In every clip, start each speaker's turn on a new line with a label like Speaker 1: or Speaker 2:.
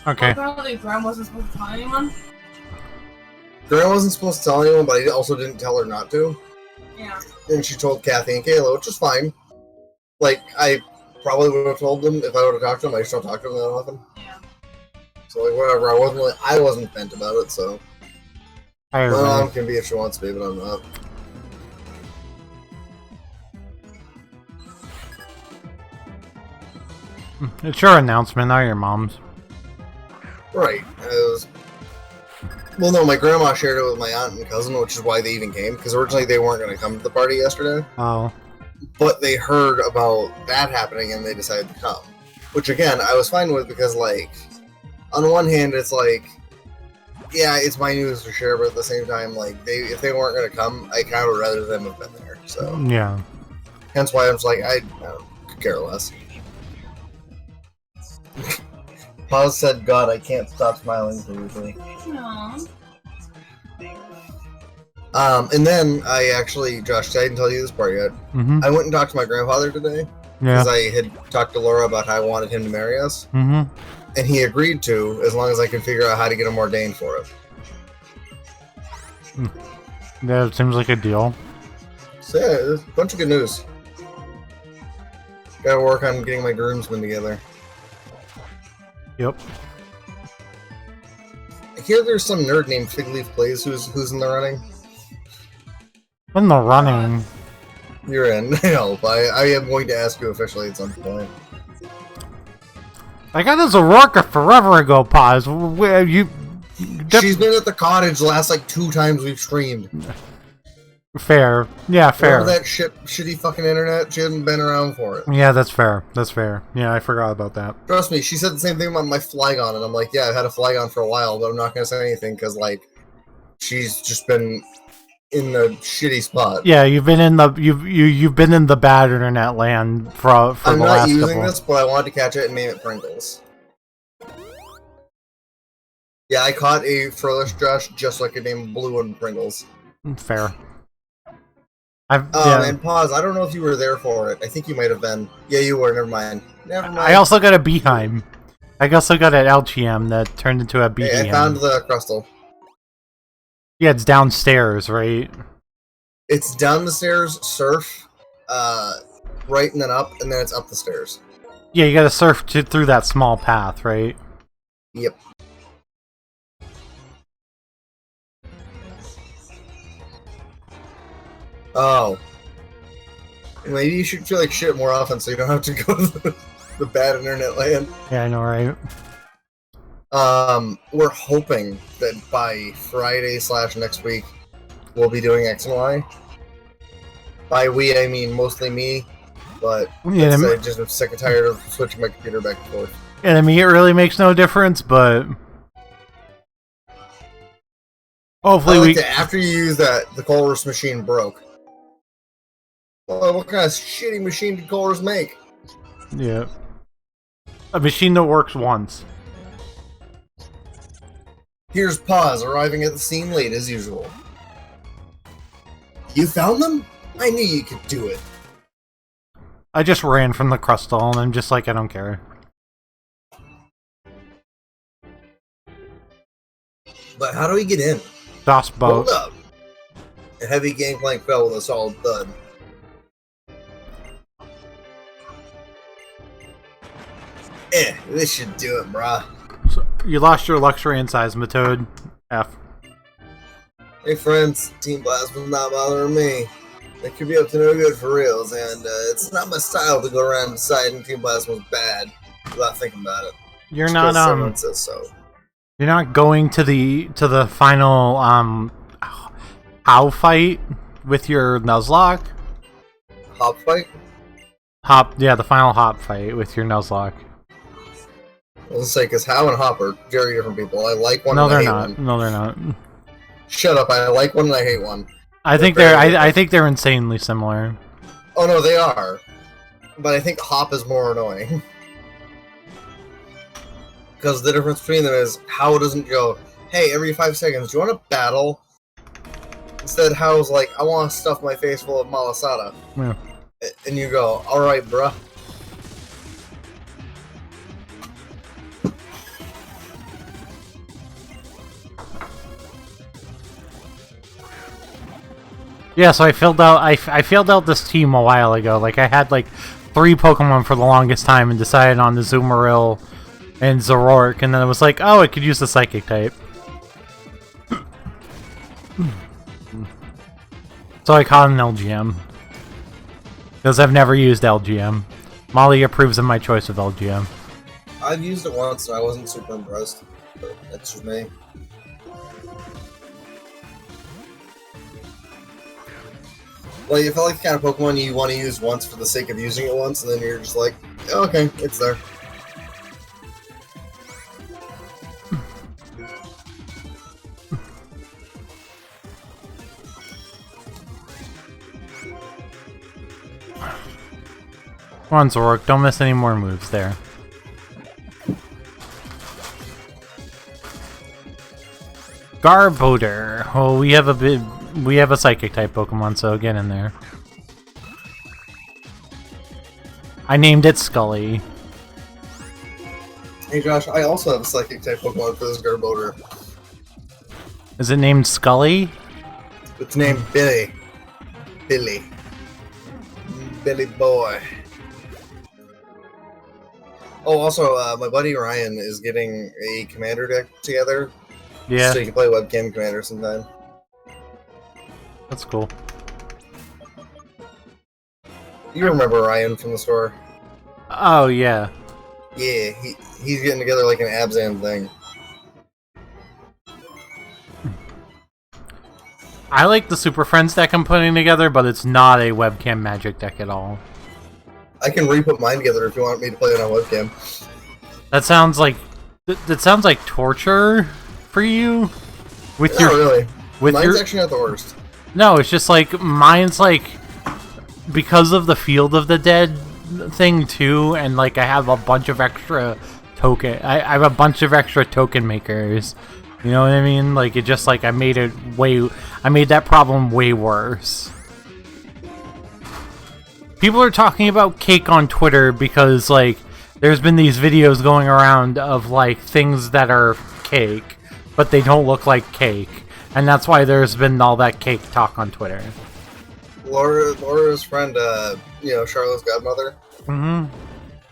Speaker 1: Okay.
Speaker 2: Apparently, Graham wasn't supposed to tell anyone.
Speaker 3: Graham wasn't supposed to tell anyone, but I also didn't tell her not to.
Speaker 2: Yeah.
Speaker 3: And she told Kathy and Kayla, which is fine. Like, I probably would have told them if I would have talked to them. I just don't talk to them that often.
Speaker 2: Yeah.
Speaker 3: So, like, whatever. I wasn't bent about it, so. My mom can be if she wants to be, but I'm not.
Speaker 1: It's your announcement, not your mom's.
Speaker 3: Right. Well, no, my grandma shared it with my aunt and cousin, which is why they even came, because originally they weren't going to come to the party yesterday.
Speaker 1: Oh.
Speaker 3: But they heard about that happening and they decided to come. Which, again, I was fine with because, like, on one hand, it's like, yeah, it's my news to share, but at the same time, like, if they weren't going to come, I kind of would rather them have been there. So,
Speaker 1: yeah.
Speaker 3: Hence why I'm just like, I could care less. Pause said, God, I can't stop smiling so easily.
Speaker 2: No.
Speaker 3: And then I actually, Josh, I didn't tell you this part yet. I went and talked to my grandfather today. Because I had talked to Laura about how I wanted him to marry us. And he agreed to, as long as I could figure out how to get him ordained for it.
Speaker 1: That seems like a deal.
Speaker 3: So yeah, there's a bunch of good news. Gotta work on getting my groomsmen together.
Speaker 1: Yep.
Speaker 3: I hear there's some nerd named Figleaf Plays who's in the running.
Speaker 1: In the running.
Speaker 3: You're in. I know, but I am going to ask you officially at some point.
Speaker 1: I got this Aurora forever ago, Paz.
Speaker 3: She's been at the cottage the last, like, 2 times we've streamed.
Speaker 1: Fair. Yeah, fair.
Speaker 3: Remember that shitty fucking internet? She hasn't been around for it.
Speaker 1: Yeah, that's fair. That's fair. Yeah, I forgot about that.
Speaker 3: Trust me, she said the same thing about my Flygon, and I'm like, yeah, I've had a Flygon for a while, but I'm not going to say anything, because, like, she's just been in a shitty spot.
Speaker 1: Yeah, you've been in the you've been in the bad internet land for the last couple.
Speaker 3: I'm not using this, but I wanted to catch it and name it Pringles. Yeah, I caught a Furlish Josh just so I could name Blue and Pringles.
Speaker 1: Fair.
Speaker 3: And pause. I don't know if you were there for it. I think you might have been. Yeah, you were. Never mind.
Speaker 1: I also got a Beeheim. I also got an LGM that turned into a Beeheim.
Speaker 3: Hey, I found the Crustal.
Speaker 1: Yeah, it's downstairs, right?
Speaker 3: It's down the stairs, surf, right and then up, and then it's up the stairs.
Speaker 1: Yeah, you gotta surf through that small path, right?
Speaker 3: Yep. Oh. Maybe you should feel like shit more often so you don't have to go to the bad internet land.
Speaker 1: Yeah, I know, right?
Speaker 3: We're hoping that by Friday / next week, we'll be doing X and Y. By we, I mean mostly me, but
Speaker 1: yeah,
Speaker 3: I just am sick and tired of switching my computer back and forth.
Speaker 1: And I mean, it really makes no difference, but hopefully
Speaker 3: after you use that, the Colress machine broke. Well, what kind of shitty machine did Colress make?
Speaker 1: Yeah. A machine that works once.
Speaker 3: Here's Paz arriving at the scene late as usual. You found them? I knew you could do it.
Speaker 1: I just ran from the Crustal and I'm just like, I don't care.
Speaker 3: But how do we get in?
Speaker 1: DOS boat.
Speaker 3: Hold up. A heavy gangplank fell with a solid thud. This should do it, brah.
Speaker 1: So, you lost your luxury and seismitoad. F.
Speaker 3: Hey friends, Team Plasma's not bothering me. They could be up to no good for reals, and it's not my style to go around deciding Team Plasma's bad without thinking about it.
Speaker 1: You're
Speaker 3: just
Speaker 1: not
Speaker 3: someone says so.
Speaker 1: You're not going to the final how fight with your Nuzlocke?
Speaker 3: Hop fight?
Speaker 1: Yeah, the final hop fight with your Nuzlocke.
Speaker 3: I was gonna say, because How and Hop are very different people. I like one
Speaker 1: no,
Speaker 3: and I hate
Speaker 1: not.
Speaker 3: one.
Speaker 1: No, they're not.
Speaker 3: Shut up, I like one and I hate one.
Speaker 1: I think they're insanely similar.
Speaker 3: Oh no, they are. But I think Hop is more annoying. Because the difference between them is How doesn't go, hey, every 5 seconds, do you want to battle? Instead, How's like, I want to stuff my face full of malasada.
Speaker 1: Yeah.
Speaker 3: And you go, alright, bruh.
Speaker 1: Yeah, so I filled out I filled out this team a while ago. Like I had like 3 Pokemon for the longest time and decided on the Azumarill and Zoroark, and then it was like, oh, I could use the Psychic type. So I caught an LGM. Because I've never used LGM. Molly approves of my choice of LGM.
Speaker 3: I've used it once and I wasn't super impressed. But that's just me. Like, it felt like the kind of Pokemon you want to use once for the sake of using it once, and then you're just like, oh, okay, it's there.
Speaker 1: Come on, Zoroark, don't miss any more moves there. Garbodor. Oh, we have a Psychic type Pokemon, so get in there. I named it Scully.
Speaker 3: Hey Josh, I also have a Psychic type Pokemon for this Garbodor.
Speaker 1: Is it named Scully?
Speaker 3: It's named Billy. Billy. Billy boy. Oh, also, my buddy Ryan is getting a commander deck together.
Speaker 1: Yeah.
Speaker 3: So you can play webcam commander sometime.
Speaker 1: That's cool.
Speaker 3: You remember Ryan from the store?
Speaker 1: Oh, yeah.
Speaker 3: Yeah, he's getting together like an Abzan thing.
Speaker 1: I like the Super Friends deck I'm putting together, but it's not a webcam magic deck at all.
Speaker 3: I can re-put mine together if you want me to play it on webcam.
Speaker 1: That sounds like torture for you. With
Speaker 3: Not
Speaker 1: your
Speaker 3: really.
Speaker 1: with
Speaker 3: Mine's
Speaker 1: your
Speaker 3: actually not the worst.
Speaker 1: No, it's just like mine's like because of the Field of the Dead thing too, and like I have a bunch of extra token. I have a bunch of extra token makers. You know what I mean? Like it just like I made that problem way worse. People are talking about cake on Twitter because like there's been these videos going around of like things that are cake, but they don't look like cake, and that's why there's been all that cake talk on Twitter.
Speaker 3: Laura's friend, Charlotte's godmother.
Speaker 1: Mm-hmm.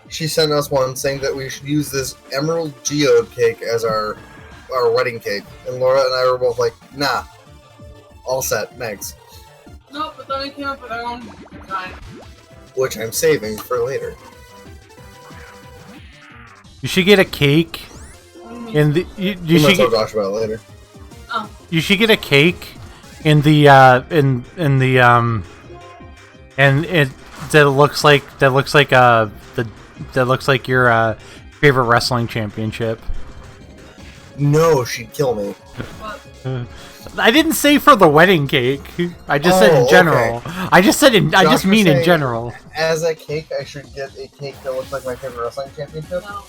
Speaker 3: She sent us one saying that we should use this emerald geode cake as our wedding cake, and Laura and I were both like, nah, all set, thanks.
Speaker 2: No, but then I came up with our own design.
Speaker 3: Which I'm saving for later.
Speaker 1: You should get a cake in the. You should
Speaker 3: tell Josh about it later.
Speaker 2: Oh.
Speaker 1: You should get a cake in the and it that looks like your favorite wrestling championship.
Speaker 3: No, she'd kill me.
Speaker 1: I didn't say for the wedding cake. I just said in general.
Speaker 3: Okay.
Speaker 1: I just said in. I just mean in
Speaker 3: saying,
Speaker 1: general.
Speaker 3: As a cake, I should get a cake that looks like my favorite wrestling championship.
Speaker 2: No.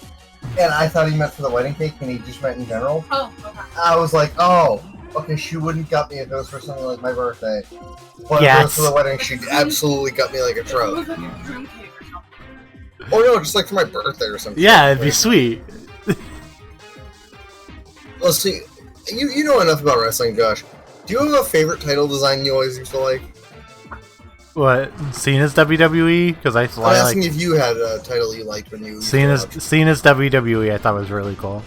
Speaker 3: And I thought he meant for the wedding cake, and he just meant in general.
Speaker 2: Oh, okay.
Speaker 3: I was like, oh, okay, she wouldn't gut me if it was for something like my birthday. But if it was for the wedding, she'd absolutely gut me like a
Speaker 2: It
Speaker 3: trout.
Speaker 2: was like a dream cake or something.
Speaker 3: Or no, just like for my birthday or something.
Speaker 1: Yeah, it'd be sweet.
Speaker 3: Let's see. You know enough about wrestling, Josh. Do you have a favorite title design you always used to like?
Speaker 1: What? Cena's WWE? Because
Speaker 3: I'm asking if you had a title you liked when you
Speaker 1: Cena's WWE. I thought was really cool.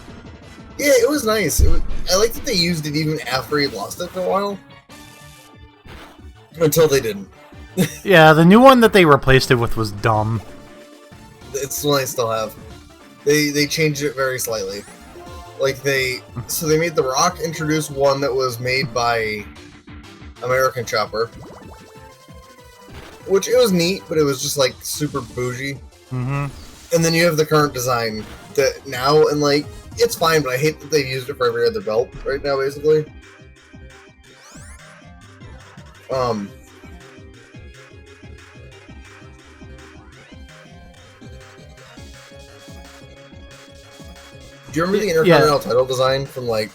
Speaker 3: Yeah, it was nice. I liked that they used it even after he lost it for a while. Until they didn't.
Speaker 1: Yeah, the new one that they replaced it with was dumb.
Speaker 3: It's the one I still have. They changed it very slightly. Like they made The Rock introduce one that was made by American Chopper. Which it was neat, but it was just like super bougie.
Speaker 1: Mm-hmm.
Speaker 3: And then you have the current design that now, and like, it's fine, but I hate that they've used it for every other belt right now, basically. Do you remember the Intercontinental title design from like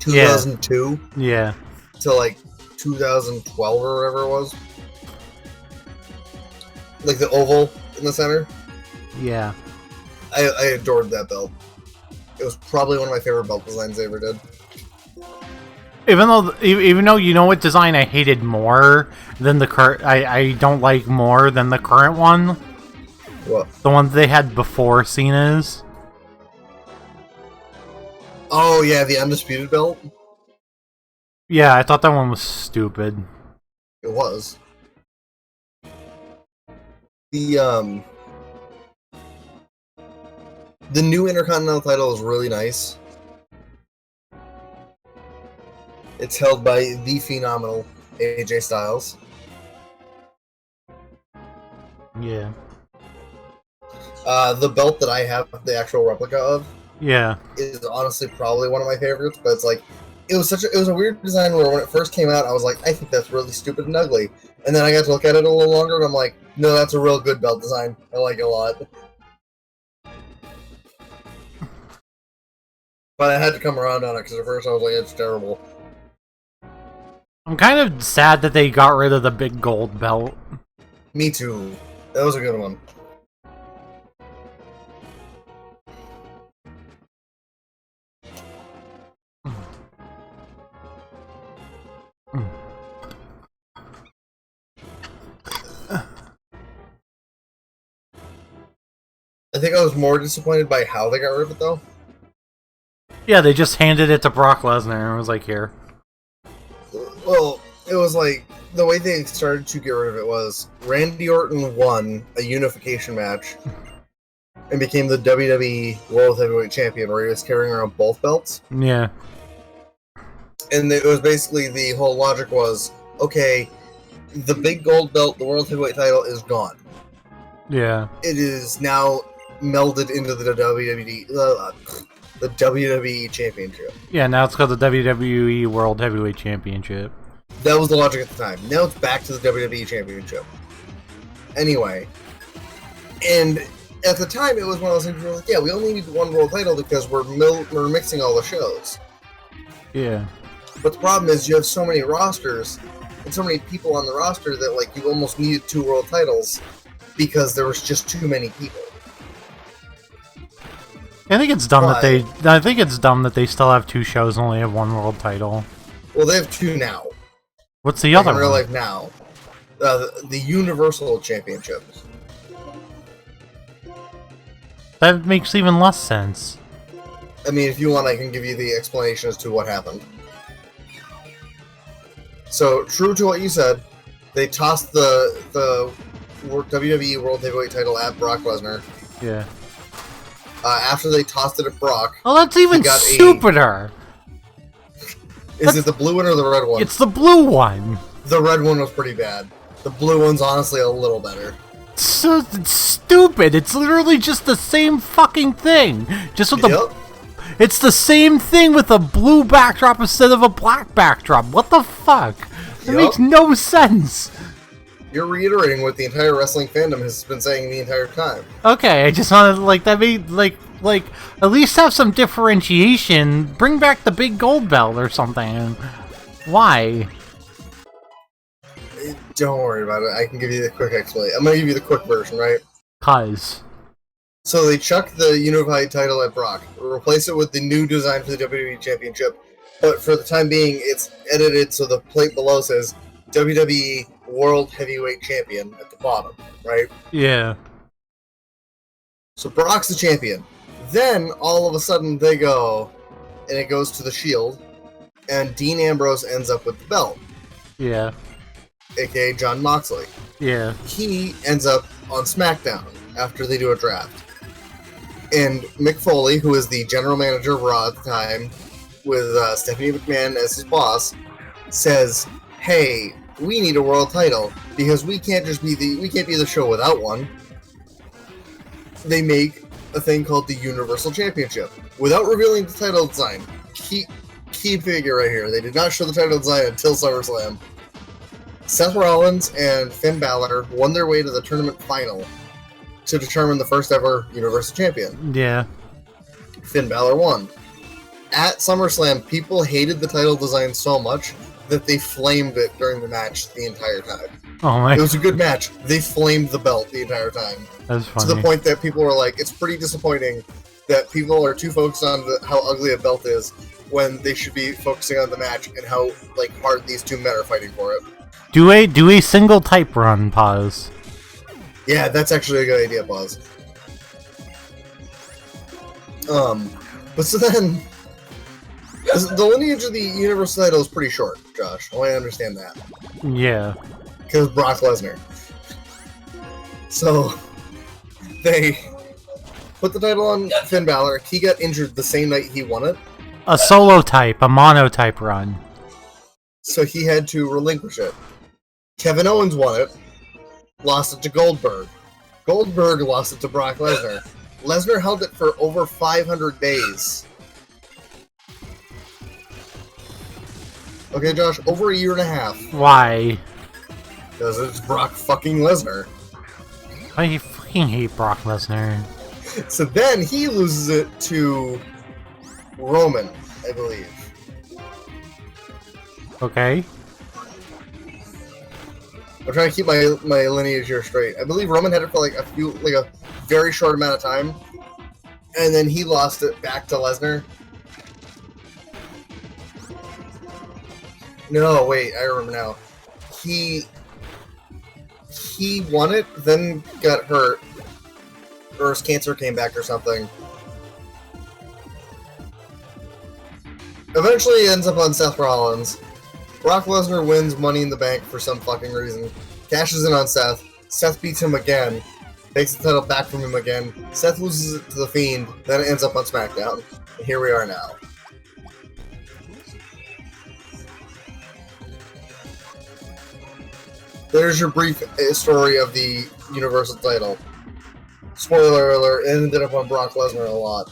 Speaker 3: 2002?
Speaker 1: Yeah.
Speaker 3: To like 2012 or whatever it was? Like the oval in the center?
Speaker 1: Yeah.
Speaker 3: I adored that belt. It was probably one of my favorite belt designs they ever did.
Speaker 1: Even though you know what design I hated more than the current, I don't like more than the current one.
Speaker 3: What?
Speaker 1: The one they had before Cena's.
Speaker 3: Oh yeah, the undisputed belt.
Speaker 1: Yeah, I thought that one was stupid.
Speaker 3: It was. The new Intercontinental title is really nice. It's held by the phenomenal AJ Styles.
Speaker 1: Yeah.
Speaker 3: The belt that I have the actual replica of,
Speaker 1: Yeah.
Speaker 3: is honestly probably one of my favorites. But it's like, it was a weird design where when it first came out, I was like, I think that's really stupid and ugly. And then I got to look at it a little longer, and I'm like, no, that's a real good belt design. I like it a lot. But I had to come around on it because at first I was like, it's terrible.
Speaker 1: I'm kind of sad that they got rid of the big gold belt.
Speaker 3: Me too. That was a good one. I think I was more disappointed by how they got rid of it, though.
Speaker 1: Yeah, they just handed it to Brock Lesnar and was like, here.
Speaker 3: Well, it was like, the way they started to get rid of it was Randy Orton won a unification match and became the WWE World Heavyweight Champion, where he was carrying around both belts.
Speaker 1: Yeah.
Speaker 3: And it was basically, the whole logic was, okay, the big gold belt, the World Heavyweight title, is gone.
Speaker 1: Yeah.
Speaker 3: It is now melded into the WWE Championship.
Speaker 1: Yeah, now it's called the WWE World Heavyweight Championship.
Speaker 3: That was the logic at the time. Now it's back to the WWE Championship. Anyway. And at the time, it was one of those things where like, yeah, we only need one world title because we're mixing all the shows.
Speaker 1: Yeah.
Speaker 3: But the problem is you have so many rosters and so many people on the roster that like you almost needed 2 world titles because there was just too many people.
Speaker 1: I think it's dumb that they still have 2 shows and only have 1 world title.
Speaker 3: Well, they have 2 now.
Speaker 1: What's the other
Speaker 3: in real
Speaker 1: one?
Speaker 3: life now? The Universal Championship.
Speaker 1: That makes even less sense.
Speaker 3: I mean, if you want, I can give you the explanation as to what happened. So, true to what you said, they tossed the WWE World Heavyweight title at Brock Lesnar.
Speaker 1: Yeah.
Speaker 3: After they tossed it at Brock...
Speaker 1: Well, that's even stupider!
Speaker 3: Is it the blue one or the red one?
Speaker 1: It's the blue one!
Speaker 3: The red one was pretty bad. The blue one's honestly a little better.
Speaker 1: So it's stupid! It's literally just the same fucking thing! Just with the...
Speaker 3: Yep.
Speaker 1: It's the same thing with a blue backdrop instead of a black backdrop. What the fuck? That makes no sense.
Speaker 3: You're reiterating what the entire wrestling fandom has been saying the entire time.
Speaker 1: Okay, I just wanted like that made like at least have some differentiation. Bring back the big gold belt or something. Why?
Speaker 3: Don't worry about it. I can give you the quick explanation. I'm gonna give you the quick version, right?
Speaker 1: Cause.
Speaker 3: So they chuck the unified title at Brock, replace it with the new design for the WWE Championship, but for the time being, it's edited so the plate below says WWE World Heavyweight Champion at the bottom, right?
Speaker 1: Yeah.
Speaker 3: So Brock's the champion. Then, all of a sudden, they go, and it goes to the Shield, and Dean Ambrose ends up with the belt.
Speaker 1: Yeah.
Speaker 3: A.k.a. Jon Moxley.
Speaker 1: Yeah.
Speaker 3: He ends up on SmackDown after they do a draft. And Mick Foley, who is the general manager of Raw at the time, with Stephanie McMahon as his boss, says, "Hey, we need a world title because we can't be the show without one." They make a thing called the Universal Championship without revealing the title design. Key figure right here. They did not show the title design until SummerSlam. Seth Rollins and Finn Balor won their way to the tournament final to determine the first ever Universal Champion.
Speaker 1: Yeah.
Speaker 3: Finn Balor won. At SummerSlam, people hated the title design so much that they flamed it during the match the entire time.
Speaker 1: Oh my!
Speaker 3: It was a good match. They flamed the belt the entire time.
Speaker 1: That's funny.
Speaker 3: To the point that people were like, it's pretty disappointing that people are too focused on how ugly a belt is when they should be focusing on the match and how like hard these two men are fighting for it.
Speaker 1: Do a single type run, pause.
Speaker 3: Yeah, that's actually a good idea, Pause. But so then, the lineage of the Universal title is pretty short, Josh. I want to understand that.
Speaker 1: Yeah.
Speaker 3: Because Brock Lesnar. So, they put the title on Finn Balor. He got injured the same night he won it.
Speaker 1: A solo type, a mono type run.
Speaker 3: So he had to relinquish it. Kevin Owens won it. Lost it to Goldberg. Goldberg lost it to Brock Lesnar. Lesnar held it for over 500 days. Okay, Josh, over a year and a half.
Speaker 1: Why?
Speaker 3: Because it's Brock fucking Lesnar.
Speaker 1: I fucking hate Brock Lesnar.
Speaker 3: So then he loses it to Roman, I believe.
Speaker 1: Okay.
Speaker 3: I'm trying to keep my lineage here straight. I believe Roman had it for like a very short amount of time, and then he lost it back to Lesnar. No, wait, I remember now. He won it, then got hurt, or his cancer came back or something. Eventually, he ends up on Seth Rollins. Brock Lesnar wins Money in the Bank for some fucking reason. Cashes in on Seth. Seth beats him again. Takes the title back from him again. Seth loses it to The Fiend. Then it ends up on SmackDown. And here we are now. There's your brief story of the Universal title. Spoiler alert, it ended up on Brock Lesnar a lot.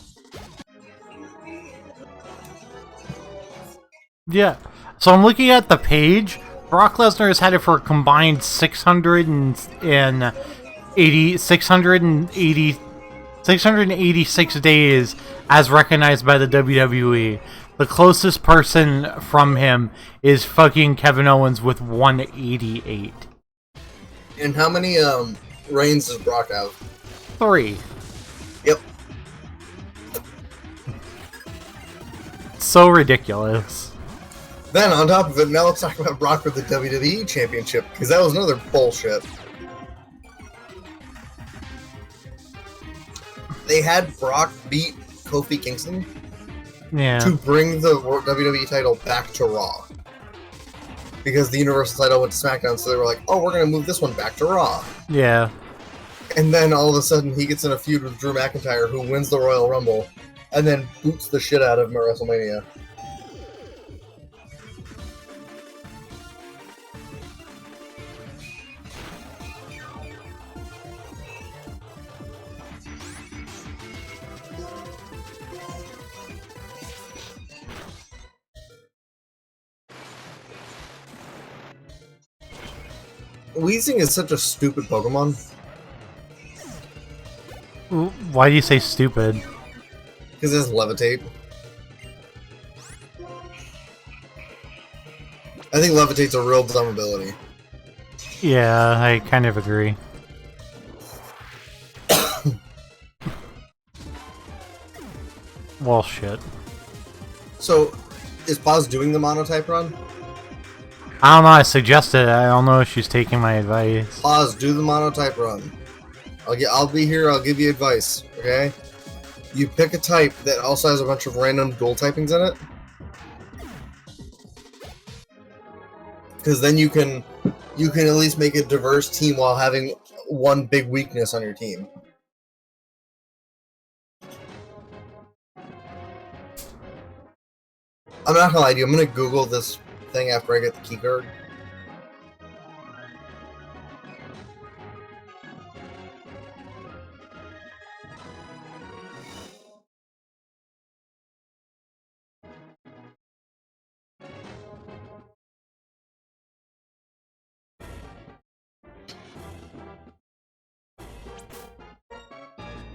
Speaker 1: Yeah. So I'm looking at the page. Brock Lesnar has had it for a combined 686 days as recognized by the WWE. The closest person from him is fucking Kevin Owens with 188.
Speaker 3: And how many reigns does Brock have?
Speaker 1: 3.
Speaker 3: Yep.
Speaker 1: So ridiculous.
Speaker 3: Then, on top of it, now let's talk about Brock with the WWE Championship, because that was another bullshit. They had Brock beat Kofi Kingston to bring the WWE title back to Raw. Because the Universal title went to SmackDown, so they were like, oh, we're going to move this one back to Raw.
Speaker 1: Yeah.
Speaker 3: And then all of a sudden, he gets in a feud with Drew McIntyre, who wins the Royal Rumble, and then boots the shit out of him at WrestleMania. Weezing is such a stupid Pokemon.
Speaker 1: Why do you say stupid?
Speaker 3: Because it has Levitate. I think Levitate's a real dumb ability.
Speaker 1: Yeah, I kind of agree. Well, shit.
Speaker 3: So, is Paz doing the monotype run?
Speaker 1: I don't know, I suggested it. I don't know if she's taking my advice.
Speaker 3: Paz, do the monotype run. I'll be here, I'll give you advice, okay? You pick a type that also has a bunch of random dual typings in it. Because then you can at least make a diverse team while having one big weakness on your team. I'm not gonna lie to you, I'm gonna Google this thing after I get the keycard.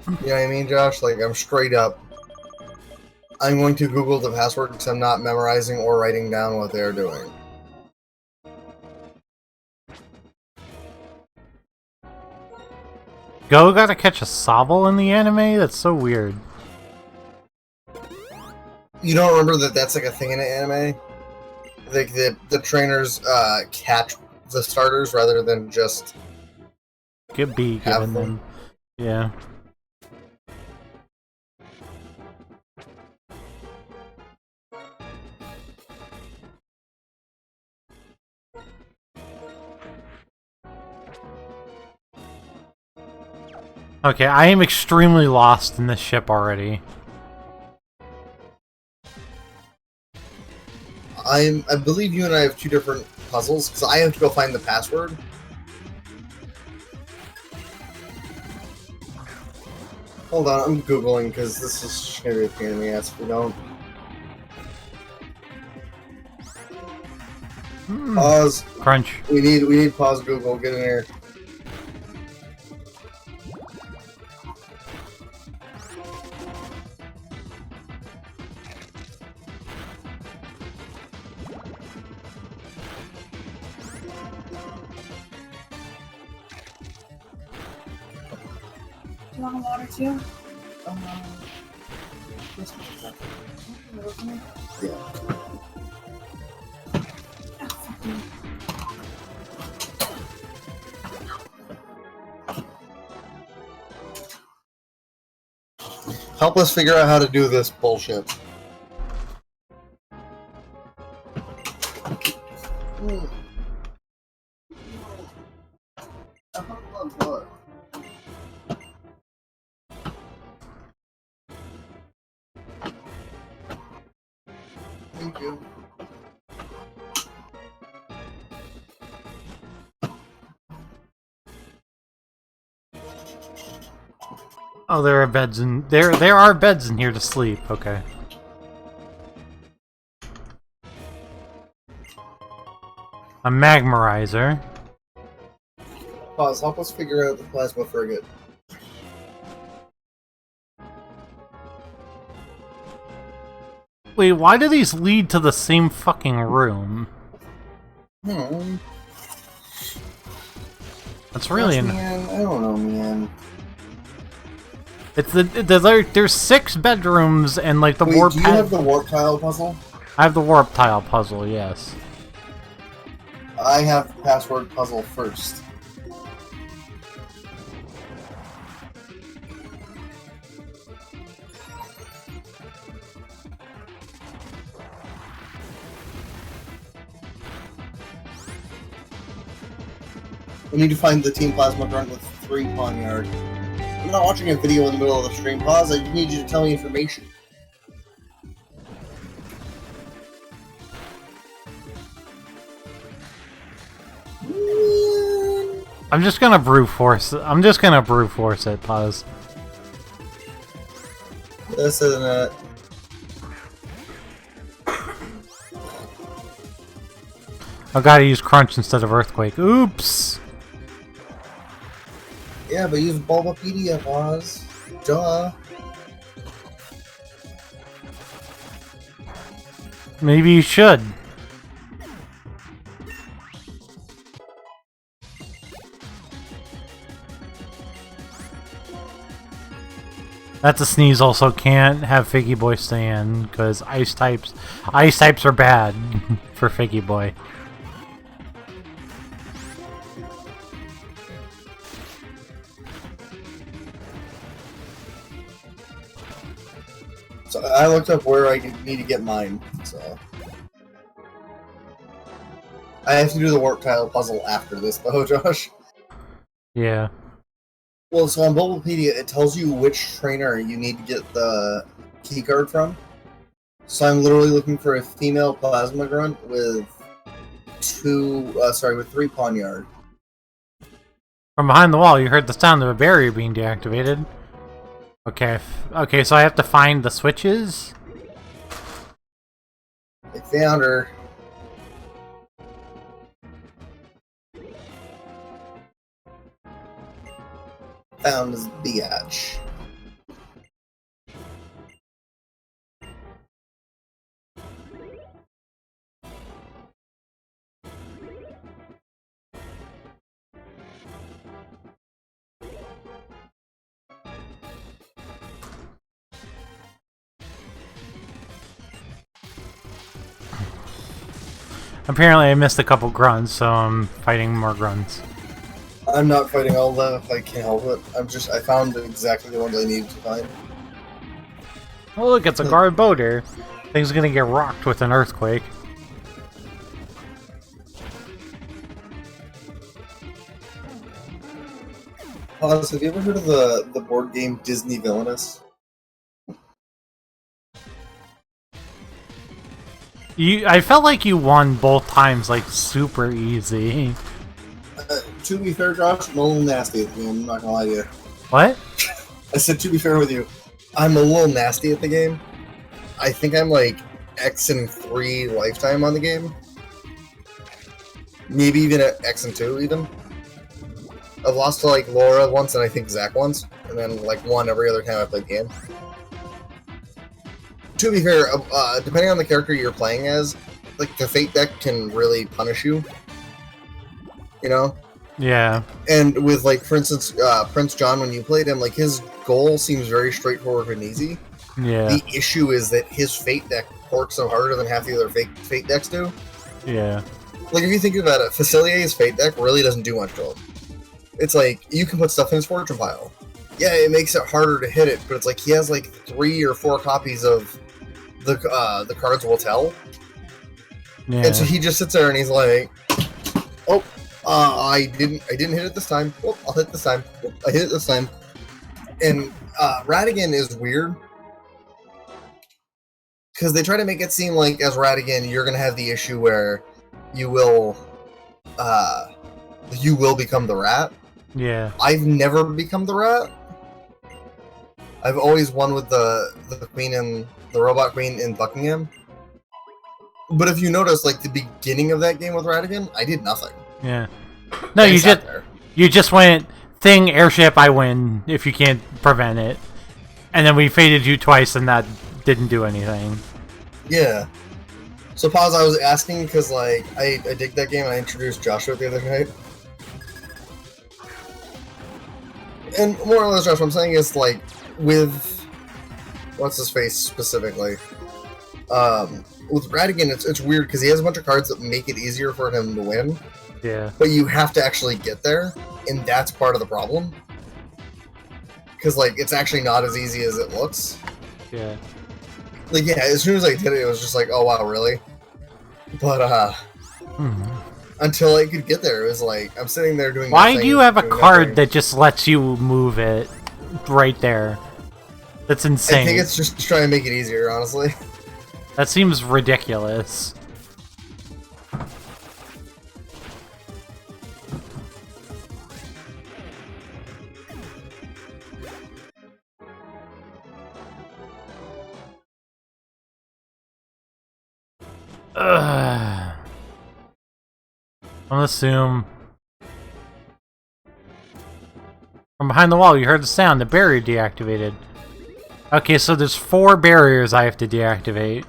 Speaker 3: You know what I mean, Josh? Like, I'm straight up. I'm going to Google the password because I'm not memorizing or writing down what they're doing.
Speaker 1: Go gotta catch a Sobble in the anime? That's so weird.
Speaker 3: You don't remember that that's like a thing in an anime? Like the trainers catch the starters rather than just
Speaker 1: Be
Speaker 3: have
Speaker 1: given them. Yeah. Okay, I am extremely lost in this ship already.
Speaker 3: I believe you and I have two different puzzles because I have to go find the password. Hold on, I'm googling because this is gonna be a pain in the ass if we don't. Pause.
Speaker 1: Crunch.
Speaker 3: We need pause. Google, get in here.
Speaker 2: Do you want water too?
Speaker 3: Yeah. Help us figure out how to do this bullshit. Thank you.
Speaker 1: Oh, there are beds in there are beds in here to sleep. Okay. A magmarizer.
Speaker 3: Pause. Help us figure out the plasma frigate.
Speaker 1: Wait, why do these lead to the same fucking room? That's really
Speaker 3: Gosh, man, I don't know, man.
Speaker 1: It's there's 6 bedrooms and like the
Speaker 3: Wait,
Speaker 1: warp.
Speaker 3: do you have the warp tile puzzle?
Speaker 1: I have the warp tile puzzle. Yes.
Speaker 3: I have the password puzzle first. We need to find the Team Plasma grunt with 3 Pawnyard. I'm not watching a video in the middle of the stream. Pause. I just need you to tell me information.
Speaker 1: I'm just gonna brute force. I'm just gonna brute force it. Pause.
Speaker 3: This isn't it.
Speaker 1: I gotta use crunch instead of earthquake. Oops.
Speaker 3: Yeah, but use Bulbapedia, Pause. Duh.
Speaker 1: Maybe you should. That's a sneeze. Also can't have Figgy Boy stay in because ice types are bad for Figgy Boy.
Speaker 3: So I looked up where I need to get mine, so... I have to do the warp tile puzzle after this, though, Josh.
Speaker 1: Yeah.
Speaker 3: Well, so on Bulbapedia, it tells you which trainer you need to get the keycard from. So I'm literally looking for a female Plasma Grunt with 3 Pawnyard.
Speaker 1: From behind the wall, you heard the sound of a barrier being deactivated. Okay, okay, so I have to find the switches?
Speaker 3: I found her. Found this biatch.
Speaker 1: Apparently I missed a couple grunts, so I'm fighting more grunts.
Speaker 3: I'm not fighting all of them if I can't help it. I found exactly the ones I needed to find.
Speaker 1: Oh look, it's a guard boater. Thing's gonna get rocked with an earthquake.
Speaker 3: Pause, have you ever heard of the board game Disney Villainous?
Speaker 1: I felt like you won both times, like, super easy.
Speaker 3: To be fair, Josh, I'm a little nasty at the game, I'm not gonna lie to you.
Speaker 1: What?
Speaker 3: I said to be fair with you, I'm a little nasty at the game. I think I'm like X and 3 lifetime on the game. Maybe even at X and 2 even. I've lost to like Laura once and I think Zach once, and then like one every other time I played the game. To be fair, depending on the character you're playing as, like the Fate deck can really punish you. You know?
Speaker 1: Yeah.
Speaker 3: And with like, for instance, Prince John, when you played him, like his goal seems very straightforward and easy.
Speaker 1: Yeah.
Speaker 3: The issue is that his Fate deck works so harder than half the other Fate decks do.
Speaker 1: Yeah.
Speaker 3: Like if you think about it, Facilier's Fate deck really doesn't do much to him. It's like, you can put stuff in his fortune pile. Yeah, it makes it harder to hit it, but it's like he has like 3 or 4 copies of the cards will tell.
Speaker 1: Yeah.
Speaker 3: And so he just sits there and he's like, oh, I didn't hit it this time. Oh, I'll hit this time. Oh, I hit it this time. And Ratigan is weird because they try to make it seem like as Ratigan you're gonna have the issue where you will become the rat.
Speaker 1: Yeah.
Speaker 3: I've never become the rat. I've always won with the queen and the robot queen in Buckingham. But if you notice, like the beginning of that game with Ratigan, I did nothing.
Speaker 1: Yeah. No, you just went thing airship. I win if you can't prevent it, and then we faded you twice, and that didn't do anything.
Speaker 3: Yeah. So pause. I was asking because like I dig that game. And I introduced Joshua the other night. And more or less, Josh, what I'm saying is like with what's his face specifically. With Ratigan, it's weird because he has a bunch of cards that make it easier for him to win.
Speaker 1: Yeah.
Speaker 3: But you have to actually get there, and that's part of the problem. Because like it's actually not as easy as it looks.
Speaker 1: Yeah.
Speaker 3: Like yeah, as soon as I did it, it was just like, oh wow, really? But until I could get there, it was like I'm sitting there doing.
Speaker 1: Why do you have a card that just lets you move it right there? That's insane.
Speaker 3: I think it's just trying to make it easier, honestly.
Speaker 1: That seems ridiculous. Ugh. I'm gonna assume. From behind the wall, you heard the sound. The barrier deactivated. Okay, so there's 4 barriers I have to deactivate.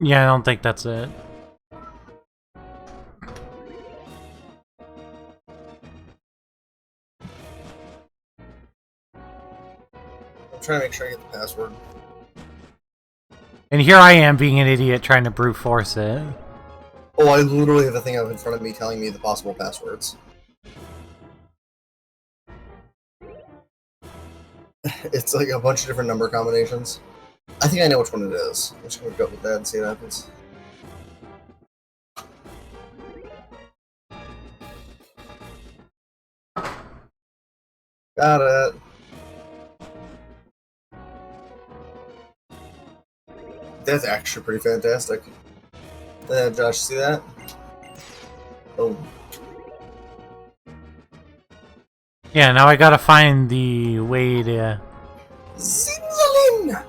Speaker 1: Yeah, I don't think that's it.
Speaker 3: I'm trying to make sure I get the password.
Speaker 1: And here I am being an idiot trying to brute force it.
Speaker 3: Oh, I literally have a thing up in front of me telling me the possible passwords. It's like a bunch of different number combinations. I think I know which one it is. I'm just gonna go with that and see what happens. Got it. That's actually pretty fantastic. Josh, see that? Oh.
Speaker 1: Yeah, now I gotta find the way to
Speaker 3: Zinzalin!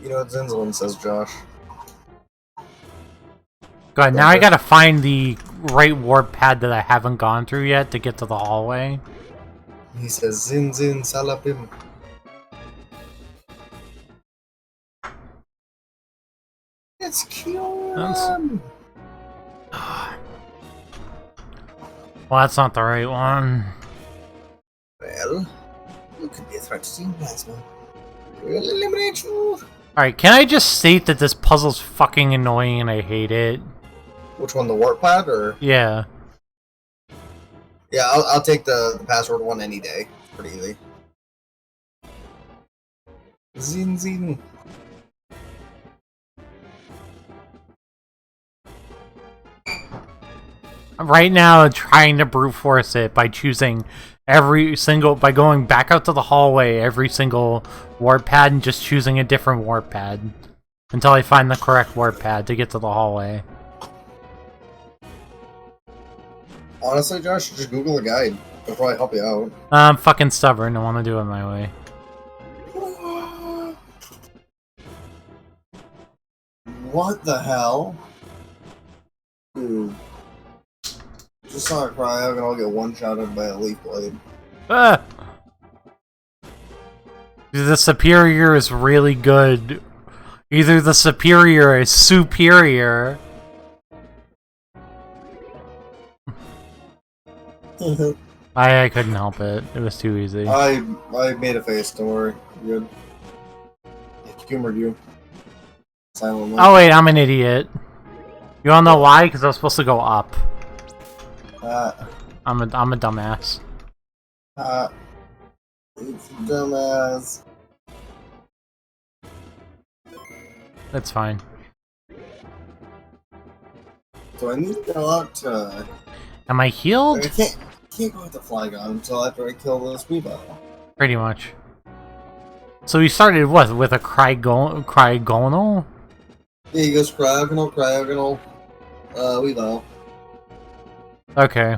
Speaker 3: You know what Zinzalin says, Josh?
Speaker 1: God, now I gotta find the right warp pad that I haven't gone through yet to get to the hallway.
Speaker 3: He says Zin Zin Salabim. It's cute.
Speaker 1: Well, that's not the right one.
Speaker 3: Well, you could be a threat to Team Plasma. We'll eliminate you.
Speaker 1: Alright, can I just state that this puzzle's fucking annoying and I hate it?
Speaker 3: Which one, the warp pad or?
Speaker 1: Yeah.
Speaker 3: Yeah, I'll take the password one any day. Pretty easy. Zin Zin.
Speaker 1: Right now, I'm trying to brute force it by choosing by going back out to the hallway, every single warp pad, and just choosing a different warp pad until I find the correct warp pad to get to the hallway.
Speaker 3: Honestly, Josh, just Google a guide. It'll probably help you out.
Speaker 1: I'm fucking stubborn. I want to do it my way.
Speaker 3: What the hell? Dude. Just saw a cryo and I'll get one-shotted by a leaf blade.
Speaker 1: Ah! The superior is really good. Either the superior is superior. I couldn't help it. It was too easy.
Speaker 3: I made a face, don't worry. You're good. I humored you. Silently.
Speaker 1: Oh wait, I'm an idiot. You wanna know why? Because I was supposed to go up. I'm a dumbass.
Speaker 3: It's a dumbass.
Speaker 1: That's fine.
Speaker 3: So I need to go out to...
Speaker 1: Am I healed?
Speaker 3: I can't go with the Flygon until after I kill this Weebo.
Speaker 1: Pretty much. So we started what, with a Cryogonal?
Speaker 3: Yeah, he goes Cryogonal, Weebo.
Speaker 1: Okay.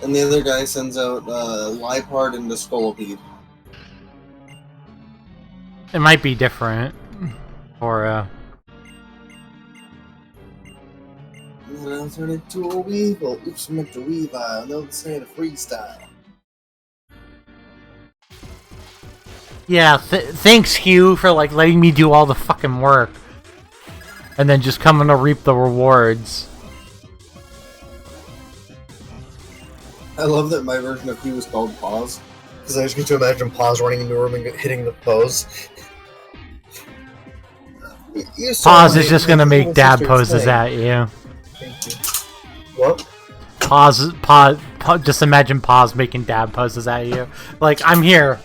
Speaker 3: And the other guy sends out Liepard and the Scolipede.
Speaker 1: It might be different. Or,
Speaker 3: And then I'll turn into a Weevil. Oops, I meant to Weavile. No, this ain't a freestyle.
Speaker 1: yeah, thanks, Hugh, for, like, letting me do all the fucking work. And then just coming to reap the rewards.
Speaker 3: I love that my version of Hugh is called Pause. Because I just get to imagine Pause running into a room and hitting the pose.
Speaker 1: Pause is just gonna make dab poses at you.
Speaker 3: Thank you. What?
Speaker 1: Pause, just imagine Pause making dab poses at you. Like, I'm here.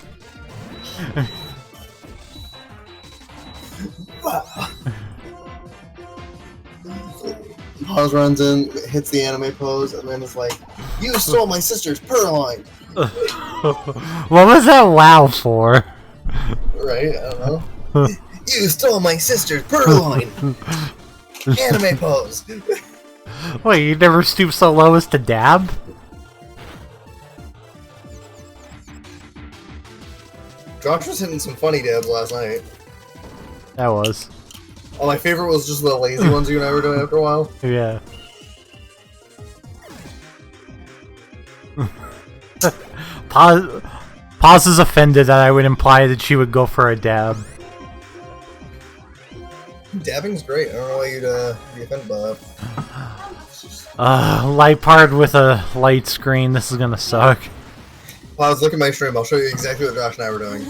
Speaker 3: Pause runs in, hits the anime pose, and then it's like, "You stole my sister's Purloin!"
Speaker 1: What was that wow for?
Speaker 3: Right? I don't know. You stole my sister's Purloin! Anime pose!
Speaker 1: Wait, you never stooped so low as to dab?
Speaker 3: Josh was hitting some funny dabs last night.
Speaker 1: That was.
Speaker 3: Oh, my favorite was just the lazy ones you and I were doing after a while.
Speaker 1: Yeah. Pause is offended that I would imply that she would go for a dab.
Speaker 3: Dabbing's great. I don't know why you'd be offended by that.
Speaker 1: Liepard with a light screen. This is gonna suck.
Speaker 3: Pause, look at my stream. I'll show you exactly what Josh and I were doing.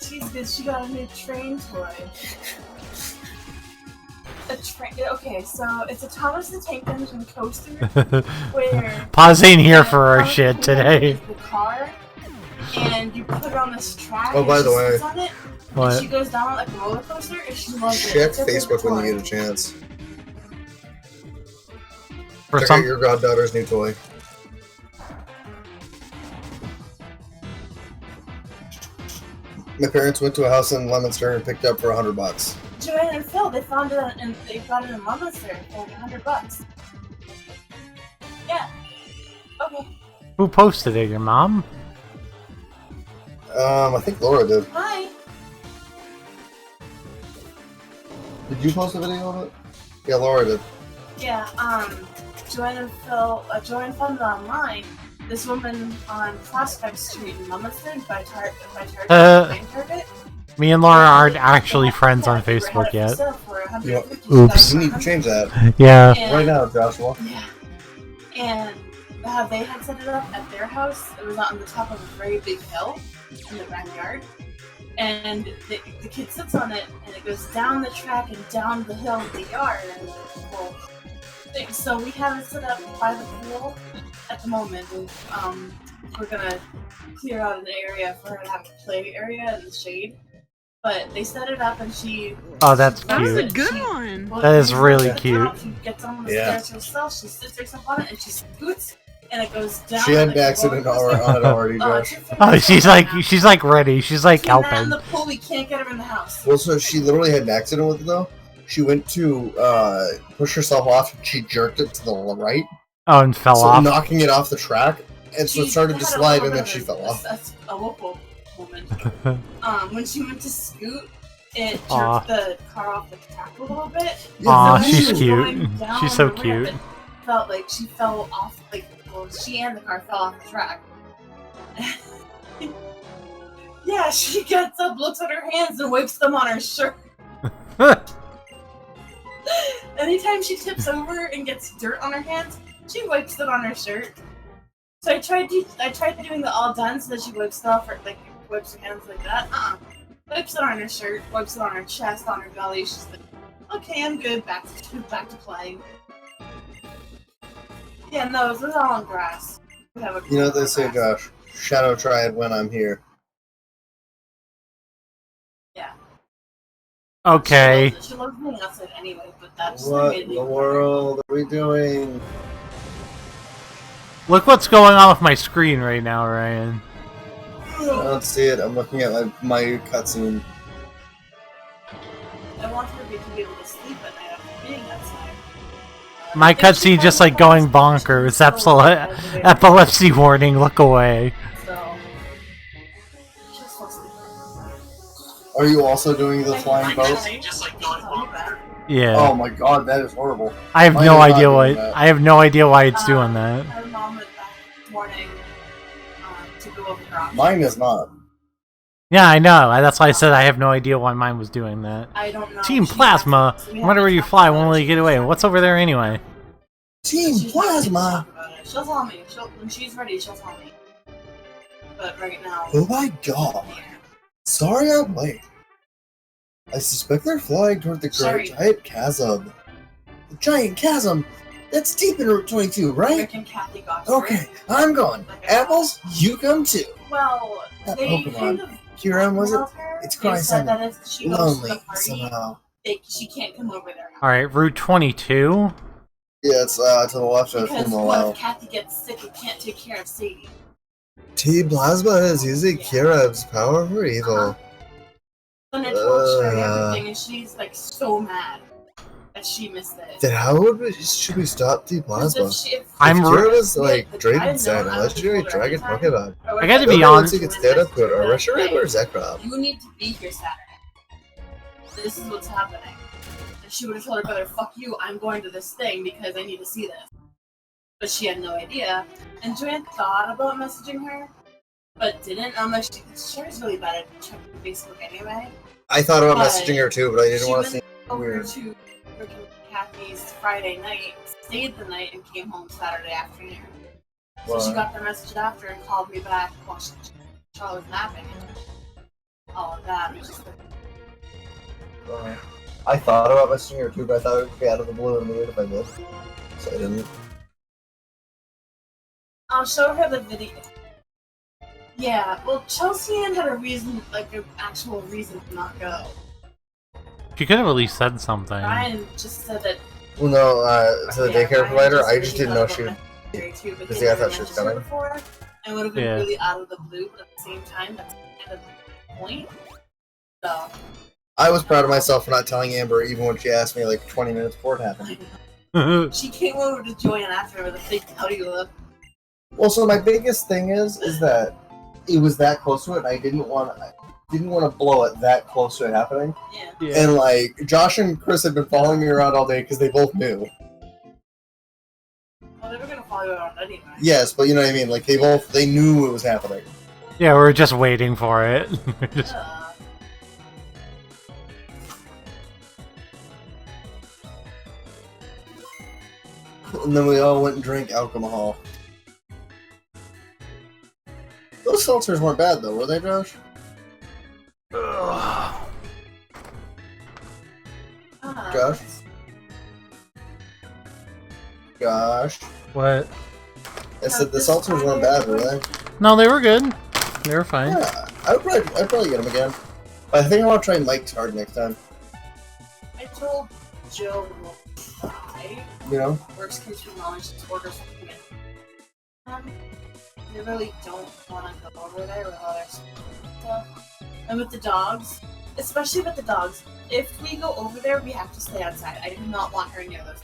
Speaker 2: She's good. She got a new train toy. Okay, so it's a Thomas the Tank Engine coaster where
Speaker 1: Pause ain't here for our shit today.
Speaker 2: The car, and you put it on this track.
Speaker 3: Oh, by the way,
Speaker 2: sits on it,
Speaker 1: what?
Speaker 2: And she goes down like a roller coaster, and she loves it.
Speaker 3: Check
Speaker 2: It's her
Speaker 3: Facebook
Speaker 2: favorite
Speaker 3: when you
Speaker 2: toy.
Speaker 3: get a chance.
Speaker 1: For
Speaker 3: Check
Speaker 1: some,
Speaker 3: out your goddaughter's new toy. My parents went to a house in Leominster and picked up for $100.
Speaker 2: Joanne and Phil, they found it and they got it in Leominster for like $100. Yeah. Okay.
Speaker 1: who posted it? Your mom?
Speaker 3: I think Laura did.
Speaker 2: Hi.
Speaker 3: Did you post a video of it? Yeah, Laura did.
Speaker 2: Yeah, Joanne found online this woman on Prospect Street in Lummiston by Target.
Speaker 1: Me and Laura aren't actually friends on Facebook yet. Oops.
Speaker 3: You need to change that.
Speaker 1: Yeah.
Speaker 3: Right now, Joshua.
Speaker 2: Yeah. And they had set it up at their house. It was on the top of a very big hill in the backyard. And the kid sits on it, and it goes down the track and down the hill of the yard. And so we have it set up by the pool at the moment. We're gonna clear out an area for her to have a play area in the shade. But they set it up, and she.
Speaker 1: Oh, that's
Speaker 4: That was a
Speaker 1: cute.
Speaker 4: good one.
Speaker 1: That is really cute.
Speaker 2: She gets on the stairs herself. She sits herself on it, and she scoots, and it goes down.
Speaker 3: She had an accident on it already, Josh.
Speaker 1: Oh, she's like ready. She's like
Speaker 2: She's not in
Speaker 1: helping.
Speaker 2: the pool. We can't get her in the house.
Speaker 3: Well, so she literally had an accident with it, though. She went to push herself off, and she jerked it to the right.
Speaker 1: Oh, and fell
Speaker 3: so
Speaker 1: off.
Speaker 3: knocking it off the track, and so it started to
Speaker 2: had a
Speaker 3: slide,
Speaker 2: little
Speaker 3: and then
Speaker 2: bit
Speaker 3: she
Speaker 2: of
Speaker 3: fell off.
Speaker 2: A local woman. When she went to scoot, it jerked
Speaker 1: Aw.
Speaker 2: the car off the track a little bit.
Speaker 1: Aw,
Speaker 2: So when
Speaker 1: she's
Speaker 2: she was
Speaker 1: cute.
Speaker 2: going down
Speaker 1: She's so
Speaker 2: the ramp,
Speaker 1: cute.
Speaker 2: It felt like she fell off. She and the car fell off the track. Yeah, she gets up, looks at her hands, and wipes them on her shirt. Anytime she tips over and gets dirt on her hands, she wipes it on her shirt. So I tried doing the all done so that she wipes it off, or wipes her hands like that. Wipes it on her shirt, wipes it on her chest, on her belly. She's like, okay, I'm good. Back to playing. Yeah, no, it was all on grass. We have a
Speaker 3: You know what they
Speaker 2: on
Speaker 3: say,
Speaker 2: grass.
Speaker 3: Josh? Shadow Triad when I'm here.
Speaker 2: Yeah.
Speaker 1: Okay.
Speaker 2: She loves being outside anyway, but that's
Speaker 3: What in the world are we doing?
Speaker 1: Look what's going on with my screen right now, Ryan.
Speaker 3: I don't see it. I'm looking at my cutscene.
Speaker 2: I want her to be able to sleep at night after being outside.
Speaker 1: My cutscene just like going bonkers. Epilepsy warning. Look away.
Speaker 2: So, she just wants to sleep.
Speaker 3: Are you also doing the flying boat?
Speaker 1: Yeah.
Speaker 3: Oh my god, that is horrible.
Speaker 1: I have
Speaker 3: Mine
Speaker 1: no
Speaker 3: is not
Speaker 1: idea
Speaker 3: doing
Speaker 1: what.
Speaker 3: that.
Speaker 1: I have no idea why it's doing that.
Speaker 2: Her mom went back this morning to go over her options.
Speaker 3: Mine is not.
Speaker 1: Yeah, I know. That's why I said I have no idea why mine was doing that.
Speaker 2: I don't know.
Speaker 1: Team
Speaker 2: She
Speaker 1: Plasma.
Speaker 2: has to- we
Speaker 1: No matter
Speaker 2: have
Speaker 1: where
Speaker 2: to
Speaker 1: you
Speaker 2: talk
Speaker 1: fly,
Speaker 2: about
Speaker 1: won't
Speaker 2: it.
Speaker 1: let you get away. What's over there anyway?
Speaker 3: Team
Speaker 2: She's not ready to
Speaker 3: Plasma!
Speaker 2: talk about it. She'll tell me. When she's ready, she'll tell me. But right now.
Speaker 3: Oh my god. Sorry I'm late. I suspect they're flying toward the
Speaker 2: Sorry.
Speaker 3: giant chasm. The giant chasm? That's deep in Route 22, right?
Speaker 2: Rick and Kathy got
Speaker 3: Okay, I'm going. Apples, you come too.
Speaker 2: Well,
Speaker 3: That
Speaker 2: they
Speaker 3: Pokemon.
Speaker 2: kind of
Speaker 3: Kieran, was it?
Speaker 2: blackmailed her.
Speaker 3: It's
Speaker 2: They
Speaker 3: crying
Speaker 2: said that if she goes to
Speaker 3: lonely
Speaker 2: the party,
Speaker 3: somehow.
Speaker 2: she can't come over there.
Speaker 1: Alright, Route 22.
Speaker 3: Yeah, it's to the left of
Speaker 2: Because
Speaker 3: Fumo
Speaker 2: what
Speaker 3: Wow.
Speaker 2: if Kathy gets sick and can't take care of Sadie?
Speaker 3: Team Plasma is using Kirab's power for evil.
Speaker 2: Then I told Sherry everything, and she's like so mad that she missed it.
Speaker 3: Then how should we stop Team Plasma?
Speaker 1: I'm
Speaker 3: Kirab is like
Speaker 2: the
Speaker 3: Dragon
Speaker 2: guy
Speaker 3: Sand,
Speaker 2: known
Speaker 3: a
Speaker 2: I
Speaker 3: legendary
Speaker 2: told her
Speaker 3: dragon
Speaker 2: every time.
Speaker 3: Pokemon.
Speaker 1: I gotta be
Speaker 3: Nobody
Speaker 1: honest-
Speaker 3: wants to get stand up good or Reshiram or Zekrom.
Speaker 2: You need to be here Saturday. This is what's happening. And she would have told her brother, fuck you, I'm going to this thing because I need to see this. But she had no idea. And Joanne thought about messaging her, but didn't. Unless Sherry's really bad at checking Facebook anyway.
Speaker 3: I thought about
Speaker 2: But
Speaker 3: messaging her too, but I didn't
Speaker 2: She
Speaker 3: want to
Speaker 2: went
Speaker 3: seem
Speaker 2: over
Speaker 3: weird.
Speaker 2: to Rick and Kathy's Friday night, stayed the night, and came home Saturday afternoon. So she
Speaker 3: Wow.
Speaker 2: got the message after and called me back while Charlotte was napping and all of that. It was just like,
Speaker 3: I thought about messaging her too, but I thought it would be out of the blue and weird if I did. So I didn't.
Speaker 2: I'll show her the video. Yeah, well, Chelsea Ann had a reason, like an actual reason to not go.
Speaker 1: She could have at least said something.
Speaker 2: Ryan just said that.
Speaker 3: Well, no, to the
Speaker 2: yeah,
Speaker 3: daycare
Speaker 2: Ryan
Speaker 3: provider, I
Speaker 2: really
Speaker 3: just didn't
Speaker 2: thought
Speaker 3: know
Speaker 2: about
Speaker 3: she would.
Speaker 2: messaging her too, but
Speaker 3: Because
Speaker 2: he
Speaker 3: I
Speaker 2: never
Speaker 3: thought she was
Speaker 2: mentioned her
Speaker 3: coming.
Speaker 2: before, and it would have been
Speaker 1: Yeah.
Speaker 2: really out of the blue, but at the same time, that's kind of the point. So,
Speaker 3: I was proud of myself for not telling Amber even when she asked me like 20 minutes before it happened.
Speaker 2: she came over to Joanne after with a big pouty look.
Speaker 3: Well, so my biggest thing is that it was that close to it, and I didn't want to blow it that close to it happening.
Speaker 2: Yeah.
Speaker 3: And like Josh and Chris had been following me around all day because they both knew.
Speaker 2: Well, they were gonna follow you around anyway.
Speaker 3: Yes, but you know what I mean. Like they knew it was happening.
Speaker 1: Yeah, we were just waiting for it.
Speaker 3: And then we all went and drank alcohol. Those seltzers weren't bad though, were they, Josh? Josh? Josh?
Speaker 1: What?
Speaker 3: I said the seltzers weren't bad, were they?
Speaker 1: No, they were good. They were fine.
Speaker 3: Yeah, I'd probably get them again. But I think I want to try Mike's Hard next time.
Speaker 2: I told Joe, right?
Speaker 3: You know?
Speaker 2: Worst case for knowledge, just order something in. They really don't want to go over there with all their stuff. And with the dogs, especially with the dogs, if we go over there, we have to stay outside. I do not want her near those.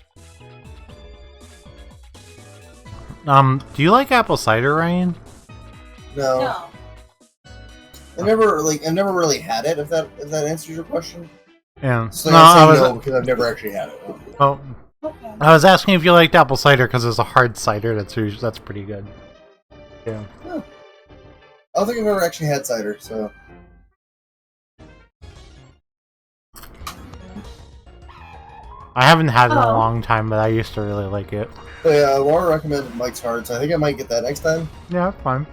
Speaker 1: Do you like apple cider, Ryan?
Speaker 3: No.
Speaker 2: No.
Speaker 3: I've never really had it. If that answers your question.
Speaker 1: Yeah.
Speaker 3: So
Speaker 1: No,
Speaker 3: I
Speaker 1: I was.
Speaker 3: no because I've never actually had it.
Speaker 1: Oh,
Speaker 2: Okay.
Speaker 1: I was asking if you liked apple cider because it's a hard cider. That's pretty good. Yeah.
Speaker 3: I don't think I've ever actually had cider, so.
Speaker 1: I haven't had it in a long time, but I used to really like it.
Speaker 3: But yeah, Laura recommended Mike's Hard, so I think I might get that next time.
Speaker 1: Yeah, fine.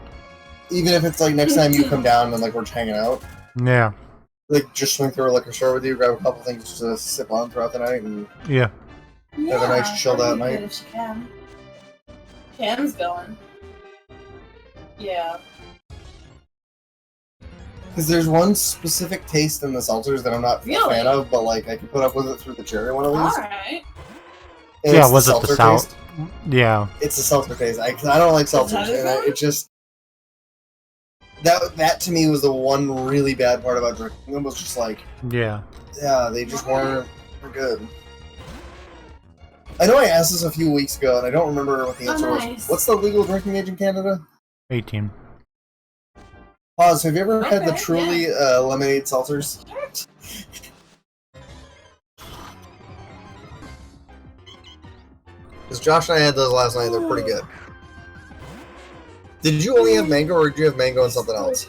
Speaker 3: Even if it's like next time you come down and like we're just hanging out.
Speaker 1: Yeah.
Speaker 3: Like just swing through a liquor store with you, grab a couple things to sip on throughout the night, and
Speaker 1: Yeah.
Speaker 3: have a nice chilled out night.
Speaker 2: If she can. Cam's going. Yeah.
Speaker 3: Because there's one specific taste in the seltzers that I'm not a fan of, but like I can put up with it through the cherry one at least.
Speaker 2: Alright.
Speaker 3: And
Speaker 1: Yeah,
Speaker 3: it's
Speaker 1: was it the
Speaker 3: seltzer
Speaker 1: stout?
Speaker 3: taste.
Speaker 1: Yeah.
Speaker 3: It's a seltzer taste. I don't like seltzers, and it just that to me was the one really bad part about drinking them. Was just like,
Speaker 1: Yeah.
Speaker 3: they just weren't good. I know I asked this a few weeks ago, and I don't remember what the answer was. What's the legal drinking age in Canada?
Speaker 1: 18.
Speaker 3: Pause. Have you ever had the
Speaker 2: Okay,
Speaker 3: Truly lemonade seltzers? Because Josh and I had those last night, and they're pretty good. Did you only have mango, or did you have mango and something else?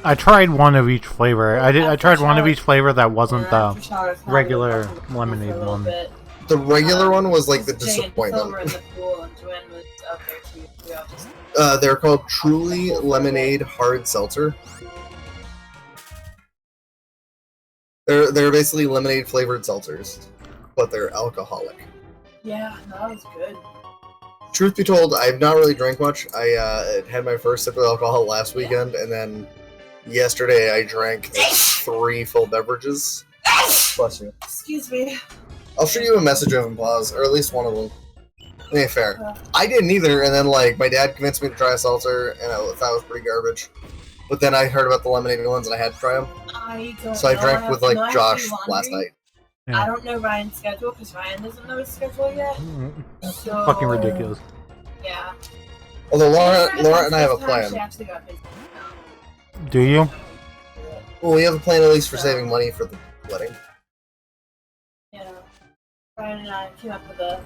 Speaker 1: I tried one of each flavor. I tried one of each flavor that wasn't the regular lemonade one.
Speaker 3: The regular one was like the disappointment. They're called Truly Lemonade Hard Seltzer. They're basically lemonade flavored seltzers, but they're alcoholic.
Speaker 2: Yeah, that was good.
Speaker 3: Truth be told, I've not really drank much. I had my first sip of alcohol last weekend, and then yesterday I drank 3 full beverages. Bless you.
Speaker 2: Excuse me.
Speaker 3: I'll show you a message of them, Pause, or at least one of them. Yeah, fair. I didn't either, and then like my dad convinced me to try a seltzer, and I thought it was pretty garbage. But then I heard about the lemonade ones, and I had to try them. So I drank with like Josh last night.
Speaker 2: Yeah. I don't know Ryan's schedule because Ryan doesn't know his schedule yet. So,
Speaker 1: fucking ridiculous.
Speaker 2: Yeah.
Speaker 3: Although Laura and I have a plan.
Speaker 1: Do you?
Speaker 3: Well, we have a plan at least for saving money for the wedding.
Speaker 2: Yeah. Ryan and I came up with a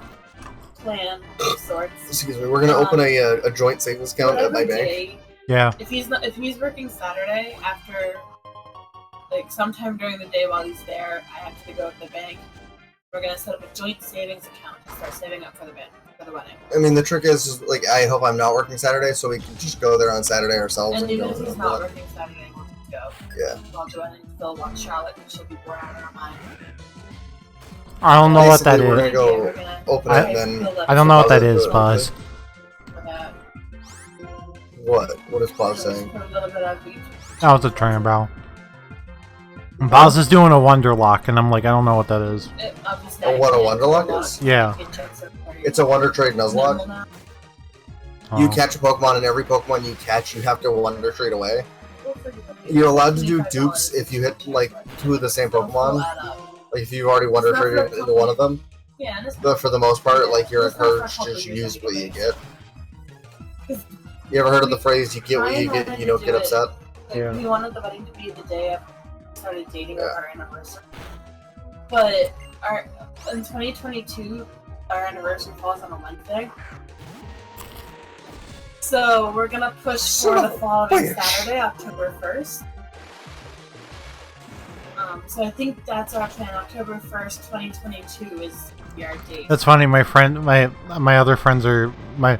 Speaker 2: plan of sorts.
Speaker 3: Excuse me. We're gonna open a joint savings account at my bank.
Speaker 1: Yeah.
Speaker 2: If he's working Saturday after. Like, sometime during the day while he's there, I have to go to the bank. We're gonna set up a joint savings account to start saving up for the wedding.
Speaker 3: I mean, the trick is, like, I hope I'm not working Saturday, so we can just go there on Saturday ourselves.
Speaker 2: And even
Speaker 3: go
Speaker 2: if he's not working Saturday, we'll just go.
Speaker 3: Yeah.
Speaker 2: While Joanne and Phil watch Charlotte, and she'll be bored out of her mind.
Speaker 1: I don't know what that
Speaker 3: We're
Speaker 1: is.
Speaker 3: gonna go open it and then...
Speaker 1: I don't know what that is, Pause.
Speaker 3: What? What is Pause saying?
Speaker 1: Oh, it's a turnabout. Boz is doing a Wonderlock, and I'm like, I don't know what that is.
Speaker 3: What a Wonderlock is?
Speaker 1: Yeah.
Speaker 3: It's a Wonder Trade Nuzlocke.
Speaker 1: Oh.
Speaker 3: You catch a Pokemon, and every Pokemon you catch, you have to Wonder Trade away. You're allowed to do dupes if you hit, like, 2 of the same Pokemon. Like, if you've already Wonder Traded into one of them. But for the most part, like, you're encouraged to just use what you get. You ever heard of the phrase "you get what you get, you don't get upset"?
Speaker 2: Like,
Speaker 1: Yeah.
Speaker 2: we wanted the wedding to be the day after we started dating with our anniversary. But in 2022, our anniversary falls on a Wednesday. So we're gonna push for the following Saturday, October 1st. So I think that's our plan. October 1st, 2022 is our date.
Speaker 1: That's funny. My friend, my other friends are my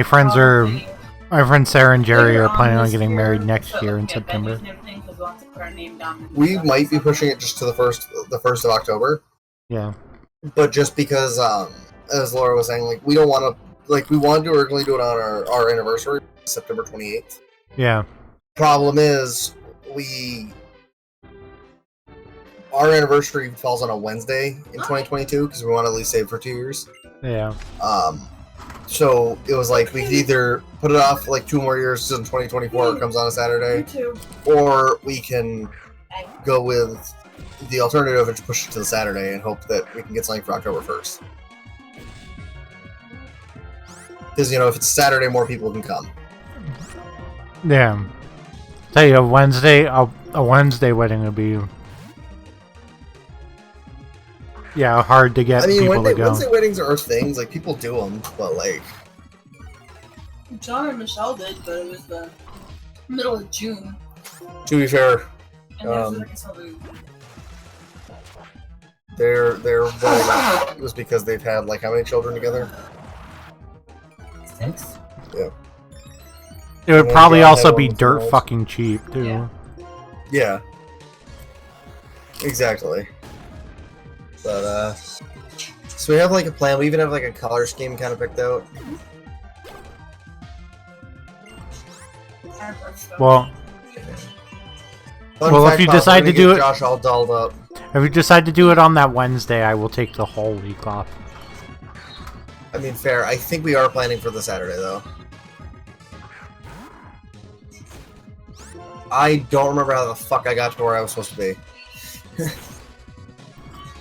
Speaker 1: friends Sarah and Jerry are planning on getting married next year in September.
Speaker 3: We might be pushing it just to the first of October.
Speaker 1: Yeah.
Speaker 3: But just because, as Laura was saying, like we don't want to, like we wanted to originally do it on our anniversary, September 28th.
Speaker 1: Yeah.
Speaker 3: Problem is, our anniversary falls on a Wednesday in 2022 because we want to at least save for 2 years.
Speaker 1: Yeah.
Speaker 3: So it was like we could either put it off like 2 more years in 2024, it comes on a Saturday, or we can go with the alternative and push it to the Saturday and hope that we can get something for October 1st. Because, if it's Saturday, more people can come.
Speaker 1: Yeah. Tell you, a Wednesday wedding would be... Yeah, hard to get people to go.
Speaker 3: Wednesday weddings are things, like, people do them, but, like...
Speaker 2: John and Michelle did, but it was the middle of June.
Speaker 3: To be fair, their wedding was because they've had, like, how many children together?
Speaker 2: 6.
Speaker 3: Yeah.
Speaker 1: It would probably also be dirt fucking cheap, too.
Speaker 3: Yeah. Exactly. But, so we have, like, a plan. We even have, like, a color scheme kind of picked out.
Speaker 1: Well,
Speaker 3: Fun fact,
Speaker 1: if you
Speaker 3: Pop,
Speaker 1: decide to do it...
Speaker 3: Josh all dolled up.
Speaker 1: If you decide to do it on that Wednesday, I will take the whole week off.
Speaker 3: I mean, fair. I think we are planning for the Saturday, though. I don't remember how the fuck I got to where I was supposed to be.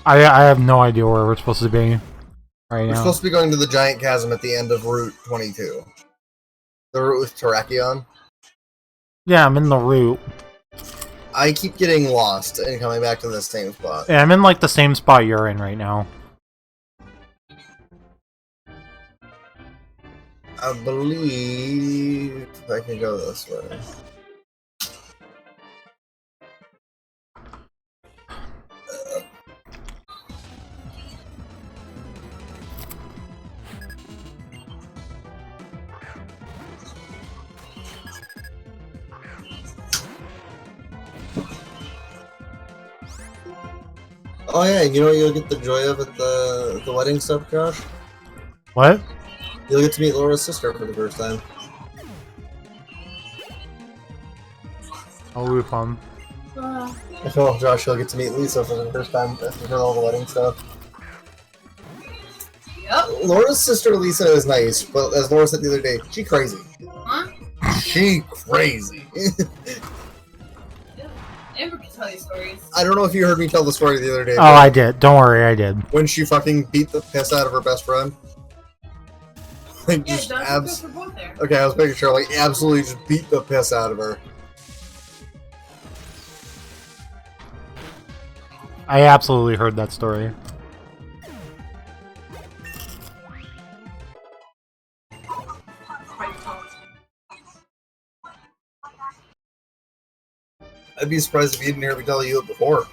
Speaker 1: I have no idea where we're supposed to be right now.
Speaker 3: We're supposed to be going to the giant chasm at the end of Route 22. The route with Terrakion.
Speaker 1: Yeah, I'm in the route.
Speaker 3: I keep getting lost and coming back to the same spot.
Speaker 1: Yeah, I'm in like the same spot you're in right now.
Speaker 3: I believe I can go this way. Oh yeah, you know what you'll get the joy of at the wedding stuff, Josh?
Speaker 1: What?
Speaker 3: You'll get to meet Laura's sister for the first time.
Speaker 1: Oh, be fun.
Speaker 3: I feel like Josh, you'll get to meet Lisa for the first time after all the wedding stuff.
Speaker 2: Yep.
Speaker 3: Laura's sister Lisa is nice, but as Laura said the other day, she crazy.
Speaker 2: Huh?
Speaker 3: She crazy.
Speaker 2: Amber can tell you stories.
Speaker 3: I don't know if you heard me tell the story the other day.
Speaker 1: Oh, I did. Don't worry, I did.
Speaker 3: When she fucking beat the piss out of her best friend. Like,
Speaker 2: Yeah,
Speaker 3: just
Speaker 2: John's for both there.
Speaker 3: Okay, I was making sure, like, absolutely just beat the piss out of her.
Speaker 1: I absolutely heard that story.
Speaker 3: I'd be surprised if you didn't hear me tell you it before.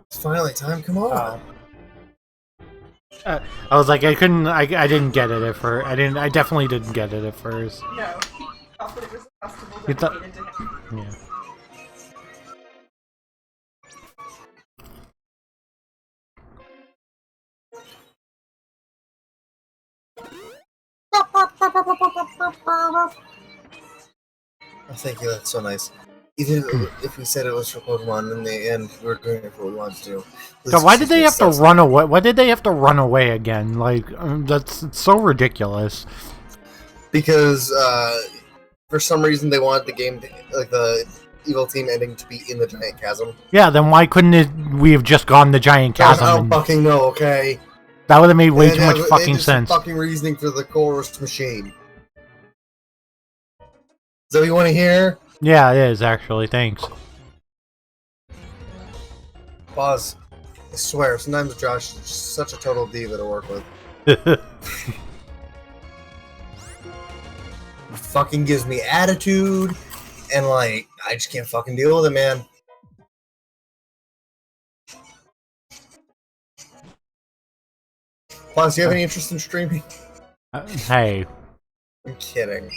Speaker 3: It's finally time, come on.
Speaker 1: I was like, I didn't get it at first. I definitely didn't get it at first.
Speaker 4: No, he thought that it was a festival
Speaker 1: You thought-
Speaker 4: dedicated to him.
Speaker 1: Yeah.
Speaker 3: Oh, thank you, that's so nice. Even if we said it was for Pokemon in the end, we were doing it for what we wanted to do.
Speaker 1: God, why did they have to run away? Why did they have to run away again? Like, that's so ridiculous.
Speaker 3: Because, for some reason they wanted the game to, like, the evil team ending to be in the giant chasm.
Speaker 1: Yeah, then why couldn't we have just gone the giant chasm?
Speaker 3: I don't fucking know, okay?
Speaker 1: That would have made way
Speaker 3: And
Speaker 1: too much
Speaker 3: have-
Speaker 1: fucking
Speaker 3: and just
Speaker 1: sense.
Speaker 3: Fucking reasoning for the chorus machine. Is that what you want to hear?
Speaker 1: Yeah, it is, actually. Thanks.
Speaker 3: Pause. I swear, sometimes Josh is just such a total diva to work with. He fucking gives me attitude, and like, I just can't fucking deal with it, man. Pause, do you have any interest in streaming?
Speaker 1: Hey.
Speaker 3: I'm kidding.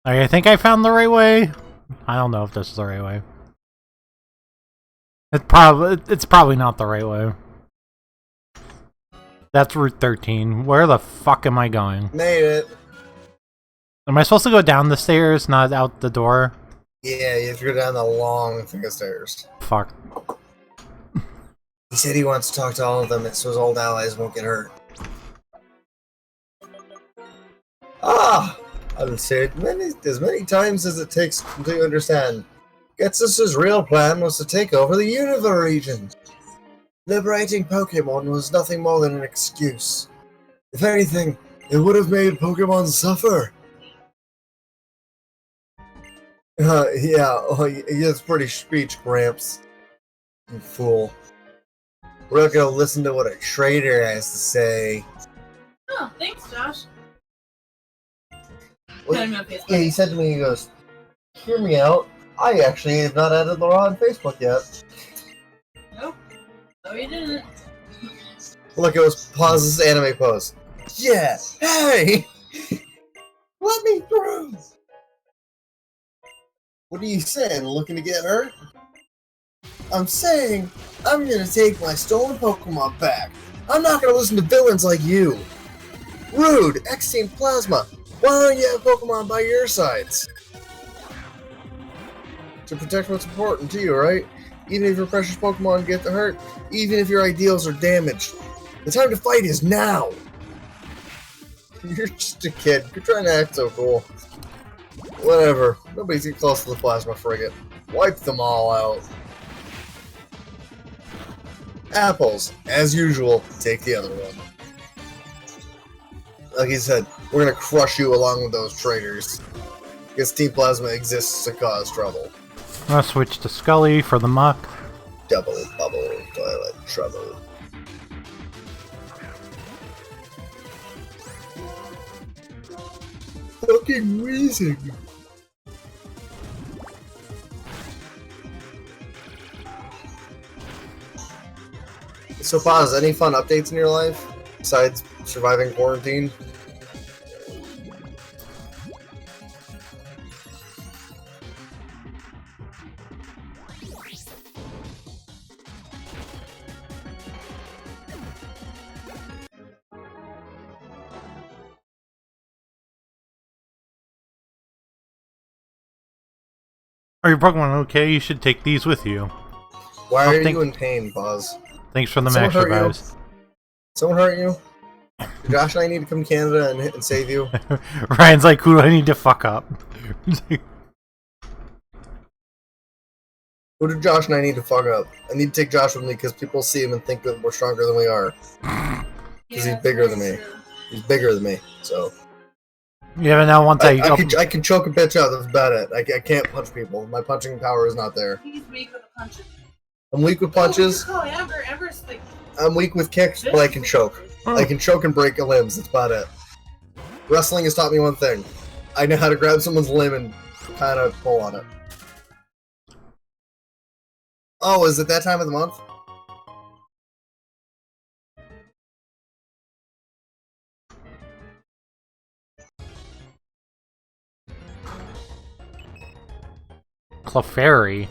Speaker 1: I think I found the right way. I don't know if this is the right way. It's probably not the right way. That's Route 13. Where the fuck am I going?
Speaker 3: Made it.
Speaker 1: Am I supposed to go down the stairs, not out the door?
Speaker 3: Yeah, you have to go down the long thing of stairs.
Speaker 1: Fuck.
Speaker 3: He said he wants to talk to all of them so his old allies won't get hurt. Ah! I've said as many times as it takes to understand. Getsus's real plan was to take over the Unova region. Liberating Pokemon was nothing more than an excuse. If anything, it would have made Pokemon suffer. Yeah, it's pretty speech, Gramps. You fool. We're not gonna listen to what a trader has to say.
Speaker 2: Oh, thanks, Josh.
Speaker 3: Well,
Speaker 2: I don't know if it's-
Speaker 3: yeah, he said to me, he goes, hear me out. I actually have not added Laura on Facebook yet.
Speaker 2: Nope. No, you didn't.
Speaker 3: Look, it was Pause's anime pose. Yeah, hey! Let me through! What are you saying, looking to get hurt? I'm saying, I'm gonna take my stolen Pokemon back. I'm not gonna listen to villains like you. Rude, X-Team Plasma, why don't you have Pokemon by your sides? To protect what's important to you, right? Even if your precious Pokemon get hurt, even if your ideals are damaged. The time to fight is now! You're just a kid. You're trying to act so cool. Whatever. Nobody's getting close to the Plasma Frigate. Wipe them all out. Apples, as usual, take the other one. Like he said, we're gonna crush you along with those traitors. Because Team Plasma exists to cause trouble.
Speaker 1: I'll switch to Scully for the muck.
Speaker 3: Double bubble toilet trouble. Fucking wheezing. So, Paz, any fun updates in your life besides surviving quarantine?
Speaker 1: Are your Pokemon okay? You should take these with you.
Speaker 3: Why are you in pain, Paz?
Speaker 1: Thanks for the
Speaker 3: Someone
Speaker 1: Max
Speaker 3: hurt you?
Speaker 1: Revives.
Speaker 3: Someone hurt you? Josh and I need to come to Canada and save you.
Speaker 1: Ryan's like, who do I need to fuck up?
Speaker 3: Who did Josh and I need to fuck up? I need to take Josh with me because people see him and think that we're stronger than we are. Because he's bigger than me. He's bigger than me, so.
Speaker 1: You ever know once
Speaker 3: I can choke a bitch out, that's about it. I can't punch people. My punching power is not there.
Speaker 2: He's weak with the punches.
Speaker 3: I'm weak with punches.
Speaker 2: Oh, Amber's like...
Speaker 3: I'm weak with kicks, but I can choke. I can choke and break limbs, that's about it. Wrestling has taught me one thing. I know how to grab someone's limb and kind of pull on it. Oh, is it that time of the month?
Speaker 1: Clefairy.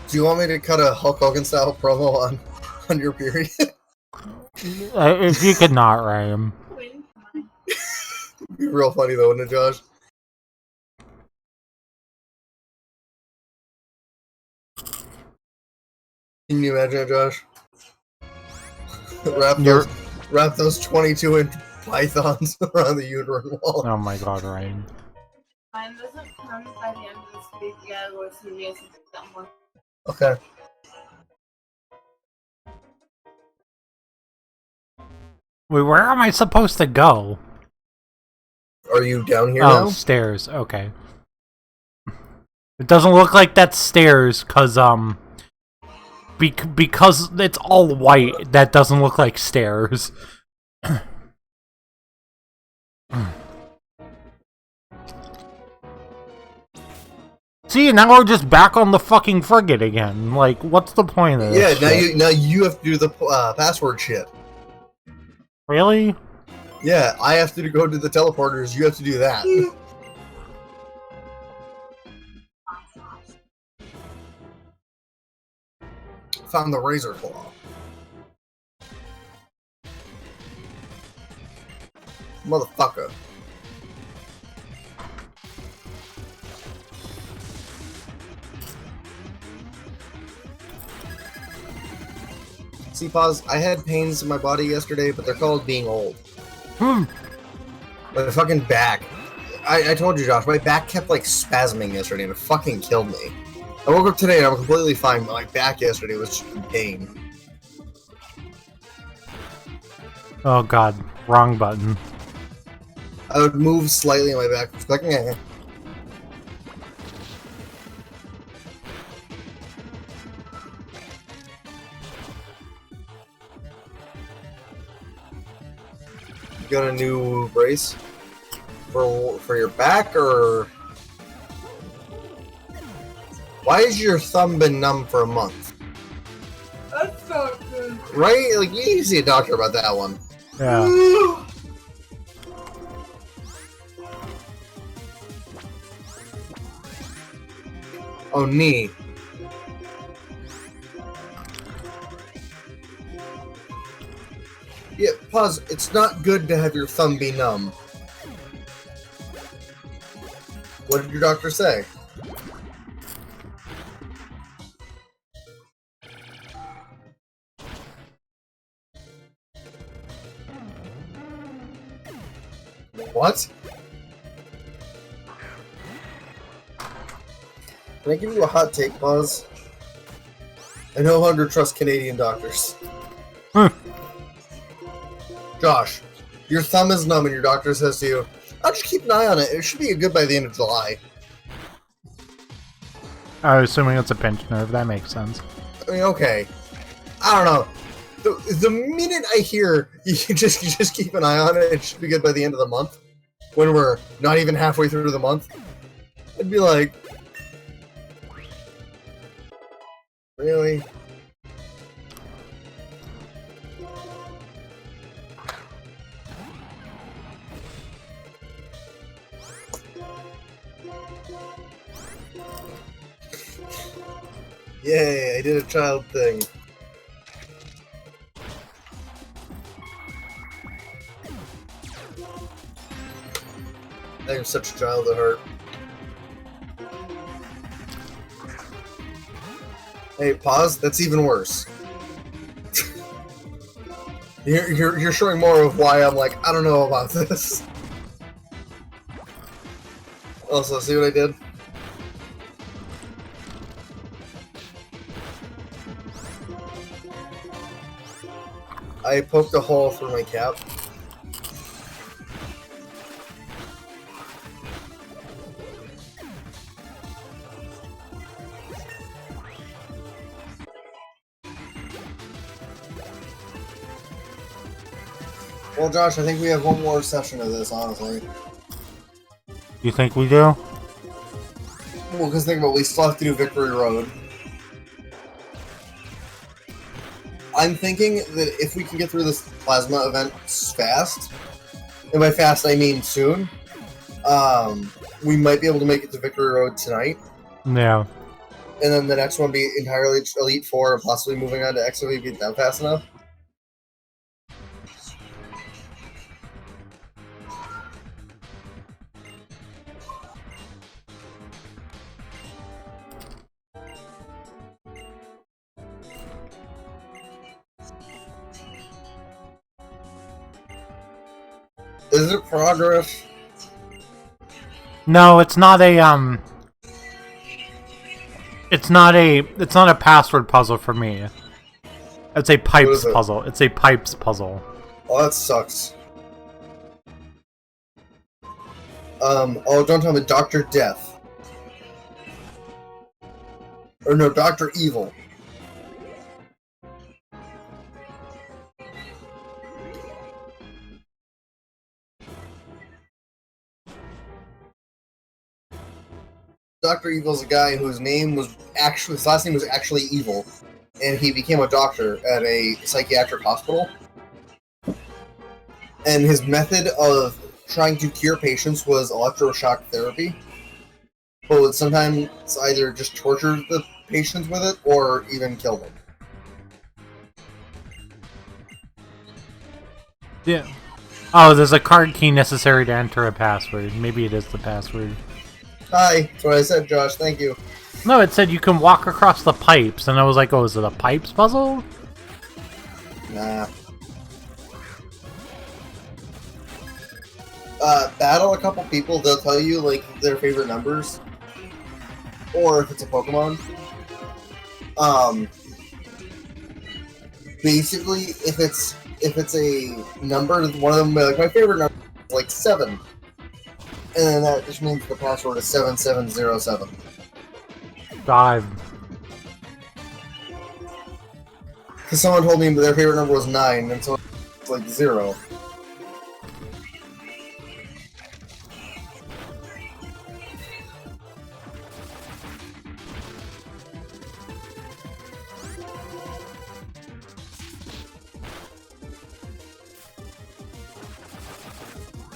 Speaker 3: Do you want me to cut a Hulk Hogan style promo on your period?
Speaker 1: If you could not, Ryan.
Speaker 3: It'd be real funny though, wouldn't it, Josh? Can you imagine it, Josh? wrap those 22-inch pythons around the uterine wall.
Speaker 1: Oh my god, Ryan.
Speaker 2: mine doesn't come by the end of this week. We gotta go to CVS and pick that one.
Speaker 3: Okay.
Speaker 1: Wait, where am I supposed to go?
Speaker 3: Are you down here
Speaker 1: Oh,
Speaker 3: now?
Speaker 1: stairs. Okay. It doesn't look like that's stairs, cause because it's all white. That doesn't look like stairs. See, now we're just back on the fucking frigate again. Like, what's the point of this?
Speaker 3: Yeah,
Speaker 1: shit?
Speaker 3: now you have to do the password shit.
Speaker 1: Really?
Speaker 3: Yeah, I have to go to the teleporters. You have to do that. Found the razor claw. Motherfucker. See, pause. I had pains in my body yesterday, but they're called being old. My fucking back. I told you, Josh, my back kept like spasming yesterday and it fucking killed me. I woke up today and I'm completely fine, but my back yesterday was just in pain.
Speaker 1: Oh god, wrong button.
Speaker 3: I would move slightly and my back was like, eh. You got a new brace for your back, or why has your thumb been numb for a month?
Speaker 2: That's not good.
Speaker 3: Right? Like, you need to see a doctor about that one.
Speaker 1: Yeah.
Speaker 3: Oh, knee. Yeah, pause. It's not good to have your thumb be numb. What did your doctor say? What? Can I give you a hot take, Buzz? I no longer trust Canadian doctors. Josh, your thumb is numb and your doctor says to you, I'll just keep an eye on it. It should be good by the end of July.
Speaker 1: I'm assuming it's a pinched nerve. That makes sense.
Speaker 3: I mean, okay. I don't know. The minute I hear you just keep an eye on it, it should be good by the end of the month, when we're not even halfway through the month, I'd be like, really? Yay, I did a child thing. I am such a child at heart. Hey, pause. That's even worse. You're showing more of why I'm like, I don't know about this. Also, see what I did? I poked a hole through my cap. Well, Josh, I think we have one more session of this, honestly.
Speaker 1: You think we do?
Speaker 3: Well, because think about it, we still have to do Victory Road. I'm thinking that if we can get through this plasma event fast, and by fast I mean soon, we might be able to make it to Victory Road tonight.
Speaker 1: Yeah.
Speaker 3: And then the next one be entirely Elite Four, and possibly moving on to XO if we get that fast enough. Is it progress?
Speaker 1: No, it's not a It's not a password puzzle for me. It's a pipes puzzle. It's a pipes puzzle.
Speaker 3: Oh, that sucks. Oh, don't tell me Dr. Death. Or no, Dr. Evil. Dr. Evil's a guy whose his last name was actually Evil, and he became a doctor at a psychiatric hospital. And his method of trying to cure patients was electroshock therapy. But would sometimes either just torture the patients with it or even kill them.
Speaker 1: Yeah. Oh, there's a card key necessary to enter a password. Maybe it is the password.
Speaker 3: Hi, that's what I said, Josh. Thank you.
Speaker 1: No, it said you can walk across the pipes, and I was like, oh, is it a pipes puzzle?
Speaker 3: Nah. Battle a couple people, they'll tell you, like, their favorite numbers. Or if it's a Pokemon. Basically, if it's a number, one of them will be like, my favorite number is like 7. And then that just means the password is 7707.
Speaker 1: 5.
Speaker 3: Because someone told me their favorite number was 9, and so it's like 0.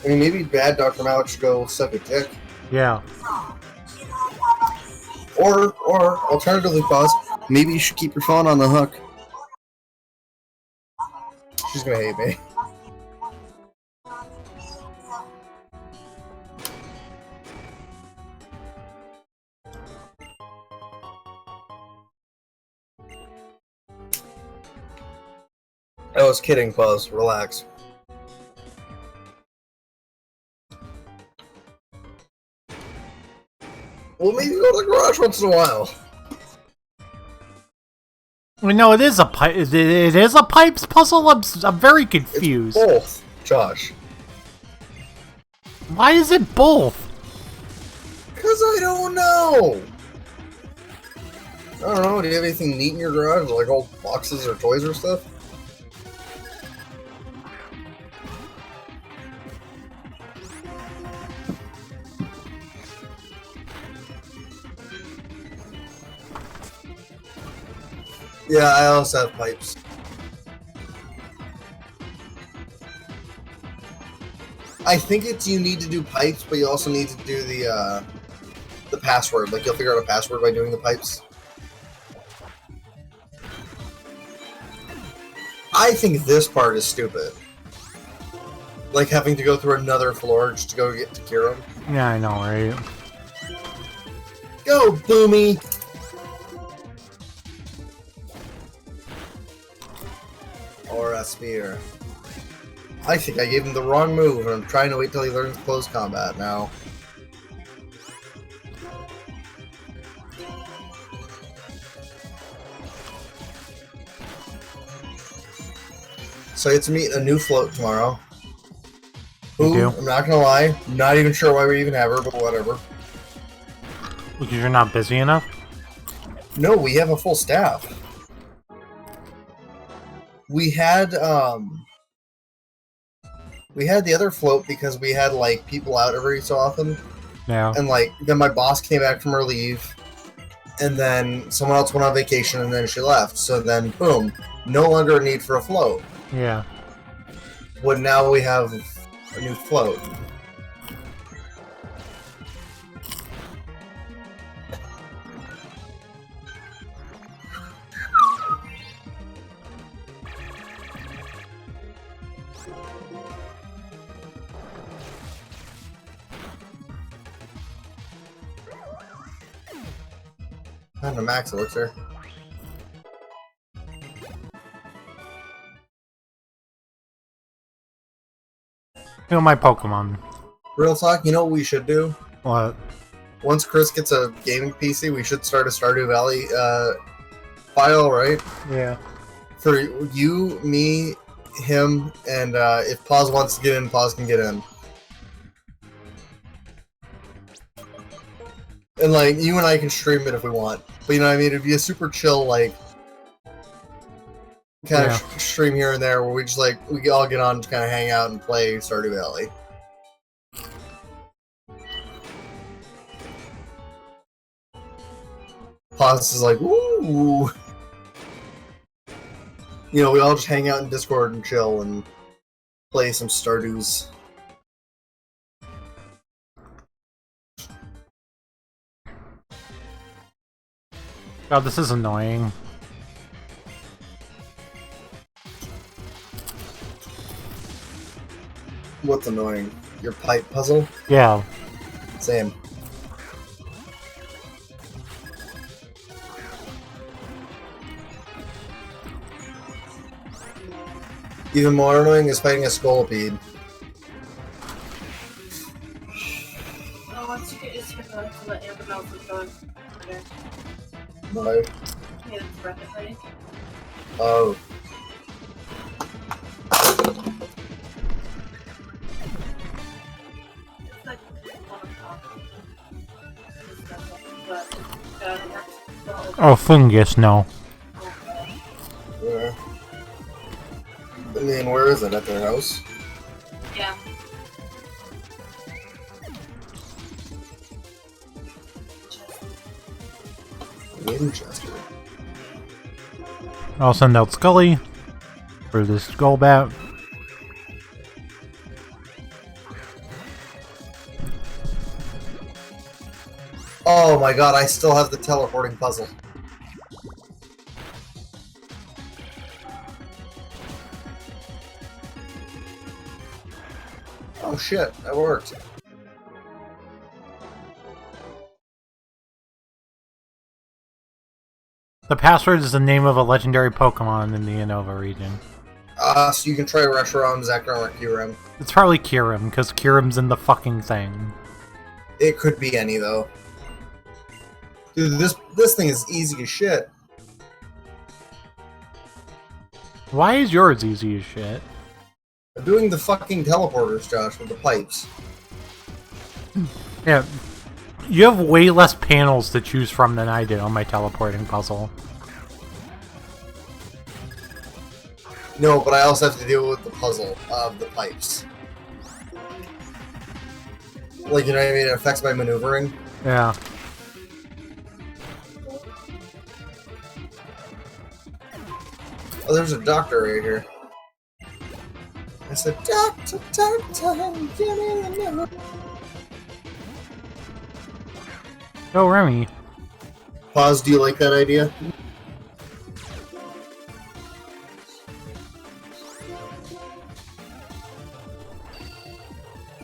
Speaker 3: I mean, maybe bad Dr. Malik should go suck a dick.
Speaker 1: Yeah.
Speaker 3: Or alternatively, pause. Maybe you should keep your phone on the hook. She's gonna hate me. I was kidding, pause. Relax. Well, maybe go to the garage once in a while.
Speaker 1: Well, no, it is a pipe. It is a pipes puzzle. I'm very confused.
Speaker 3: It's both, Josh.
Speaker 1: Why is it both?
Speaker 3: Because I don't know. I don't know. Do you have anything neat in your garage, like old boxes or toys or stuff? Yeah, I also have pipes. I think it's you need to do pipes, but you also need to do the password. Like, you'll figure out a password by doing the pipes. I think this part is stupid. Like, having to go through another floor just to go get to cure him.
Speaker 1: Yeah, I know, right?
Speaker 3: Go, Boomy! Or a spear. I think I gave him the wrong move, and I'm trying to wait till he learns close combat now. So I get to meet a new float tomorrow. Who, I'm not gonna lie, not even sure why we even have her, but whatever.
Speaker 1: Because you're not busy enough?
Speaker 3: No, we have a full staff. We had the other float because we had, like, people out every so often.
Speaker 1: Yeah.
Speaker 3: And, like, then my boss came back from her leave, and then someone else went on vacation, and then she left. So then, boom, no longer a need for a float.
Speaker 1: Yeah.
Speaker 3: But now we have a new float. Not a max elixir.
Speaker 1: Heal my Pokemon.
Speaker 3: Real talk, you know what we should do?
Speaker 1: What?
Speaker 3: Once Chris gets a gaming PC, we should start a Stardew Valley file, right?
Speaker 1: Yeah.
Speaker 3: For you, me, him, and if Paz wants to get in, Paz can get in. And like, you and I can stream it if we want. But you know what I mean? It'd be a super chill, like, kind of stream here and there where we just like, we all get on to kind of hang out and play Stardew Valley. Paz is like, ooh. You know, we all just hang out in Discord and chill and play some Stardews.
Speaker 1: God, this is annoying.
Speaker 3: What's annoying? Your pipe puzzle?
Speaker 1: Yeah.
Speaker 3: Same. Even more annoying is fighting a Scolipede.
Speaker 2: Oh, once you get used to it, to let Amber know what's going on.
Speaker 3: No.
Speaker 2: Yeah, it's rapidly.
Speaker 3: Oh.
Speaker 2: It's like 1 o'clock. But,
Speaker 1: Oh, fungus, no.
Speaker 3: Yeah. I mean, where is it? At their house?
Speaker 2: yeah.
Speaker 3: Winchester.
Speaker 1: I'll send out Scully for this skull bat.
Speaker 3: Oh my god, I still have the teleporting puzzle. Oh shit, that worked.
Speaker 1: The password is the name of a legendary Pokemon in the Unova region.
Speaker 3: So you can try Reshiram, Zekrom, or Kyurem.
Speaker 1: It's probably Kyurem, because Kyurem's in the fucking thing.
Speaker 3: It could be any, though. Dude, this thing is easy as shit.
Speaker 1: Why is yours easy as shit?
Speaker 3: I'm doing the fucking teleporters, Josh, with the pipes.
Speaker 1: Yeah, you have way less panels to choose from than I did on my teleporting puzzle.
Speaker 3: No, but I also have to deal with the puzzle of the pipes. Like, you know what I mean? It affects my maneuvering.
Speaker 1: Yeah.
Speaker 3: Oh, there's a doctor right here. I said, Doctor, give me the number.
Speaker 1: Go, Remy.
Speaker 3: Pause, do you like that idea?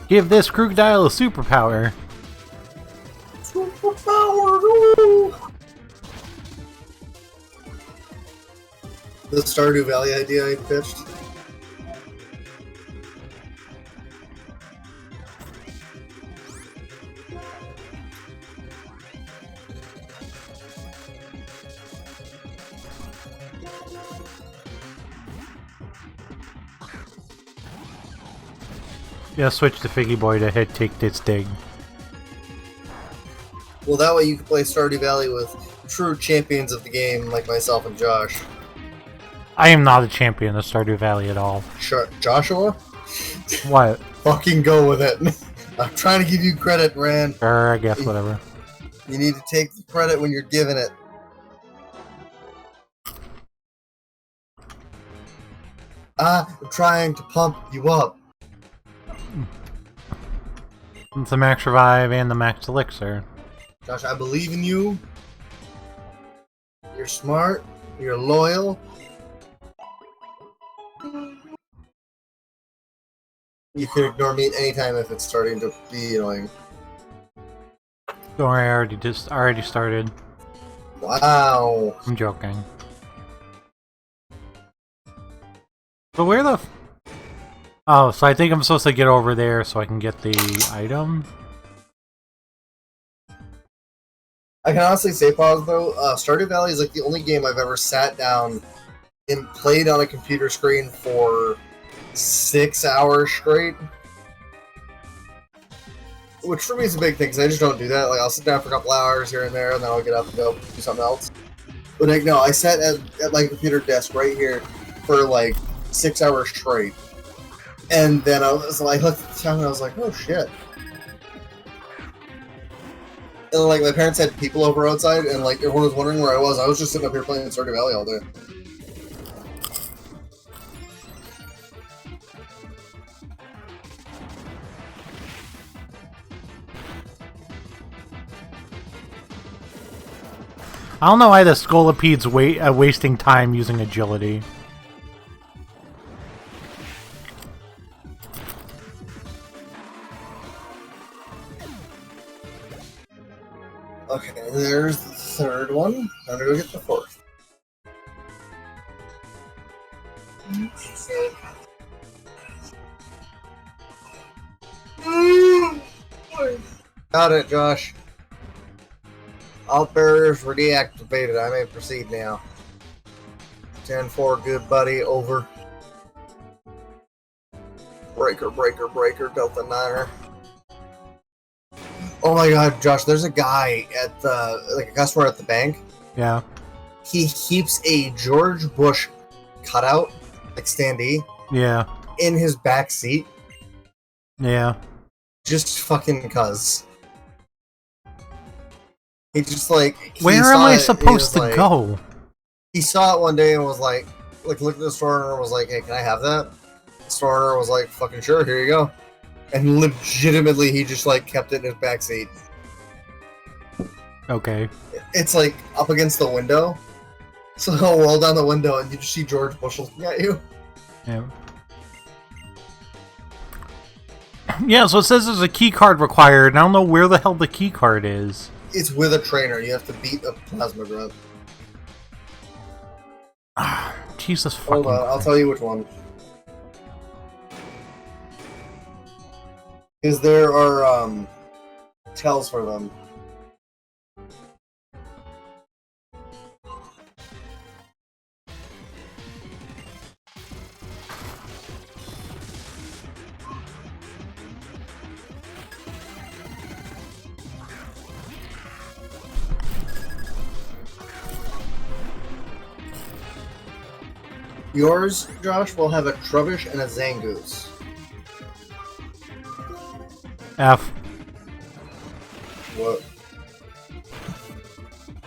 Speaker 1: Give this crocodile a superpower.
Speaker 3: Superpower! Ooh. The Stardew Valley idea I pitched.
Speaker 1: Yeah, switch to Figgy Boy to take this dig.
Speaker 3: Well, that way you can play Stardew Valley with true champions of the game like myself and Josh.
Speaker 1: I am not a champion of Stardew Valley at all.
Speaker 3: Joshua?
Speaker 1: What?
Speaker 3: Fucking go with it. I'm trying to give you credit, Rand.
Speaker 1: Sure, I guess, whatever.
Speaker 3: You need to take the credit when you're giving it. I'm trying to pump you up.
Speaker 1: It's the Max Revive and the Max Elixir.
Speaker 3: Josh, I believe in you. You're smart. You're loyal. You can ignore me at any time if it's starting to be annoying.
Speaker 1: Don't worry, I already started.
Speaker 3: Wow.
Speaker 1: I'm joking. But where the oh, so I think I'm supposed to get over there so I can get the item?
Speaker 3: I can honestly say, pause though, Stardew Valley is like the only game I've ever sat down and played on a computer screen for 6 hours straight. Which for me is a big thing, because I just don't do that. Like, I'll sit down for a couple hours here and there, and then I'll get up and go do something else. But like, no, I sat at my computer desk right here for like 6 hours straight. And then I was like, I looked at the time and I was like, oh shit. And like, my parents had people over outside, and like, everyone was wondering where I was. I was just sitting up here playing Stardew Valley all day.
Speaker 1: I don't know why the Scolopede's wasting time using agility.
Speaker 3: Okay, there's the third one. Now to go get the fourth. Got it, Josh. All barriers reactivated. I may proceed now. 10-4, good buddy, over. Breaker, breaker, breaker, Delta Niner. Oh my god, Josh, there's a guy at a customer at the bank.
Speaker 1: Yeah.
Speaker 3: He keeps a George Bush cutout, like standee,
Speaker 1: Yeah.
Speaker 3: in his back seat.
Speaker 1: Yeah.
Speaker 3: Just fucking cuz. He just like...
Speaker 1: Where am I supposed to go?
Speaker 3: He saw it one day and was like looked at the store owner and was like, hey, can I have that? The store owner was like, fucking sure, here you go. And legitimately, he just like kept it in his backseat.
Speaker 1: Okay.
Speaker 3: It's like up against the window. So he'll roll down the window and you just see George Bush looking at you.
Speaker 1: Yeah. Yeah, so it says there's a key card required, and I don't know where the hell the key card is.
Speaker 3: It's with a trainer. You have to beat a plasma grunt.
Speaker 1: Jesus fucking
Speaker 3: Hold on, I'll tell you which one. Because there are, tells for them. Yours, Josh, will have a Trubbish and a Zangoose.
Speaker 1: F.
Speaker 3: What?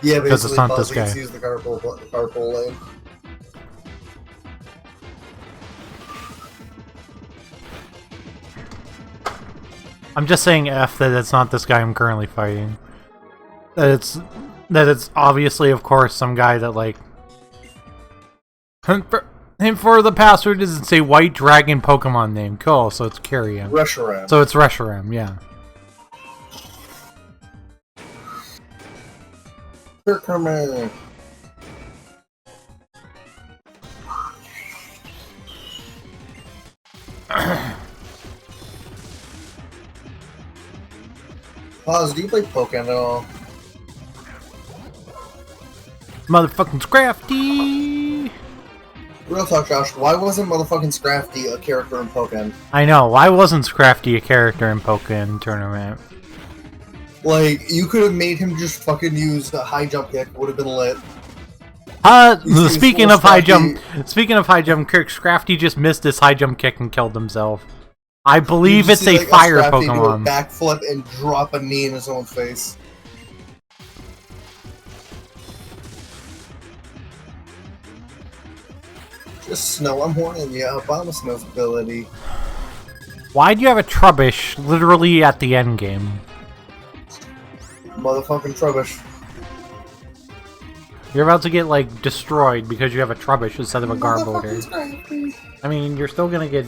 Speaker 3: Yeah,
Speaker 1: Because it's
Speaker 3: basically,
Speaker 1: not this
Speaker 3: Buzz
Speaker 1: guy.
Speaker 3: use the carpool lane.
Speaker 1: I'm just saying F that it's not this guy I'm currently fighting. That it's obviously, of course, some guy that like. And for the password doesn't say White Dragon Pokemon name. Cool, so it's Kyurem.
Speaker 3: Reshiram.
Speaker 1: So it's Reshiram, yeah.
Speaker 3: Here, come in. Pause, do you play Pokemon at all?
Speaker 1: Motherfucking Scrafty!
Speaker 3: Real talk, Josh, why wasn't motherfucking Scrafty a character in Pokemon?
Speaker 1: I know, why wasn't Scrafty a character in Pokemon Tournament?
Speaker 3: Like, you could have made him just fucking use a high jump kick, would have been lit.
Speaker 1: Speaking of high jump, Kirk Scrafty just missed his high jump kick and killed himself. I believe it's a fire Pokemon.
Speaker 3: Do a backflip and drop a knee in his own face. Just Snow, I'm horning you up. I'm a Snow's ability.
Speaker 1: Why do you have a Trubbish literally at the end game?
Speaker 3: Motherfucking Trubbish.
Speaker 1: You're about to get, like, destroyed because you have a Trubbish instead of a Garbodor. I mean, you're still gonna get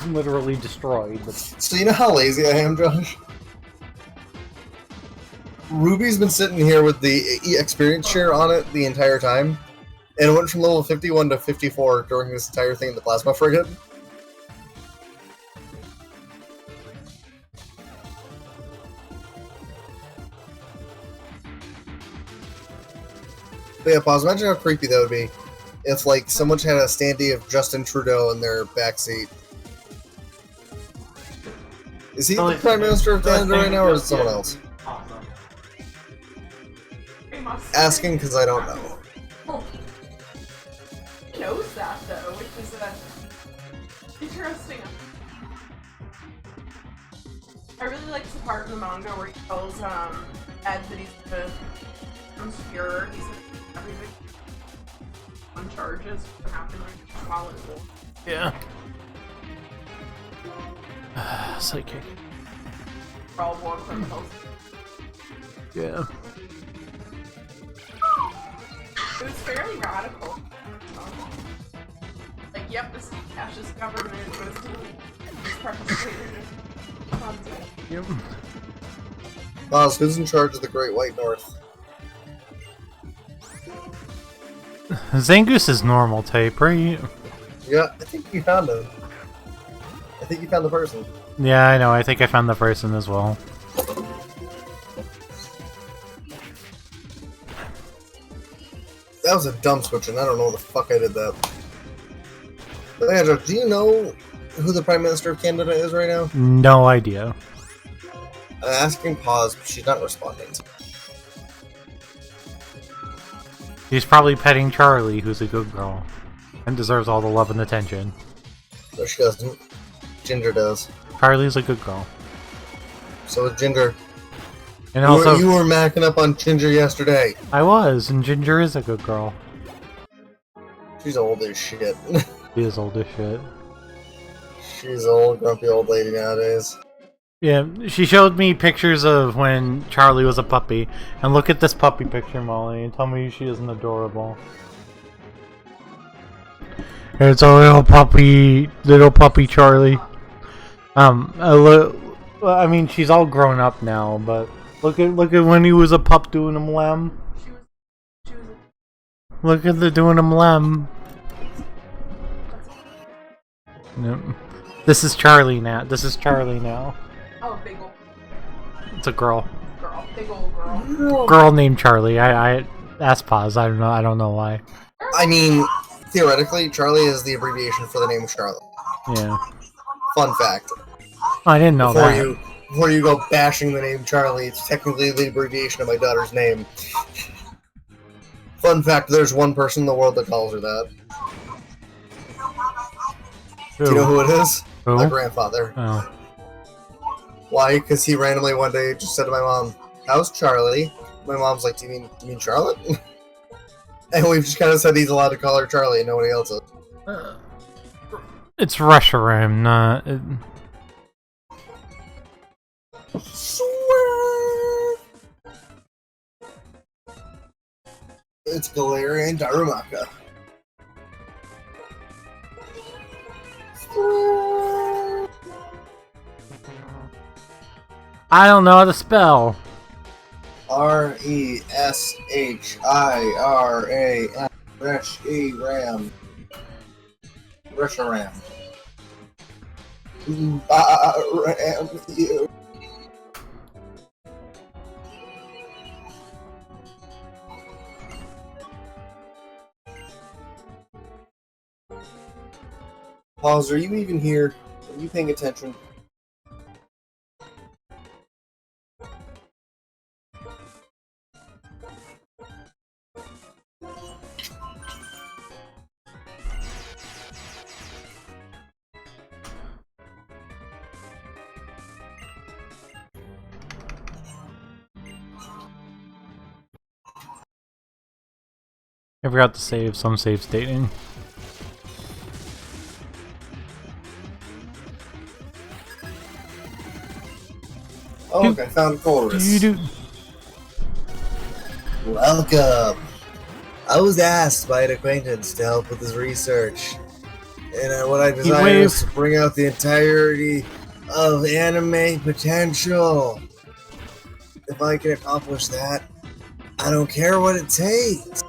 Speaker 1: literally destroyed, but...
Speaker 3: So you know how lazy I am, Josh? Ruby's been sitting here with the experience share on it the entire time, and it went from level 51 to 54 during this entire thing in the Plasma Frigate. But yeah, pause. Imagine how creepy that would be if, like, someone had a standee of Justin Trudeau in their backseat. Is he the Prime Minister of Canada right now, or is it someone else?
Speaker 4: Awesome.
Speaker 3: Asking because I don't know.
Speaker 4: Oh. He knows that though, which is interesting. I really like the part in the manga where he tells Ed that he's the conspirator. He's everybody on charges for happening while it's war.
Speaker 1: Yeah. Psychic.
Speaker 4: For all war criminals.
Speaker 1: Yeah.
Speaker 4: It was fairly radical. Like, yep, this is Cash's government was participating in content.
Speaker 1: Yep.
Speaker 3: Miles, who's in charge of the Great White North?
Speaker 1: Zangoose is normal type, right?
Speaker 3: Yeah, I think you found him. I think you found the person.
Speaker 1: Yeah, I know. I think I found the person as well.
Speaker 3: That was a dumb switch, and I don't know what the fuck I did that. But Andrew, do you know who the Prime Minister of Canada is right now?
Speaker 1: No idea.
Speaker 3: I'm asking pause, but she's not responding.
Speaker 1: She's probably petting Charlie, who's a good girl. And deserves all the love and attention.
Speaker 3: No, she doesn't. Ginger does.
Speaker 1: Charlie's a good girl.
Speaker 3: So is Ginger.
Speaker 1: And also,
Speaker 3: You were macking up on Ginger yesterday.
Speaker 1: I was, and Ginger is a good girl.
Speaker 3: She's old as shit.
Speaker 1: She is old as shit.
Speaker 3: She's an old, grumpy old lady nowadays.
Speaker 1: Yeah, she showed me pictures of when Charlie was a puppy. And look at this puppy picture, Molly, and tell me she isn't adorable. It's a little puppy Charlie. I mean, she's all grown up now, but look at when he was a pup doing him lem.
Speaker 4: She was
Speaker 1: Look at the doing him lem. Yep. This is Charlie now.
Speaker 4: oh, big old
Speaker 1: It's a girl.
Speaker 4: girl. Big old girl.
Speaker 1: Girl named Charlie. I asked pause. I don't know why.
Speaker 3: I mean, theoretically, Charlie is the abbreviation for the name of Charlotte.
Speaker 1: Yeah.
Speaker 3: Fun fact.
Speaker 1: I didn't know that.
Speaker 3: Before you go bashing the name Charlie, it's technically the abbreviation of my daughter's name. Fun fact, there's one person in the world that calls her that.
Speaker 1: Who?
Speaker 3: Do you know who it is?
Speaker 1: Who?
Speaker 3: My grandfather.
Speaker 1: Oh.
Speaker 3: Why? Because he randomly one day just said to my mom, "How's Charlie?" My mom's like, "Do you mean Charlotte?" And we've just kind of said he's allowed to call her Charlie and nobody else is.
Speaker 1: It's Reshiram, not...
Speaker 3: It's Galarian Darumaka.
Speaker 1: I don't know how to spell.
Speaker 3: Reshiram. Reshiram. Reshiram. You. Pause, are you even here? Are you paying attention?
Speaker 1: I forgot to save some save stating.
Speaker 3: Oh, look, I found a chorus. Welcome. I was asked by an acquaintance to help with his research. And what I desire is to bring out the entirety of anime potential. If I can accomplish that, I don't care what it takes.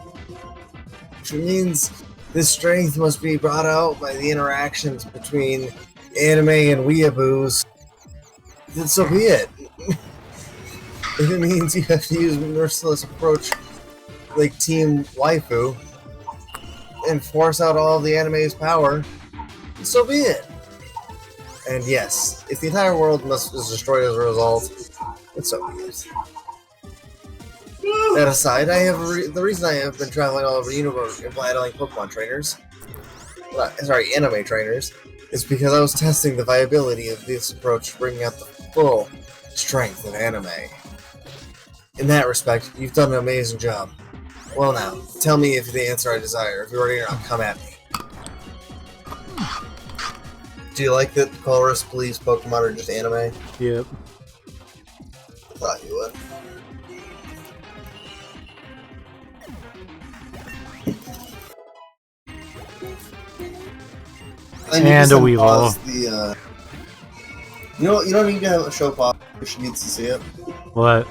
Speaker 3: Which means this strength must be brought out by the interactions between anime and weeaboos. Then so be it. If it means you have to use a merciless approach like Team Waifu and force out all of the anime's power, so be it. And yes, if the entire world is destroyed as a result, then so be it. That aside, the reason I have been traveling all over the universe and battling Pokemon trainers, anime trainers, is because I was testing the viability of this approach, bringing out the full strength of anime. In that respect, you've done an amazing job. Well now, tell me if the answer I desire. If you're ready or not, come at me. Do you like that Colress believes Pokemon are just anime?
Speaker 1: Yep.
Speaker 3: I thought you would.
Speaker 1: And a Weevil.
Speaker 3: You don't need to have a show pop. She needs to see it.
Speaker 1: What?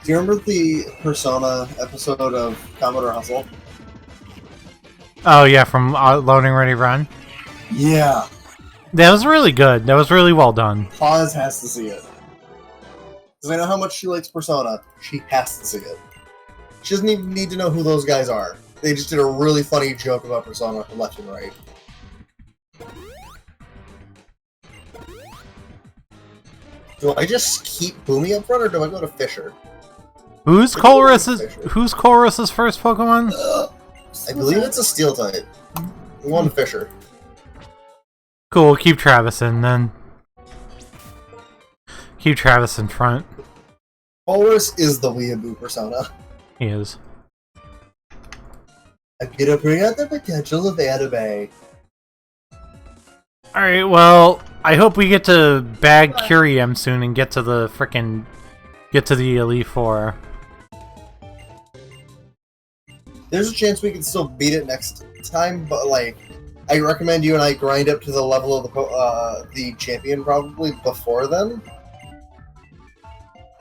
Speaker 3: Do you remember the Persona episode of Commodore Hustle?
Speaker 1: Oh yeah, from Loading Ready Run.
Speaker 3: Yeah.
Speaker 1: That was really good. That was really well done.
Speaker 3: Paz has to see it. Because I know how much she likes Persona. She has to see it. She doesn't even need to know who those guys are. They just did a really funny joke about Persona left and right. Do I just keep Boomy up front, or do I go to Fisher?
Speaker 1: Who's Colress's first Pokemon?
Speaker 3: I believe it's a Steel type. One Fisher.
Speaker 1: Cool, keep Travis in then. Keep Travis in front.
Speaker 3: Colress is the weeaboo persona.
Speaker 1: He is.
Speaker 3: I'm gonna bring out the potential of anime.
Speaker 1: Alright, well, I hope we get to bag Curium soon and get to the Elite Four.
Speaker 3: There's a chance we can still beat it next time, but like, I recommend you and I grind up to the level of the champion probably before then.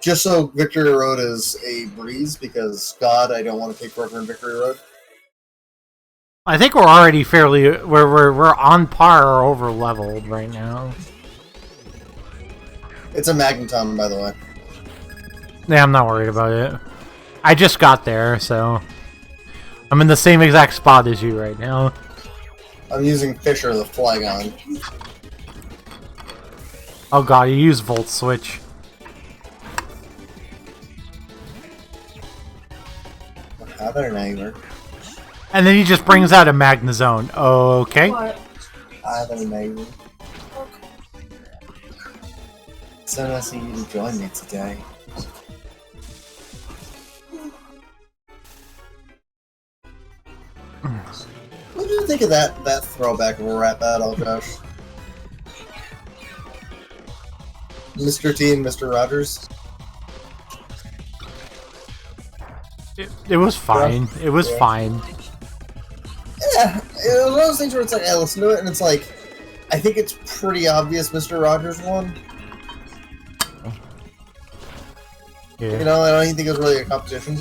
Speaker 3: Just so Victory Road is a breeze, because God, I don't want to take forever in Victory Road.
Speaker 1: I think we're already we're on par or over leveled right now.
Speaker 3: It's a Magneton, by the way.
Speaker 1: Yeah, I'm not worried about it. I just got there, so I'm in the same exact spot as you right now.
Speaker 3: I'm using Fisher, the Flygon.
Speaker 1: Oh god, you use Volt Switch.
Speaker 3: Other neighbor.
Speaker 1: And then he just brings out a Magnezone. Okay.
Speaker 2: What?
Speaker 3: Other neighbor. So nice of you to join me today. What do you think of that throwback of a rap battle, Josh? Mr. T and Mr. Rogers?
Speaker 1: It was fine. It was fine.
Speaker 3: Yeah, it was one of those things where it's like, I listen to it and it's like, I think it's pretty obvious Mr. Rogers won.
Speaker 1: Yeah.
Speaker 3: You know, I don't even think it was really a competition.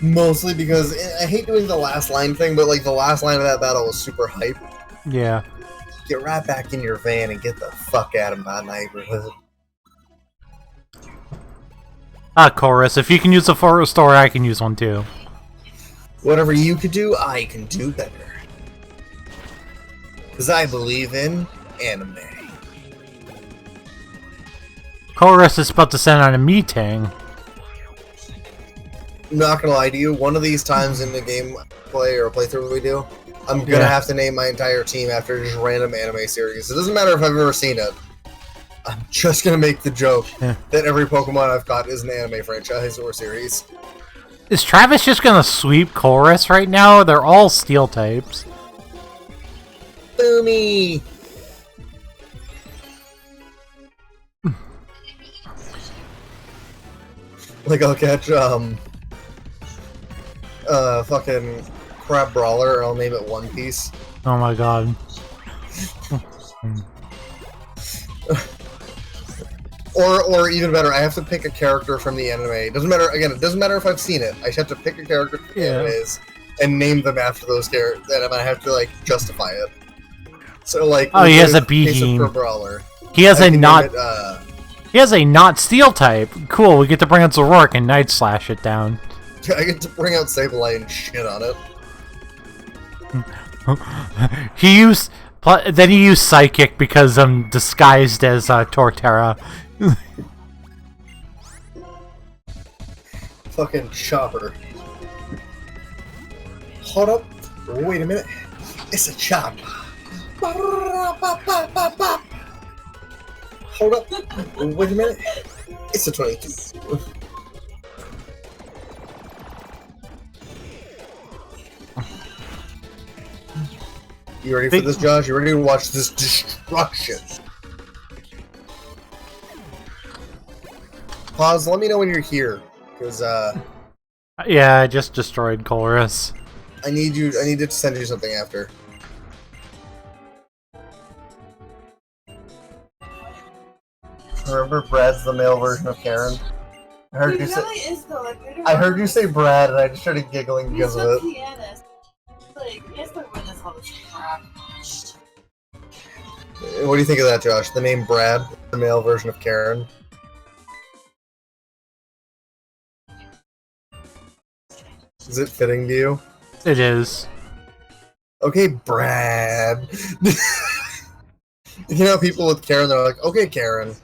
Speaker 3: Mostly because, I hate doing the last line thing, but like the last line of that battle was super hype.
Speaker 1: Yeah.
Speaker 3: Get right back in your van and get the fuck out of my neighborhood.
Speaker 1: Chorus, if you can use a photo store, I can use one too.
Speaker 3: Whatever you could do, I can do better. Because I believe in anime.
Speaker 1: Chorus is about to send out a meeting.
Speaker 3: I'm not gonna lie to you, one of these times in the gameplay or playthrough we do, I'm gonna have to name my entire team after just random anime series. It doesn't matter if I've ever seen it. I'm just gonna make the joke that every Pokemon I've caught is an anime franchise or series.
Speaker 1: Is Travis just gonna sweep Chorus right now? They're all steel types.
Speaker 3: Boomy! Like I'll catch fucking Crab Brawler, or I'll name it One Piece.
Speaker 1: Oh my god.
Speaker 3: Or even better, I have to pick a character from the anime. It doesn't matter, again, it doesn't matter if I've seen it. I just have to pick a character from the animes and name them after those characters, and I have to, like, justify it. So, like,
Speaker 1: oh, he has a Beheem.
Speaker 3: Brawler.
Speaker 1: He has he has a not steel type. Cool, we get to bring out Zoroark and Night Slash it down.
Speaker 3: I get to bring out Sableye and shit on it.
Speaker 1: He used... Then he used Psychic because I'm disguised as Torterra.
Speaker 3: Fucking Chopper. Hold up. Wait a minute. It's a chop. Hold up. Wait a minute. It's a 22. You ready for this, Josh? You ready to watch this destruction? Pause, let me know when you're here. Because,
Speaker 1: Yeah, I just destroyed Chorus.
Speaker 3: I need to send you something after. Remember Brad's the male version of Karen? I heard you say.
Speaker 2: Is though, like,
Speaker 3: I heard you say Brad, and I just started giggling because of it.
Speaker 2: Pianist. Like, he has to witness all this crap.
Speaker 3: What do you think of that, Josh? The name Brad, the male version of Karen. Is it fitting to you?
Speaker 1: It is.
Speaker 3: Okay, Brad. You know, people with Karen, they're like, okay, Karen.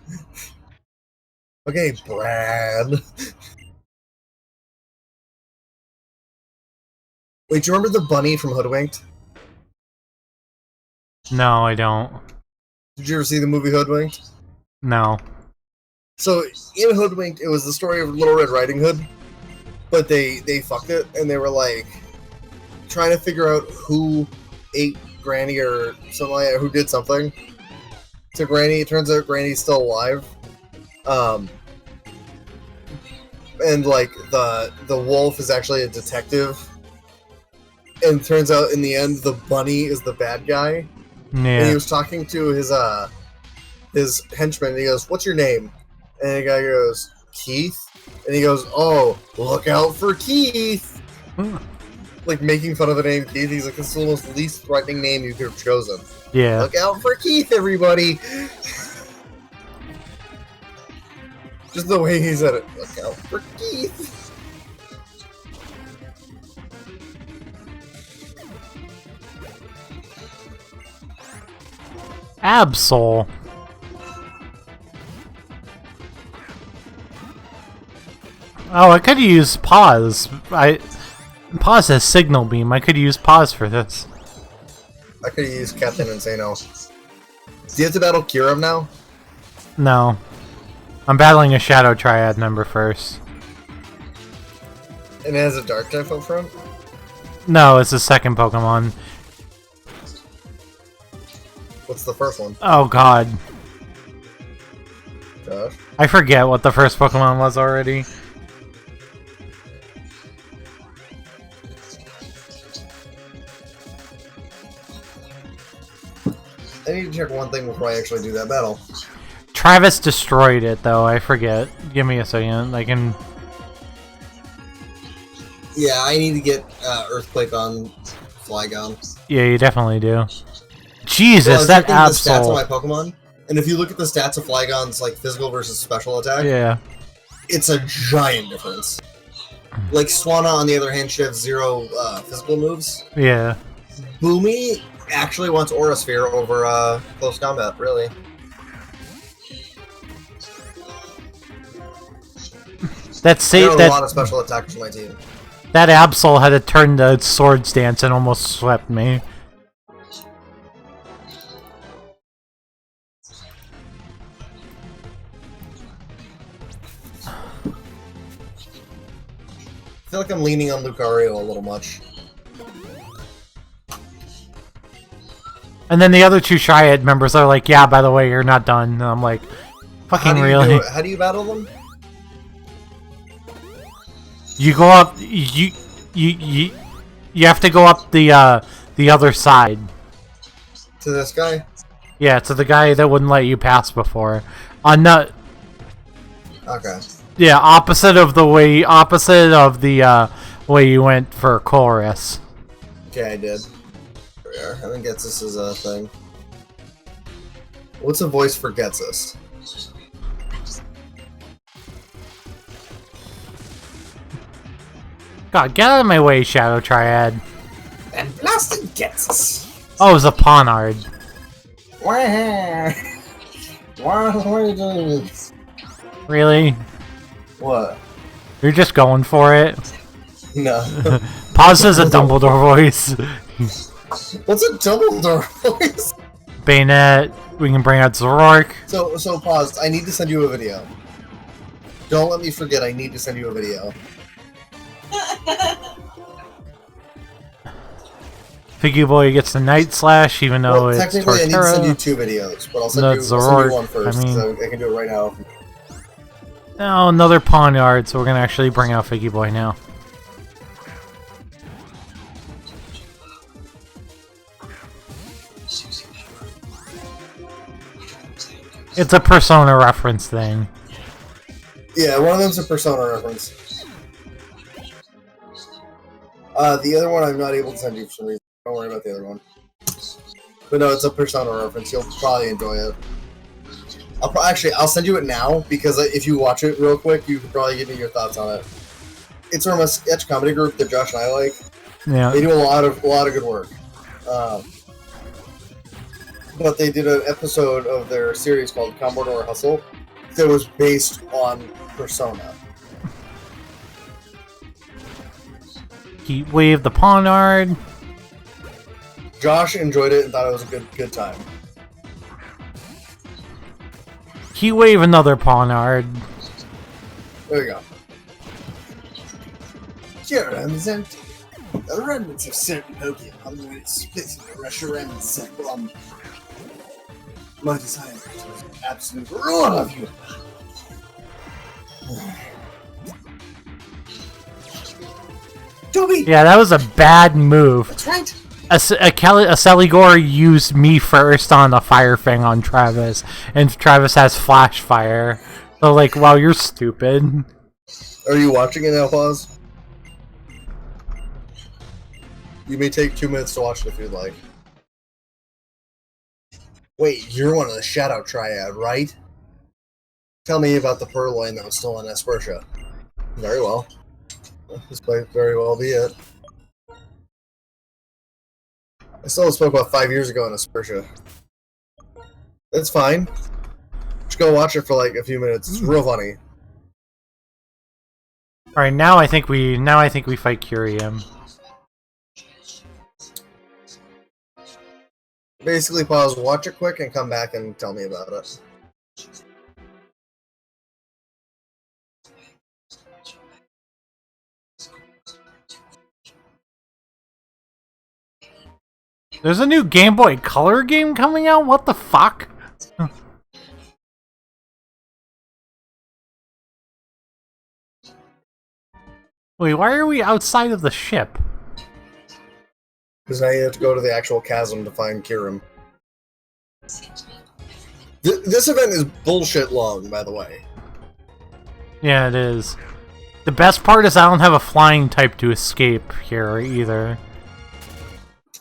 Speaker 3: Okay, Brad. Wait, do you remember the bunny from Hoodwinked?
Speaker 1: No, I don't.
Speaker 3: Did you ever see the movie Hoodwinked?
Speaker 1: No.
Speaker 3: So, in Hoodwinked, it was the story of Little Red Riding Hood, but they fucked it, and they were, like, trying to figure out who ate Granny or something like that, who did something to Granny. It turns out Granny's still alive. And, like, the wolf is actually a detective. And it turns out, in the end, the bunny is the bad guy.
Speaker 1: Yeah.
Speaker 3: And he was talking to his henchman, and he goes, "What's your name?" And the guy goes, "Keith." And he goes, "Oh, look out for Keith!" Like, making fun of the name Keith. He's like, "This is the most least threatening name you could have chosen."
Speaker 1: Yeah.
Speaker 3: Look out for Keith, everybody! Just the way he said it. Look out for Keith!
Speaker 1: Absol. Oh, I could use pause. Pause has signal beam. I could use pause for this.
Speaker 3: I could use Captain Insano. Do you have to battle Kirov now?
Speaker 1: No. I'm battling a Shadow Triad member first.
Speaker 3: And it has a Dark type up front?
Speaker 1: No, it's the second Pokemon.
Speaker 3: What's the first one?
Speaker 1: Oh god.
Speaker 3: Josh?
Speaker 1: I forget what the first Pokemon was already.
Speaker 3: I need to check one thing before I actually do that battle.
Speaker 1: Travis destroyed it though, I forget. Give me a second, I can...
Speaker 3: Yeah, I need to get Earthquake on Flygon.
Speaker 1: Yeah, you definitely do. Jesus,
Speaker 3: Well,
Speaker 1: that
Speaker 3: the stats on my
Speaker 1: Absol.
Speaker 3: Pokemon, and if you look at the stats of Flygon's like physical versus special attack,
Speaker 1: Yeah.
Speaker 3: it's a giant difference. Like Swanna, on the other hand, should have 0 physical moves.
Speaker 1: Yeah.
Speaker 3: Boomy actually wants Aura Sphere over close combat, really.
Speaker 1: That
Speaker 3: There are a
Speaker 1: that
Speaker 3: lot of special attackers on my team.
Speaker 1: that Absol had to turn to Swords Dance and almost swept me.
Speaker 3: I feel like I'm leaning on Lucario a little much.
Speaker 1: And then the other two Triad members are like, yeah, by the way, you're not done. And I'm like, fucking really?
Speaker 3: How do you battle them?
Speaker 1: You go up, you have to go up the other side.
Speaker 3: To this guy?
Speaker 1: Yeah, to the guy that wouldn't let you pass before. Okay. Yeah, opposite of the way you went for Chorus.
Speaker 3: Okay, I did. There we are. I think Getsus is a thing. What's a voice for Getsus?
Speaker 1: God, get out of my way, Shadow Triad.
Speaker 3: And blasted gets us.
Speaker 1: Oh, it was a Ponard.
Speaker 3: Why are you doing this?
Speaker 1: Really?
Speaker 3: What?
Speaker 1: You're just going for it?
Speaker 3: No.
Speaker 1: Pause as a Dumbledore voice.
Speaker 3: What's a Dumbledore voice?
Speaker 1: Bayonet. We can bring out Zorork.
Speaker 3: So pause. I need to send you a video. Don't let me forget. I need to send you a video.
Speaker 1: Figgy Boy gets the Night Slash, even though it's
Speaker 3: technically I need to
Speaker 1: Torterra.
Speaker 3: send you 2 videos, but I'll send,
Speaker 1: No,
Speaker 3: I'll send you one
Speaker 1: Zorork,
Speaker 3: first.
Speaker 1: I mean-
Speaker 3: So I can do it right now.
Speaker 1: Oh, another Pawniard, so we're gonna actually bring out Figgy Boy now. It's a Persona reference thing.
Speaker 3: Yeah, one of them's a Persona reference. The other one I'm not able to send you for some reason. Don't worry about the other one. But no, it's a Persona reference. You'll probably enjoy it. I'll send you it now, because if you watch it real quick, you can probably give me your thoughts on it. It's from a sketch comedy group that Josh and I like.
Speaker 1: Yeah.
Speaker 3: They do a lot of good work. But they did an episode of their series called Commodore Hustle that was based on Persona.
Speaker 1: Heat Wave the Pawniard.
Speaker 3: Josh enjoyed it and thought it was a good time.
Speaker 1: Heat Wave another Pawniard.
Speaker 3: There you go. Kyurem is empty. The remnants of certain Pokemon were split into rush around and set bomb. My desire is absolute ruin of you. Toby!
Speaker 1: Yeah, that was a bad move.
Speaker 3: That's right.
Speaker 1: A Celigore used me first on the fire thing on Travis, and Travis has flash fire. So like, wow, you're stupid.
Speaker 3: Are you watching it now, Pause? You may take 2 minutes to watch it if you'd like. Wait, you're one of the Shadow Triad, right? Tell me about the Purloin that was stolen in Aspertia. Very well. This might very well be it. I still spoke about 5 years ago in Aspertia. That's fine. Just go watch it for like a few minutes. It's real funny.
Speaker 1: All right, now I think we fight Curium.
Speaker 3: Basically, pause, watch it quick, and come back and tell me about it.
Speaker 1: There's a new Game Boy Color game coming out? What the fuck? Wait, why are we outside of the ship?
Speaker 3: Because now you have to go to the actual chasm to find Kyurem. This event is bullshit long, by the way.
Speaker 1: Yeah, it is. The best part is I don't have a flying type to escape here either.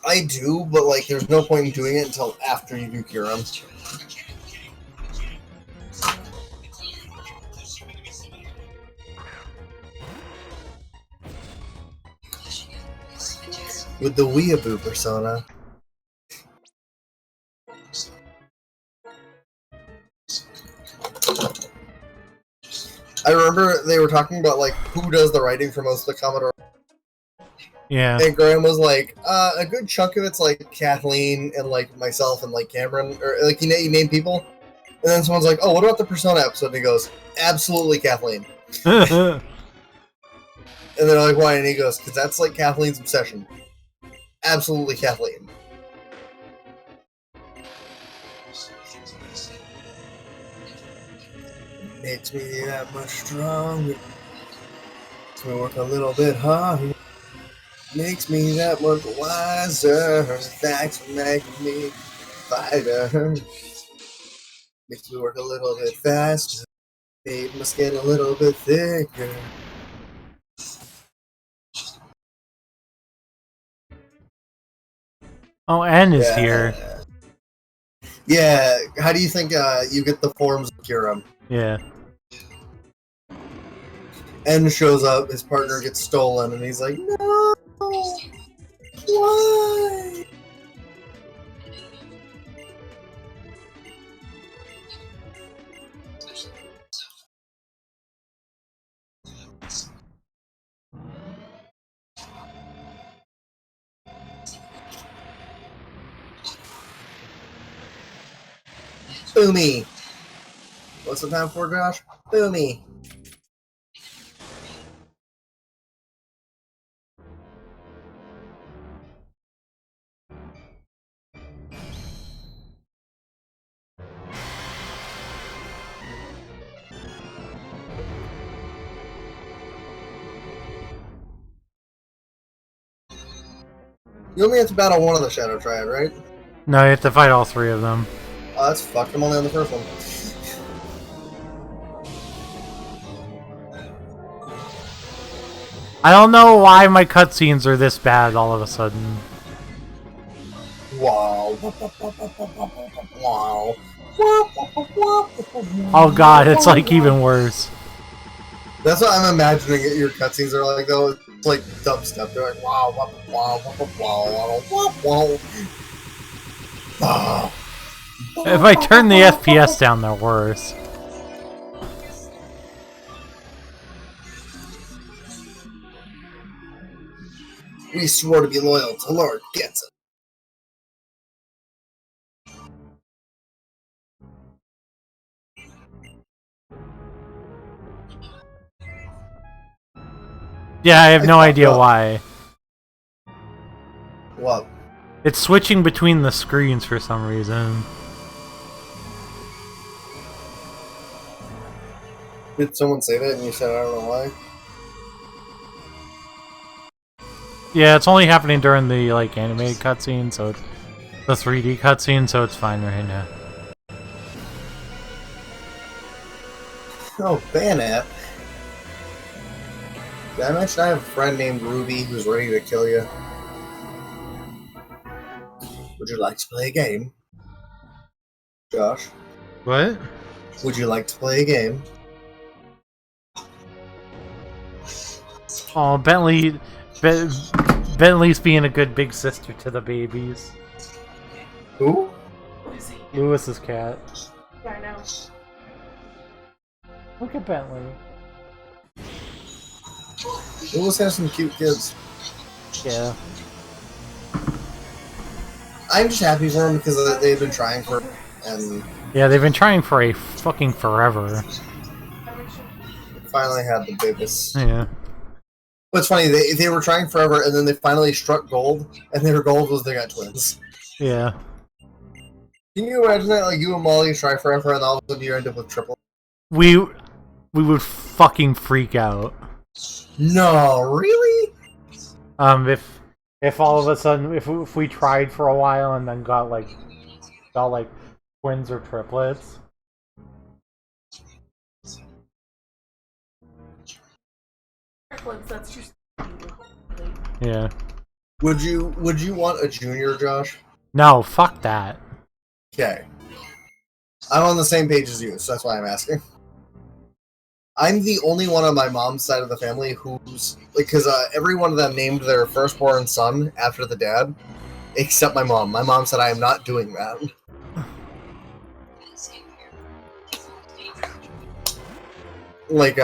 Speaker 3: I do, but like, there's no point in doing it until after you do Kyurem. With the Weeaboo persona. I remember they were talking about like who does the writing for most of the Commodore.
Speaker 1: Yeah.
Speaker 3: And Graham was like, a good chunk of it's like Kathleen and like myself and like Cameron, or like you name people. And then someone's like, oh, what about the Persona episode? And he goes, absolutely Kathleen. And they're like, why? And he goes, because that's like Kathleen's obsession. Absolutely Kathleen. Makes me that much stronger. Makes me work a little bit harder. Makes me that much wiser. Thanks for making me fighter. Makes me work a little bit faster. Made my skin a little bit thicker.
Speaker 1: Oh, N is here.
Speaker 3: Yeah, how do you think you get the forms of Kyurem?
Speaker 1: Yeah.
Speaker 3: N shows up, his partner gets stolen, and he's like, no! Why? Boomy! What's the time for, Josh? Boomy! You only have to battle one of the Shadow Triad, right?
Speaker 1: No, you have to fight all 3 of them.
Speaker 3: Oh, that's fucked. I'm only on the first one.
Speaker 1: I don't know why my cutscenes are this bad all of a sudden.
Speaker 3: Wow. Wow.
Speaker 1: Oh god, it's like even worse.
Speaker 3: That's what I'm imagining your cutscenes are like, though. It's like dubstep. They're like, wow, wow, wow, wow, wow, wow, wow. Wow.
Speaker 1: If I turn the FPS down, they're worse.
Speaker 3: We swore to be loyal to Lord Getson.
Speaker 1: Yeah, I have no idea why.
Speaker 3: What?
Speaker 1: It's switching between the screens for some reason.
Speaker 3: Did someone say that and you said I don't know why?
Speaker 1: Yeah, it's only happening during the like animated cutscene, so it's the 3D cutscene, so it's fine right now.
Speaker 3: Oh, Banat. Did I mention I have a friend named Ruby who's ready to kill you? Would you like to play a game? Josh?
Speaker 1: What?
Speaker 3: Would you like to play a game?
Speaker 1: Oh, Bentley's being a good big sister to the babies.
Speaker 3: Who?
Speaker 1: Lewis's cat.
Speaker 4: Yeah, I know.
Speaker 1: Look at Bentley.
Speaker 3: Lewis has some cute kids.
Speaker 1: Yeah.
Speaker 3: I'm just happy for them because they've been trying for and
Speaker 1: Yeah, they've been trying for a fucking forever.
Speaker 3: finally had the babies.
Speaker 1: Yeah.
Speaker 3: But it's funny, they were trying forever and then they finally struck gold, and their gold was they got twins.
Speaker 1: Yeah.
Speaker 3: Can you imagine that? Like, you and Molly try forever and all of a sudden you end up with triplets?
Speaker 1: We would fucking freak out.
Speaker 3: No, really?
Speaker 1: If all of a sudden if we tried for a while and then got like twins or triplets.
Speaker 4: That's just
Speaker 1: Yeah.
Speaker 3: Would you want a junior, Josh?
Speaker 1: No, fuck that.
Speaker 3: Okay. I'm on the same page as you, so that's why I'm asking. I'm the only one on my mom's side of the family who's like, because every one of them named their firstborn son after the dad, except my mom. My mom said I am not doing that. Like,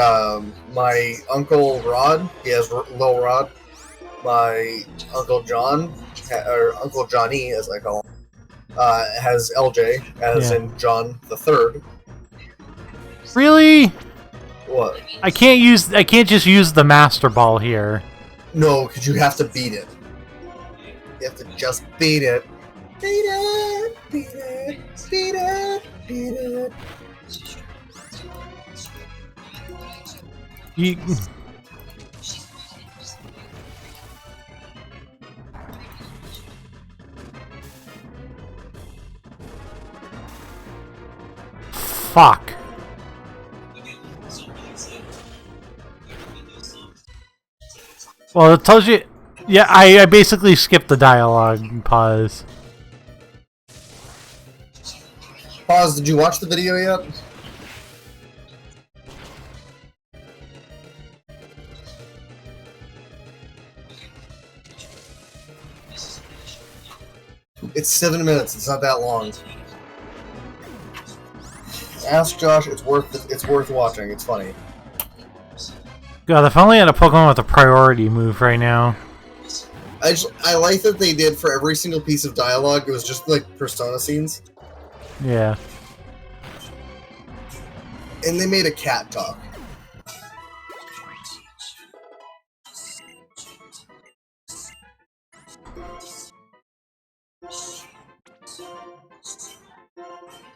Speaker 3: my Uncle Rod, he has Lil Rod. My Uncle John, or Uncle Johnny, as I call him, has LJ, as in John the Third.
Speaker 1: Really?
Speaker 3: What?
Speaker 1: I can't just use the Master Ball here.
Speaker 3: No, because you have to beat it. You have to just beat it. Beat it, beat it, beat it, beat it.
Speaker 1: You... Fuck. Well, it tells you... Yeah, I basically skipped the dialogue and pause.
Speaker 3: Pause, did you watch the video yet? It's 7 minutes. It's not that long. Ask Josh. It's worth watching. It's funny.
Speaker 1: God, if only I had a Pokemon with a priority move right now.
Speaker 3: I like that they did for every single piece of dialogue. It was just like Persona scenes.
Speaker 1: Yeah.
Speaker 3: And they made a cat talk.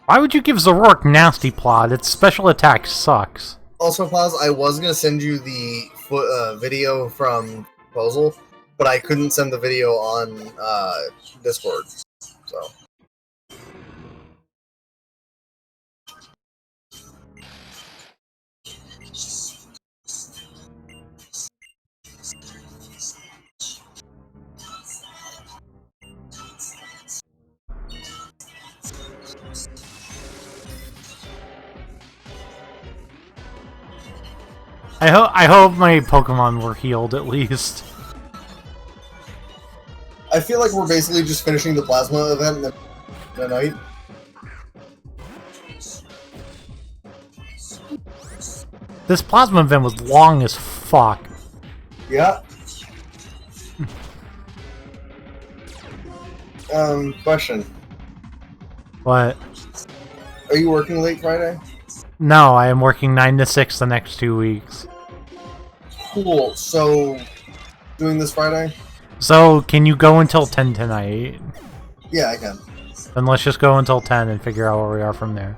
Speaker 1: Why would you give Zoroark Nasty Plot? Its special attack sucks.
Speaker 3: Also, pause. I was gonna send you the video from proposal, but I couldn't send the video on Discord. So.
Speaker 1: I hope my Pokemon were healed at least.
Speaker 3: I feel like we're basically just finishing the Plasma event tonight.
Speaker 1: This Plasma event was long as fuck.
Speaker 3: Yeah. Question.
Speaker 1: What?
Speaker 3: Are you working late Friday?
Speaker 1: No, I am working 9 to 6 the next 2 weeks.
Speaker 3: Cool. So, doing this Friday?
Speaker 1: So, can you go until 10 tonight?
Speaker 3: Yeah, I can.
Speaker 1: Then let's just go until 10 and figure out where we are from there.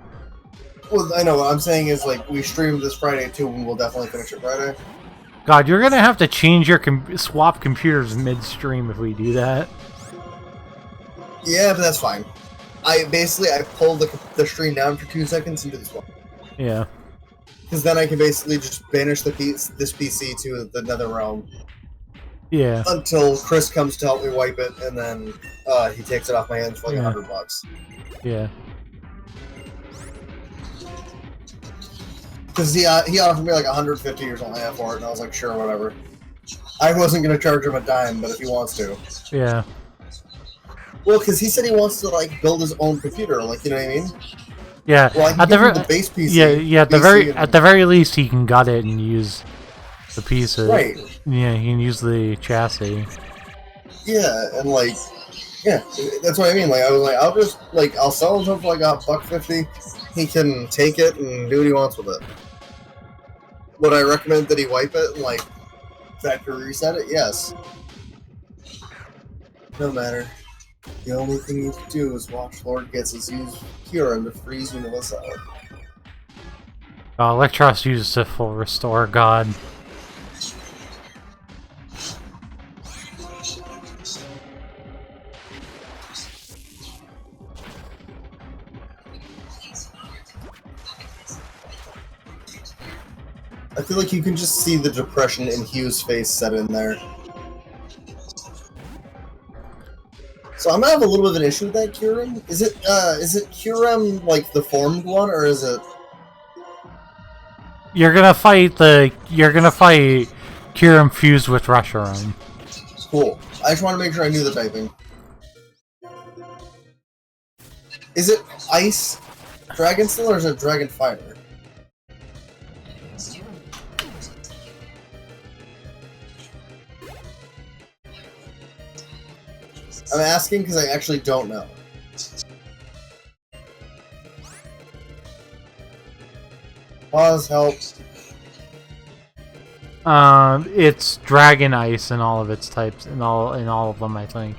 Speaker 3: Well, I know. What I'm saying is, like, we stream this Friday too, and we'll definitely finish it Friday.
Speaker 1: God, you're gonna have to change your swap computers midstream if we do that.
Speaker 3: Yeah, but that's fine. I pulled the stream down for 2 seconds and do this one.
Speaker 1: Yeah.
Speaker 3: Because then I can basically just banish this PC to the Nether Realm.
Speaker 1: Yeah.
Speaker 3: Until Chris comes to help me wipe it, and then he takes it off my hands for like $100.
Speaker 1: Yeah.
Speaker 3: Because he offered me like 150 or something like that for it, and I was like, sure, whatever. I wasn't gonna charge him a dime, but if he wants to.
Speaker 1: Yeah.
Speaker 3: Well, because he said he wants to like build his own computer, like, you know what I mean?
Speaker 1: Yeah.
Speaker 3: Well, I can give him the base PC.
Speaker 1: Yeah. At the very least, he can gut it and use the pieces.
Speaker 3: Right.
Speaker 1: Yeah, he can use the chassis.
Speaker 3: Yeah, and like, yeah, that's what I mean. Like, I was like, I'll sell it for like $1.50. He can take it and do what he wants with it. Would I recommend that he wipe it and like factory reset it? Yes. No matter. The only thing you can do is watch Lord gets his used Kieran to freeze Universe out.
Speaker 1: Electros uses a full restore, God.
Speaker 3: I feel like you can just see the depression in Hugh's face set in there. So I'm gonna have a little bit of an issue with that Kyurem. Is it Kyurem like the formed one, or is it?
Speaker 1: You're gonna fight Kyurem fused with Reshiram.
Speaker 3: Cool. I just want to make sure I knew the typing. Is it Ice Dragon still, or is it Dragon Fighter? I'm asking because I actually don't know. Pause, help.
Speaker 1: It's Dragon Ice in all of its types, in all of them, I think.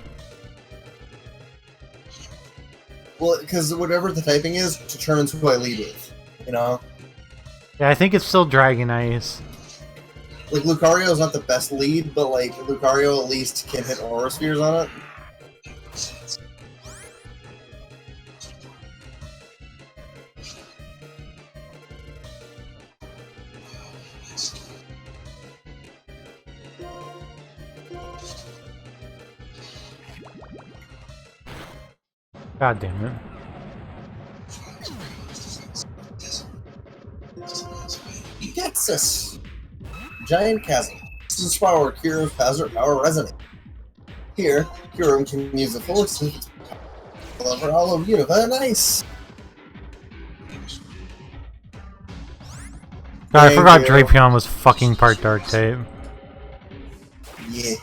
Speaker 3: Well, because whatever the typing is determines who I lead with, you know?
Speaker 1: Yeah, I think it's still Dragon Ice.
Speaker 3: Like, Lucario is not the best lead, but, like, Lucario at least can hit Aura Spheres on it.
Speaker 1: God damn it.
Speaker 3: Texas! Giant Chasm. This is power Kyurem's power resonate. Here, Kyurem can use the full extent of its power Clever Hollow Unova, nice!
Speaker 1: God, I
Speaker 3: Thank
Speaker 1: forgot
Speaker 3: you.
Speaker 1: Drapion was fucking part dark type.
Speaker 3: Yeah.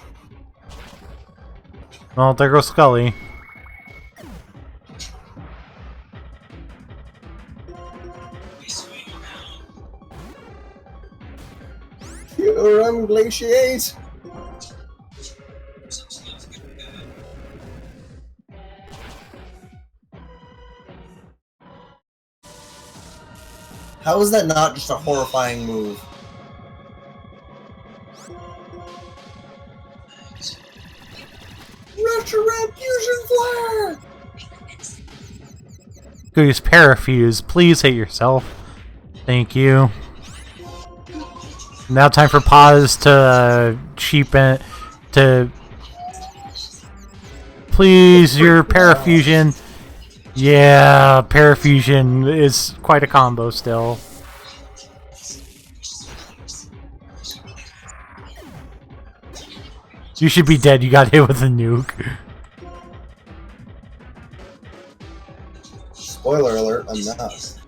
Speaker 1: Well, there goes Scully.
Speaker 3: Kyurem Glaciate! How is that not just a horrifying move? Retro Fusion Flare!
Speaker 1: Go use Parafuse. Please hit yourself. Thank you. Now time for pause to cheapen to please your Parafusion. Yeah, Parafusion is quite a combo still. You should be dead, you got hit with a nuke.
Speaker 3: Spoiler alert, I'm not.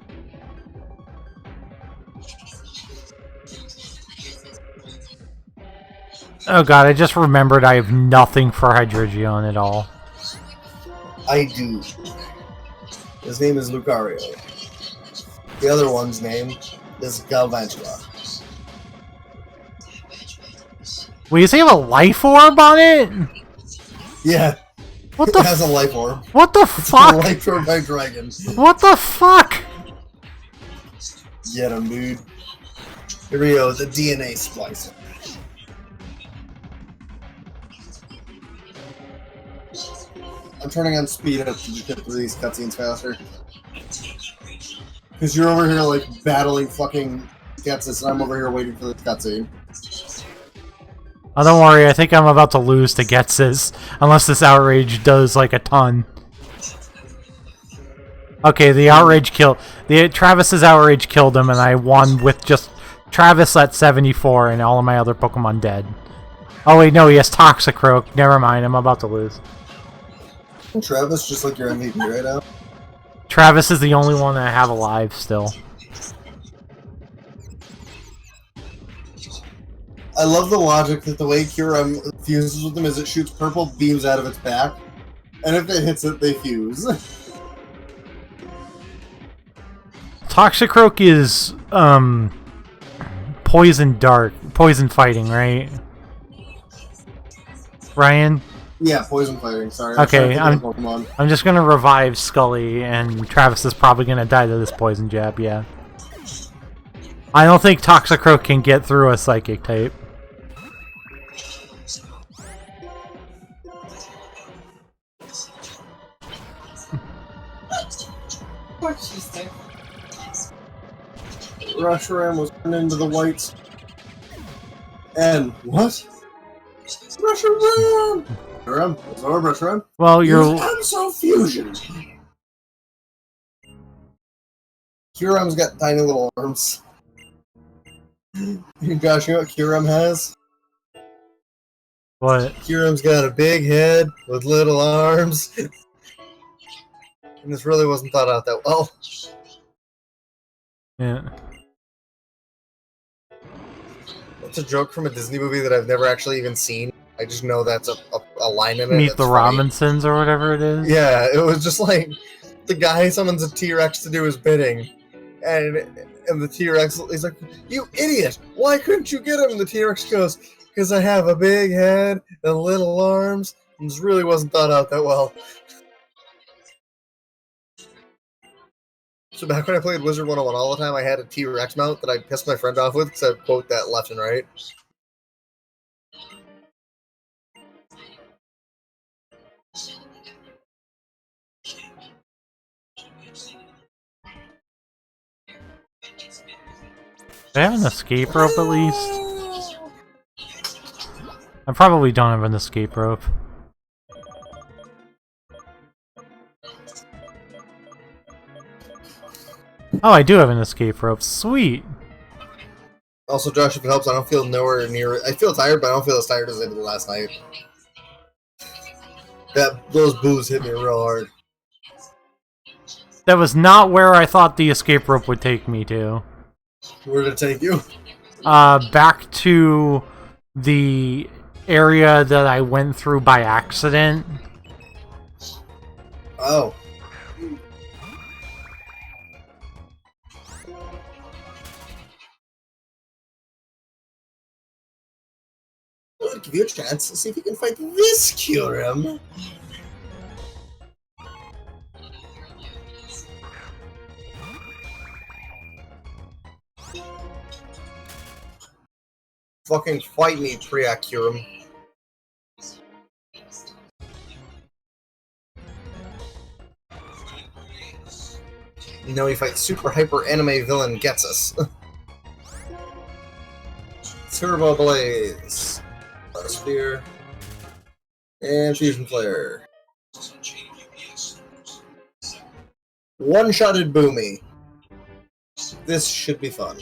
Speaker 1: Oh god, I just remembered I have nothing for Hydreigon at all.
Speaker 3: I do. His name is Lucario. The other one's name is Galvantula.
Speaker 1: Wait, does he have a life orb on it?
Speaker 3: Yeah.
Speaker 1: What
Speaker 3: It
Speaker 1: the
Speaker 3: has a life orb.
Speaker 1: What the
Speaker 3: It's a
Speaker 1: fuck?
Speaker 3: life orb by dragon.
Speaker 1: What the fuck?
Speaker 3: Get him, dude. Here we go, the DNA splicer. I'm turning on speed up to get through these cutscenes faster. Because you're over here, like, battling fucking Getsus, and I'm over here waiting for the cutscene.
Speaker 1: Oh, don't worry, I think I'm about to lose to Getsus, unless this outrage does, like, a ton. Okay, the outrage killed... Travis's outrage killed him, and I won with just Travis at 74 and all of my other Pokemon dead. Oh wait, no, he has Toxicroak. Never mind, I'm about to lose.
Speaker 3: Isn't Travis just like your MVP right now?
Speaker 1: Travis is the only one that I have alive still.
Speaker 3: I love the logic that the way Kyurem fuses with them is it shoots purple beams out of its back, and if it hits it, they fuse.
Speaker 1: Toxicroak is, poison dark. Poison fighting, right? Ryan?
Speaker 3: Yeah, poison fighting, sorry.
Speaker 1: Okay,
Speaker 3: Pokemon.
Speaker 1: I'm just gonna revive Scully, and Travis is probably gonna die to this poison jab, yeah. I don't think Toxicroak can get through a psychic type.
Speaker 2: Of course she's there.
Speaker 3: Reshiram was turned into the whites. And what? Reshiram! Reshiram? Absorb Reshiram?
Speaker 1: Well, you're...
Speaker 3: Ansel Fusion! Kyurem's got tiny little arms. Josh, you know what Kyurem has?
Speaker 1: What?
Speaker 3: Kyurem's got a big head with little arms. And this really wasn't thought out that well.
Speaker 1: Yeah.
Speaker 3: It's a joke from a Disney movie that I've never actually even seen. I just know that's a line in it.
Speaker 1: Meet
Speaker 3: that's
Speaker 1: the
Speaker 3: funny.
Speaker 1: Robinsons or whatever it is?
Speaker 3: Yeah, it was just like the guy summons a T-Rex to do his bidding, and the T-Rex he's like, "You idiot! Why couldn't you get him?" And the T-Rex goes, "Because I have a big head and little arms." And this really wasn't thought out that well. So back when I played Wizard 101 all the time, I had a T-Rex mount that I pissed my friend off with because I would quote that left and right.
Speaker 1: Do I have an escape rope at least? I probably don't have an escape rope. Oh, I do have an escape rope. Sweet!
Speaker 3: Also, Josh, if it helps, I don't feel nowhere near... I feel tired, but I don't feel as tired as I did last night. Those boos hit me real hard.
Speaker 1: That was not where I thought the escape rope would take me to.
Speaker 3: Where did it take you?
Speaker 1: Back to the area that I went through by accident.
Speaker 3: Oh. I'll give you a chance to see if you can fight this Kyurem. Fucking fight me, Kyurem. You know, he fights super hyper anime villain gets us. Turbo Blaze. Spear. And Fusion Flare. One-shotted Boomy. This should be fun.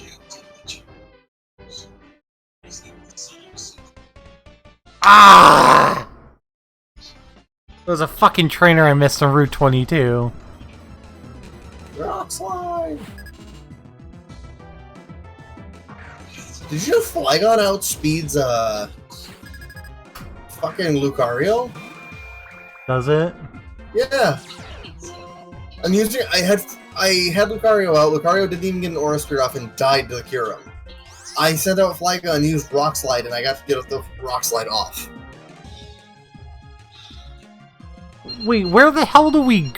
Speaker 1: Ah! There's a fucking trainer I missed on Route 22.
Speaker 3: Rock Slide! Did you know Flygon outspeeds, fucking Lucario?
Speaker 1: Does it?
Speaker 3: Yeah! I'm using. I had Lucario out. Lucario didn't even get an Aura Spear off and died to the Kyurem. I sent out Flygon and used Rock Slide, and I got to get the Rock Slide off.
Speaker 1: Wait, where the hell do we...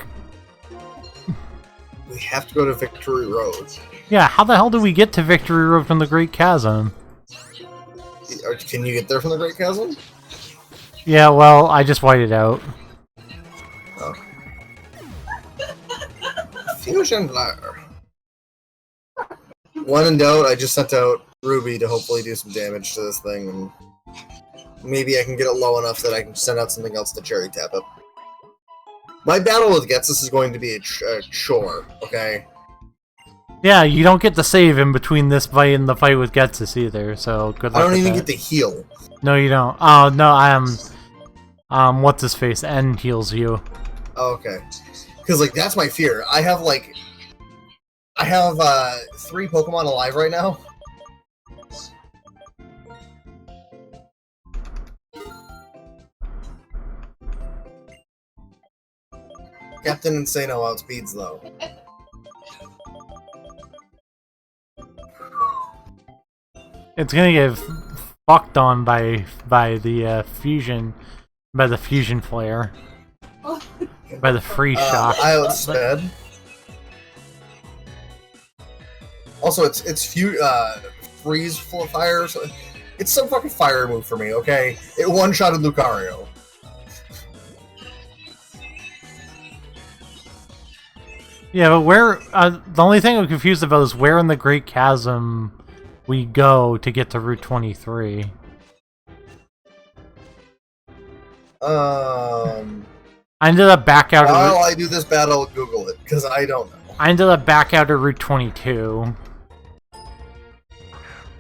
Speaker 3: We have to go to Victory Road.
Speaker 1: Yeah, how the hell do we get to Victory Road from the Great Chasm?
Speaker 3: Can you get there from the Great Chasm?
Speaker 1: Yeah, well, I just whited out.
Speaker 3: Oh. Fusion Flare. When in doubt, I just sent out Ruby to hopefully do some damage to this thing, and maybe I can get it low enough that I can send out something else to cherry tap it. My battle with Getsus is going to be a chore, okay?
Speaker 1: Yeah, you don't get to save in between this fight and the fight with Getsus either, so good luck.
Speaker 3: I don't even
Speaker 1: get
Speaker 3: to heal.
Speaker 1: No, you don't. Oh, no, what's his face? N heals you.
Speaker 3: Oh, okay. Because, like, that's my fear. I have 3 Pokemon alive right now. Captain Insano outspeeds, though.
Speaker 1: It's gonna get fucked on by the fusion flare. By the free shock.
Speaker 3: I outsped. Also, it's freeze full of fire, so it's some fucking fire move for me, okay? It one-shotted Lucario.
Speaker 1: Yeah, but where... the only thing I'm confused about is where in the Great Chasm we go to get to Route 23.
Speaker 3: I
Speaker 1: ended up back out of...
Speaker 3: While I do this battle, Google it, because I don't know.
Speaker 1: I ended up back out of Route 22.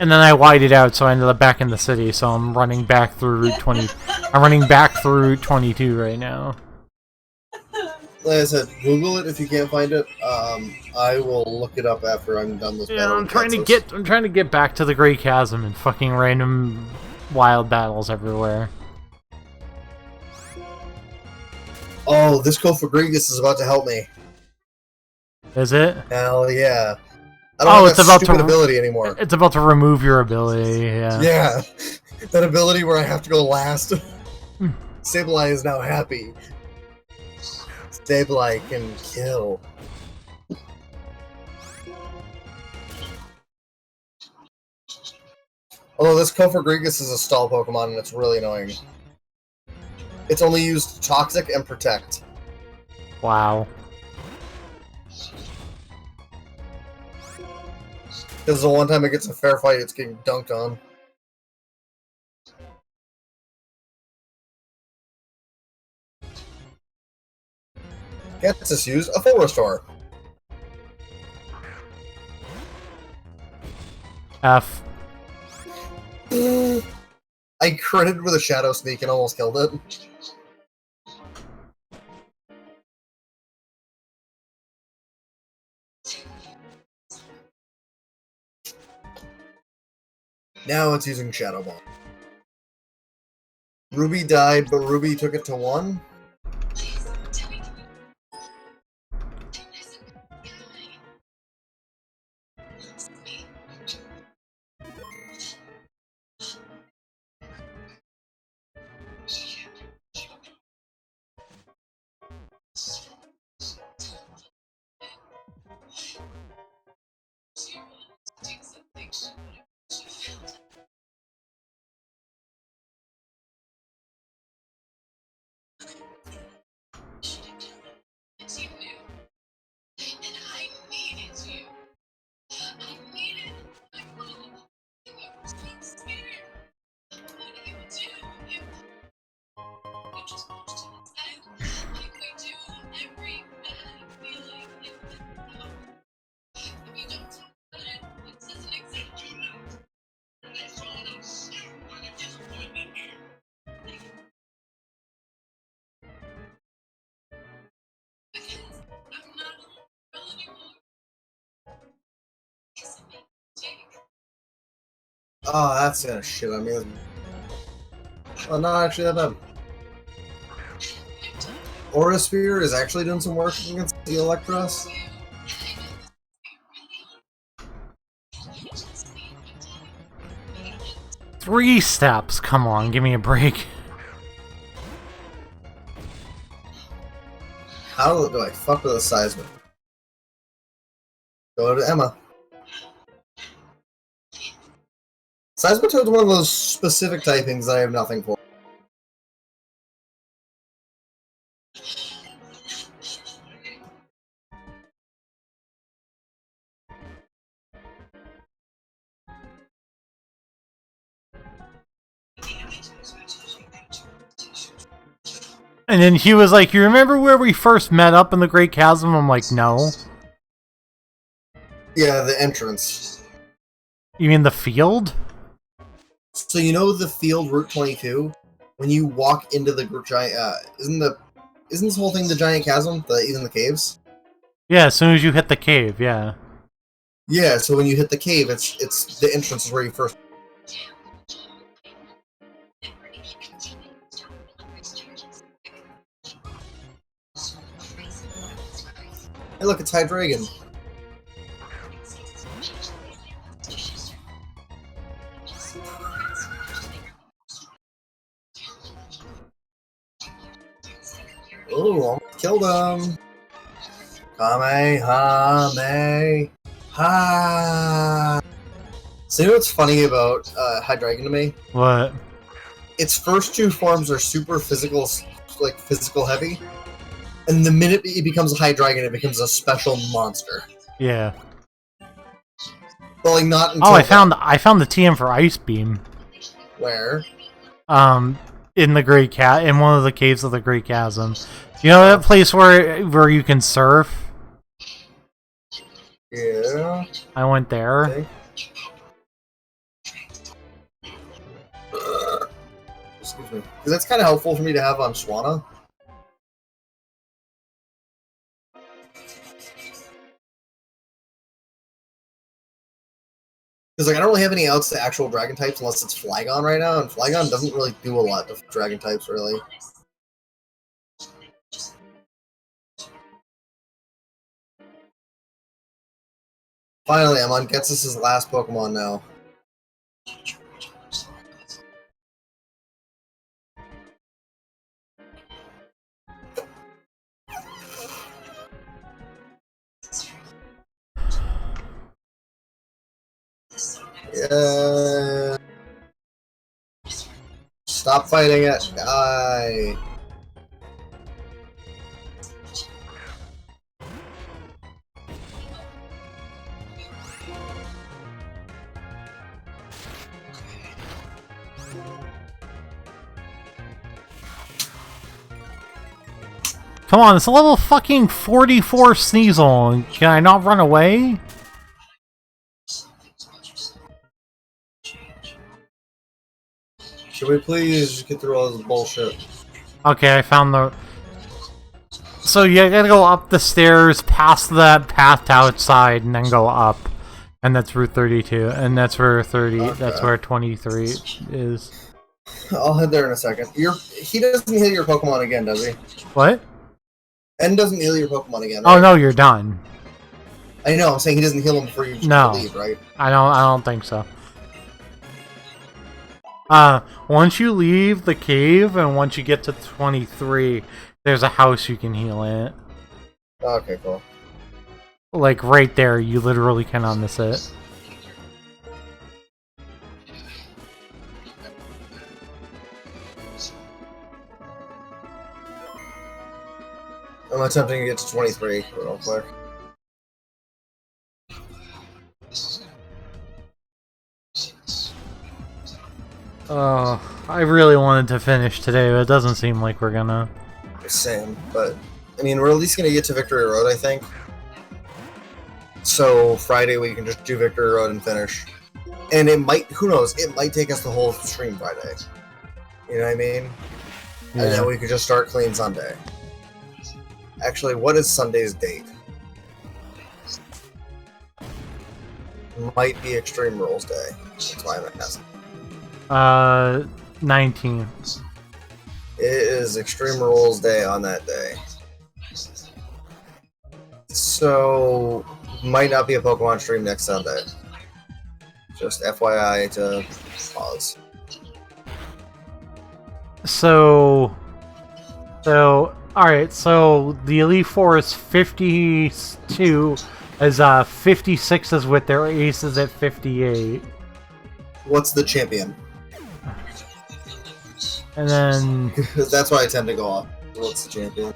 Speaker 1: And then I whited out, so I ended up back in the city, so I'm running back through Route 20... I'm running back through Route 22 right now.
Speaker 3: Like I said, Google it if you can't find it. I will look it up after I'm done this battle.
Speaker 1: I'm trying to get back to the Great Chasm and fucking random wild battles everywhere.
Speaker 3: Oh, this Kofagrigus is about to help me.
Speaker 1: Is it?
Speaker 3: Hell yeah. I don't have that stupid ability anymore.
Speaker 1: It's about to remove your ability, yeah.
Speaker 3: Yeah. That ability where I have to go last. Sableye is now happy. Sableye can kill. Although this Kofagrigus is a stall Pokemon and it's really annoying. It's only used Toxic and Protect.
Speaker 1: Wow.
Speaker 3: Because the one time it gets a fair fight, it's getting dunked on. Gets us use a full restore.
Speaker 1: F.
Speaker 3: I critted with a Shadow Sneak and almost killed it. Now it's using Shadow Ball. Ruby died, but Ruby took it to 1. Oh, that's gonna shit on me. Oh, not actually that bad. Aura Sphere is actually doing some work against the Electros.
Speaker 1: Three steps. Come on, give me a break.
Speaker 3: How do I fuck with a seismic? Go to Emma. Seismitoad is one of those specific typings that I have nothing for.
Speaker 1: And then he was like, you remember where we first met up in the Great Chasm? I'm like, no.
Speaker 3: Yeah, the entrance.
Speaker 1: You mean the field?
Speaker 3: So you know the field Route 22? When you walk into the giant, isn't this whole thing the giant chasm? Even the caves?
Speaker 1: Yeah, as soon as you hit the cave, yeah.
Speaker 3: Yeah, so when you hit the cave, it's the entrance is where you first. Hey, look, it's Hydreigon. Oh, almost killed him. Kamehameha. So you know what's funny about Hydreigon to me?
Speaker 1: What?
Speaker 3: Its first two forms are super physical, like physical heavy. And the minute it becomes a Hydreigon, it becomes a special monster.
Speaker 1: Yeah.
Speaker 3: But like not until
Speaker 1: Oh, I found the TM for Ice Beam.
Speaker 3: Where?
Speaker 1: In the Great in one of the caves of the Great Chasm. You know that place where you can surf?
Speaker 3: Yeah.
Speaker 1: I went there.
Speaker 3: Okay. Excuse me. Because that's kind of helpful for me to have on Swanna. Because like I don't really have any outs to actual dragon types unless it's Flygon right now, and Flygon doesn't really do a lot to dragon types really. Finally, I'm on Getsus' last Pokemon now. Yeah. Stop fighting it. Die.
Speaker 1: Come on, it's a level fucking 44 Sneasel. Can I not run away?
Speaker 3: Should we please get through all this bullshit?
Speaker 1: Okay, I found the... So you gotta go up the stairs, past that path outside, and then go up. And that's Route 32, and that's where 30.
Speaker 3: Okay.
Speaker 1: That's where 23 is.
Speaker 3: I'll head there in a second. He doesn't heal your Pokemon again, does he?
Speaker 1: What?
Speaker 3: N doesn't heal your Pokemon again.
Speaker 1: Oh
Speaker 3: Right?
Speaker 1: no, you're done.
Speaker 3: I know. I'm saying he doesn't heal them before you leave, right?
Speaker 1: I don't think so. Once you leave the cave and once you get to 23, there's a house you can heal in.
Speaker 3: Okay, cool.
Speaker 1: Like right there, you literally cannot miss it.
Speaker 3: I'm attempting to get to 23 real quick.
Speaker 1: I really wanted to finish today, but it doesn't seem like we're gonna.
Speaker 3: Same, but I mean, we're at least gonna get to Victory Road, I think. So Friday we can just do Victory Road and finish. And it might, who knows, it might take us the whole stream Friday. You know what I mean?
Speaker 1: Yeah.
Speaker 3: And then we could just start clean Sunday. Actually, what is Sunday's date? Might be Extreme Rules Day. That's why I'm asking.
Speaker 1: 19.
Speaker 3: It is Extreme Rules Day on that day. So, might not be a Pokemon stream next Sunday. Just FYI to pause.
Speaker 1: So, alright, so the Elite Four is 52, as 56 is with their aces at 58.
Speaker 3: What's the champion?
Speaker 1: And then,
Speaker 3: Because that's why I tend to go off. What's the champion?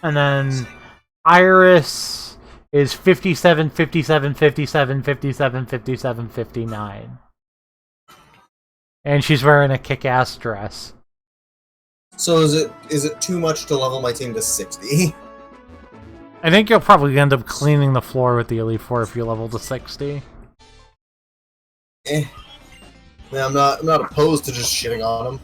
Speaker 1: and then Iris is 57, 57, 57, 57, 57, 59. And she's wearing a kick-ass dress.
Speaker 3: So is it too much to level my team to 60?
Speaker 1: I think you'll probably end up cleaning the floor with the Elite Four if you level to 60.
Speaker 3: Eh. Yeah, I'm not opposed to just shitting on them.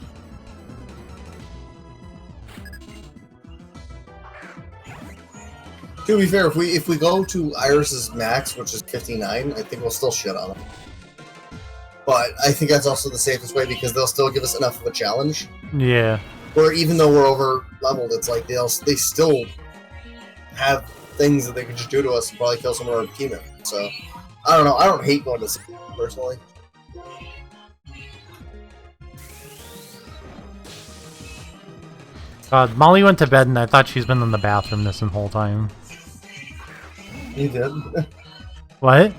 Speaker 3: To be fair, if we go to Iris's max, which is 59, I think we'll still shit on them. But I think that's also the safest way because they'll still give us enough of a challenge.
Speaker 1: Yeah.
Speaker 3: Where even though we're over leveled, it's like they still have things that they can just do to us and probably kill some of our teammates. So I don't know. I don't hate going to 60 personally.
Speaker 1: God, Molly went to bed and I thought she's been in the bathroom this whole time.
Speaker 3: You did?
Speaker 1: What?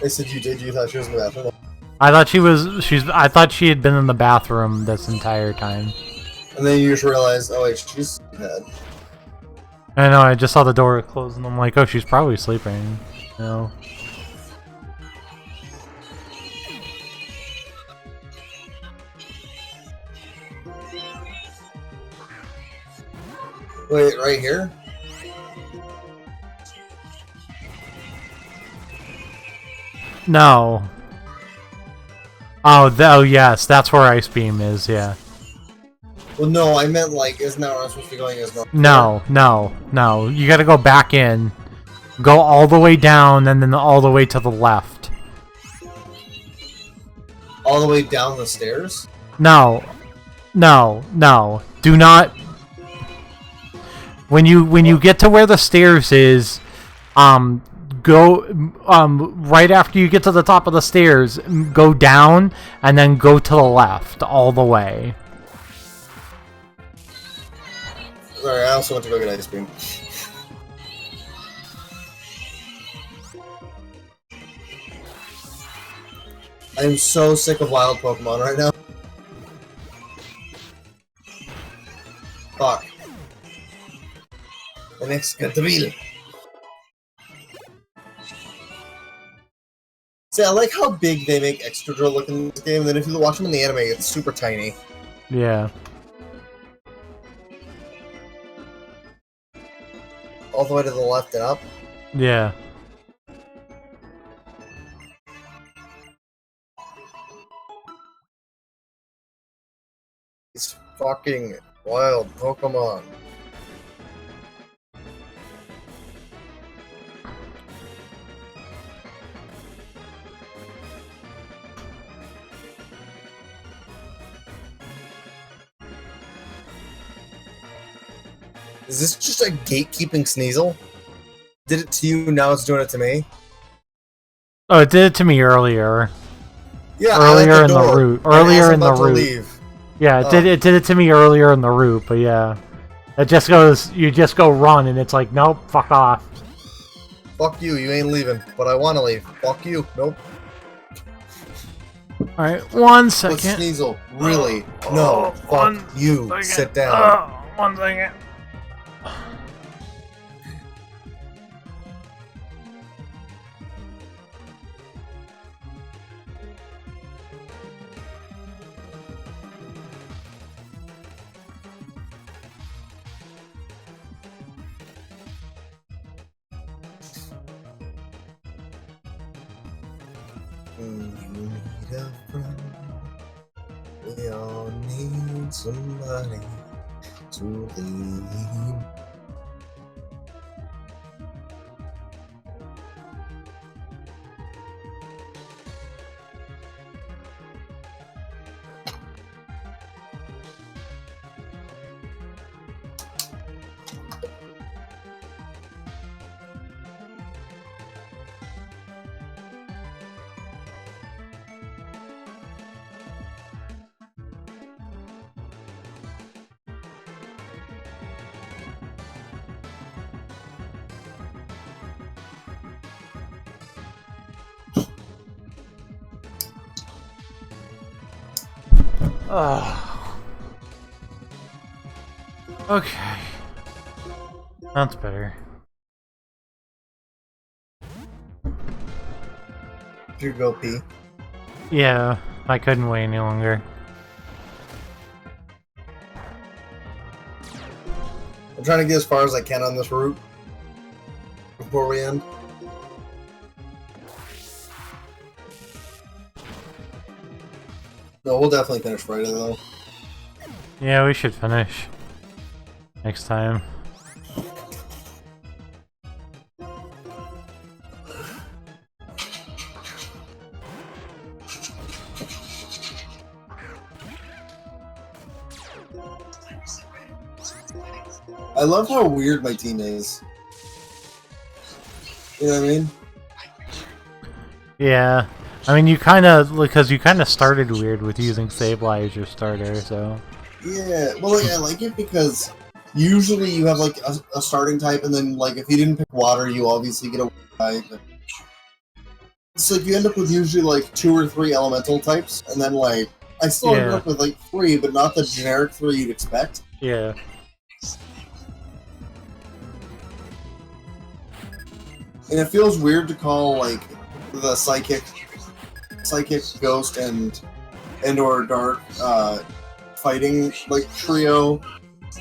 Speaker 3: I said you did. You thought she was in the bathroom.
Speaker 1: I thought I thought she had been in the bathroom this entire time.
Speaker 3: And then you just realized, oh wait, she's dead.
Speaker 1: I know, I just saw the door close and I'm like, oh, she's probably sleeping. You know?
Speaker 3: Wait, right here?
Speaker 1: No. Oh, yes, that's where Ice Beam is, yeah.
Speaker 3: Well, no, I meant like, isn't that where I'm supposed to be going?
Speaker 1: No. You gotta go back in, go all the way down, and then all the way to the left.
Speaker 3: All the way down the stairs?
Speaker 1: No. Do not. When you get to where the stairs is, go right after you get to the top of the stairs, go down and then go to the left all the way.
Speaker 3: Sorry, I also want to go get Ice Beam. I'm so sick of wild Pokemon right now. Fuck. The next Cadril. See, I like how big they make Excadrill look in this game, and then if you watch them in the anime, it's super tiny.
Speaker 1: Yeah.
Speaker 3: All the way to the left and up.
Speaker 1: Yeah.
Speaker 3: These fucking wild Is this just a gatekeeping Sneasel? Did it to you, now it's doing it to me?
Speaker 1: Oh, it did it to me earlier.
Speaker 3: Yeah,
Speaker 1: Earlier
Speaker 3: I'm at
Speaker 1: in the
Speaker 3: door,
Speaker 1: route.
Speaker 3: and
Speaker 1: Earlier
Speaker 3: as I'm
Speaker 1: in the
Speaker 3: about to
Speaker 1: route.
Speaker 3: leave.
Speaker 1: Yeah, it did it to me earlier in the route, but yeah. It just goes, you just go run, and it's like, nope, fuck off.
Speaker 3: Fuck you, you ain't leaving. But I want to leave. Fuck you. Nope.
Speaker 1: Alright, 1
Speaker 3: But
Speaker 1: second.
Speaker 3: Sneasel, really? No. Fuck you.
Speaker 1: Second.
Speaker 3: Sit down.
Speaker 1: 1 second.
Speaker 3: We need a friend. We all need somebody to lean.
Speaker 1: Okay. That's better.
Speaker 3: Did you go pee?
Speaker 1: Yeah, I couldn't wait any longer.
Speaker 3: I'm trying to get as far as I can on this route before we end. No, we'll definitely finish Friday though.
Speaker 1: Yeah, we should finish next time.
Speaker 3: I love how weird my team is. You know what I mean?
Speaker 1: Yeah. I mean, you kind of, because you kind of started weird with using Sableye as your starter, so...
Speaker 3: Yeah, well, like, I like it because usually you have, like, a starting type, and then, like, if you didn't pick water, you obviously get a type. So, like, you end up with usually, like, 2 or 3 elemental types, and then, like, I still ended up with, like, 3, but not the generic 3 you'd expect.
Speaker 1: Yeah.
Speaker 3: And it feels weird to call, like, the Psychic, Ghost, and or Dark, fighting, like, trio,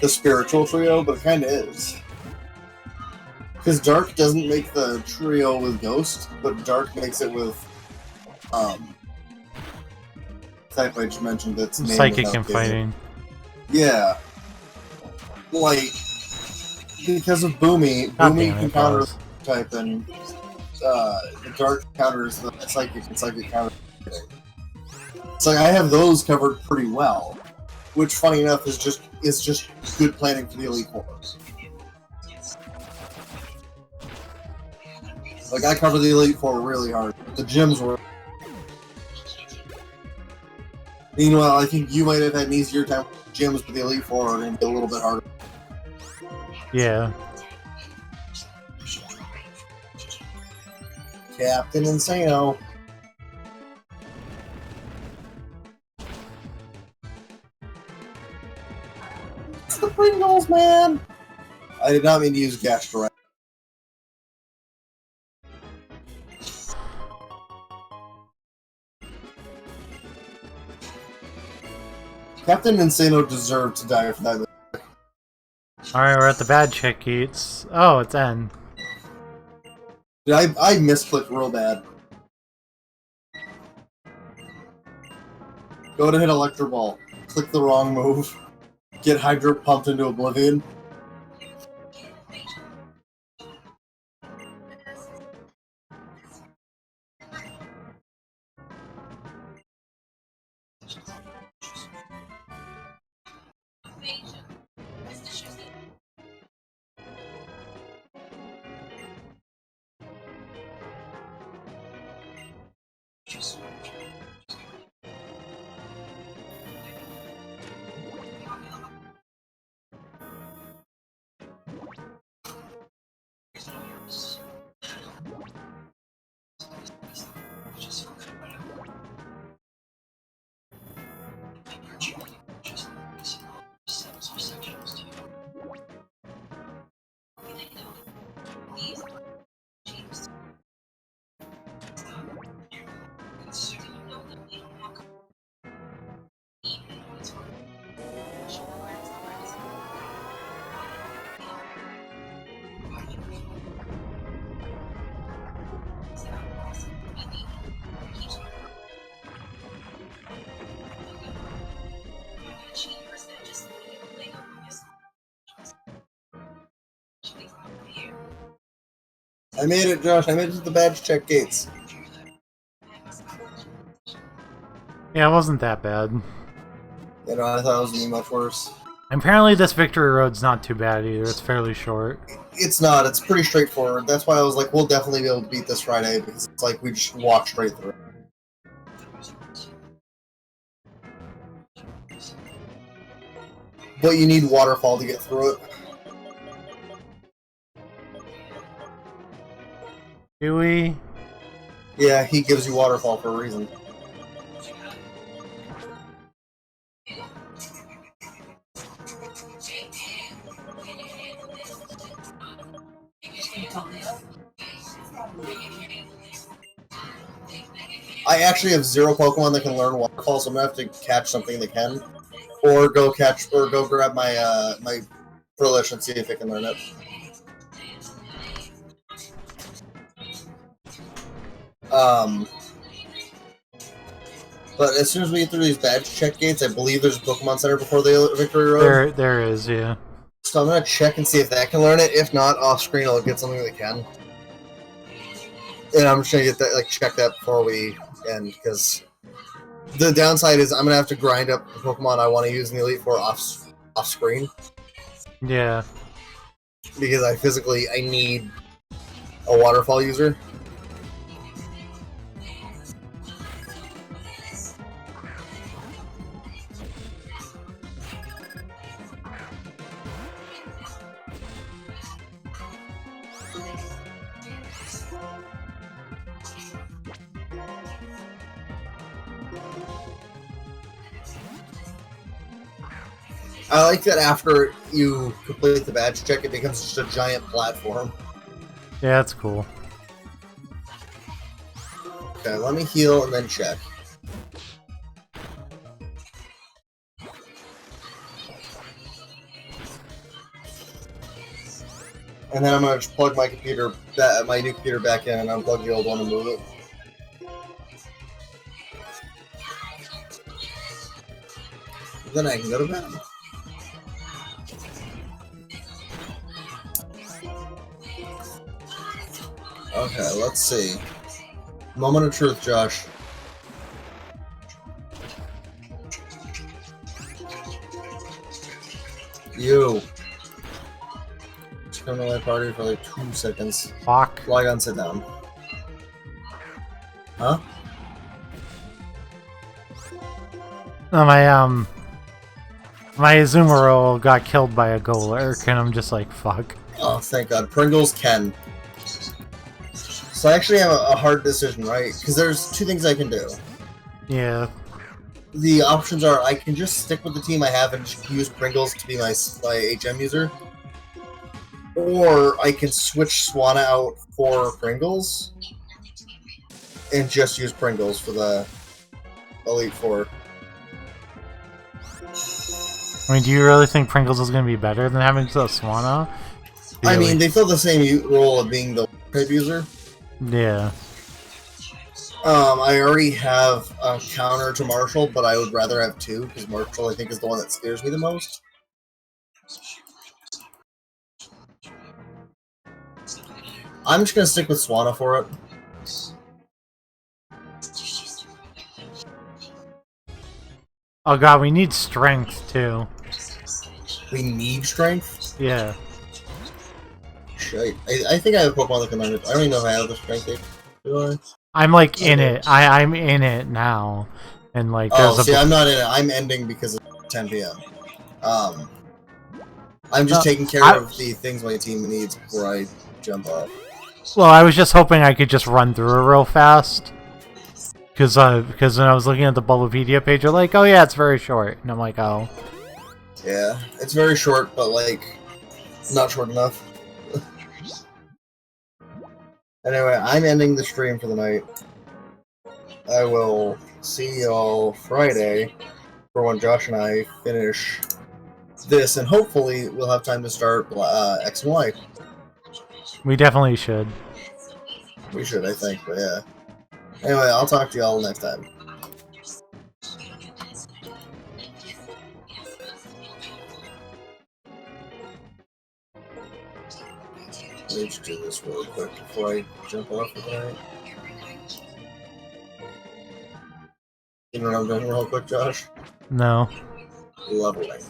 Speaker 3: the spiritual trio, but it kinda is. Because Dark doesn't make the trio with Ghost, but Dark makes it with, type I just mentioned that's named
Speaker 1: Psychic
Speaker 3: without
Speaker 1: and
Speaker 3: giving.
Speaker 1: fighting.
Speaker 3: Yeah. Like, because of Boomy can counter type, and the Dark counters the Psychic, and Psychic counters everything. It's like I have those covered pretty well, which, funny enough, is just good planning for the Elite Four. Like, I cover the Elite Four really hard. The gyms were... Meanwhile, I think you might have had an easier time with gyms, but the Elite Four are going to be a little bit harder.
Speaker 1: Yeah.
Speaker 3: Captain Insano. It's the Pringles, man! I did not mean to use gas direct. Captain Insano deserved to die for that.
Speaker 1: Alright, we're at the bad chick eats. Oh, it's N.
Speaker 3: Dude, I misclicked real bad. Go to hit Electro Ball. Click the wrong move. Get Hydro pumped into oblivion. I made it, Josh. I made it to the badge check gates.
Speaker 1: Yeah, it wasn't that bad.
Speaker 3: You know, I thought it was going to be much worse.
Speaker 1: Apparently this victory road's not too bad either. It's fairly short.
Speaker 3: It's not. It's pretty straightforward. That's why I was like, we'll definitely be able to beat this Friday, because it's like we just walk straight through. But you need waterfall to get through it.
Speaker 1: Do we?
Speaker 3: Yeah, he gives you waterfall for a reason. I actually have 0 Pokemon that can learn waterfall, so I'm gonna have to catch something that can, or go grab my my Frillish and see if it can learn it. But as soon as we get through these badge check gates, I believe there's a Pokemon Center before the Victory Road.
Speaker 1: There is, yeah.
Speaker 3: So I'm gonna check and see if that can learn it. If not, off screen I'll get something that can. And I'm just gonna get that, check that before we end, because the downside is I'm gonna have to grind up the Pokemon I want to use in the Elite Four off screen.
Speaker 1: Yeah.
Speaker 3: Because I need a waterfall user. I like that after you complete the badge check, it becomes just a giant platform.
Speaker 1: Yeah, that's cool.
Speaker 3: Okay, let me heal and then check. And then I'm gonna just plug my computer, my new computer back in, and unplug the old one and move it. Then I can go to bed. Okay, let's see. Moment of truth, Josh. You. Just come to my party for like 2 seconds.
Speaker 1: Fuck.
Speaker 3: Log on, sit down. Huh?
Speaker 1: No, my Azumarill got killed by a Golurk, and I'm just like, fuck.
Speaker 3: Oh, thank God. Pringles can. So I actually have a hard decision, right? Because there's 2 things I can do.
Speaker 1: Yeah.
Speaker 3: The options are I can just stick with the team I have and just use Pringles to be my HM user. Or I can switch Swanna out for Pringles and just use Pringles for the Elite Four.
Speaker 1: I mean, do you really think Pringles is going to be better than having the Swanna?
Speaker 3: I mean, they fill the same role of being the type user.
Speaker 1: Yeah.
Speaker 3: I already have a counter to Marshall, but I would rather have 2, because Marshall, I think, is the one that scares me the most. I'm just going to stick with Swanna for it.
Speaker 1: Oh god, we need strength, too.
Speaker 3: We need strength?
Speaker 1: Yeah.
Speaker 3: Shite. I think I have a Pokemon that can learn it. I don't even know if I have the strength. Do I?
Speaker 1: I'm like in it. I'm in it now, and like there's
Speaker 3: Oh, see, I'm not in it. I'm ending because it's 10 p.m. I'm just taking care of the things my team needs before I jump off.
Speaker 1: Well, I was just hoping I could just run through it real fast. Because when I was looking at the Bulbapedia page, they're like, oh yeah, it's very short. And I'm like, oh.
Speaker 3: Yeah, it's very short, but like, not short enough. Anyway, I'm ending the stream for the night. I will see y'all Friday for when Josh and I finish this, and hopefully we'll have time to start X and Y.
Speaker 1: We definitely should.
Speaker 3: We should, I think, but yeah. Anyway, I'll talk to y'all next time. Let me just do this real quick before I jump off for the night. You know what I'm doing real quick, Josh?
Speaker 1: No.
Speaker 3: Leveling.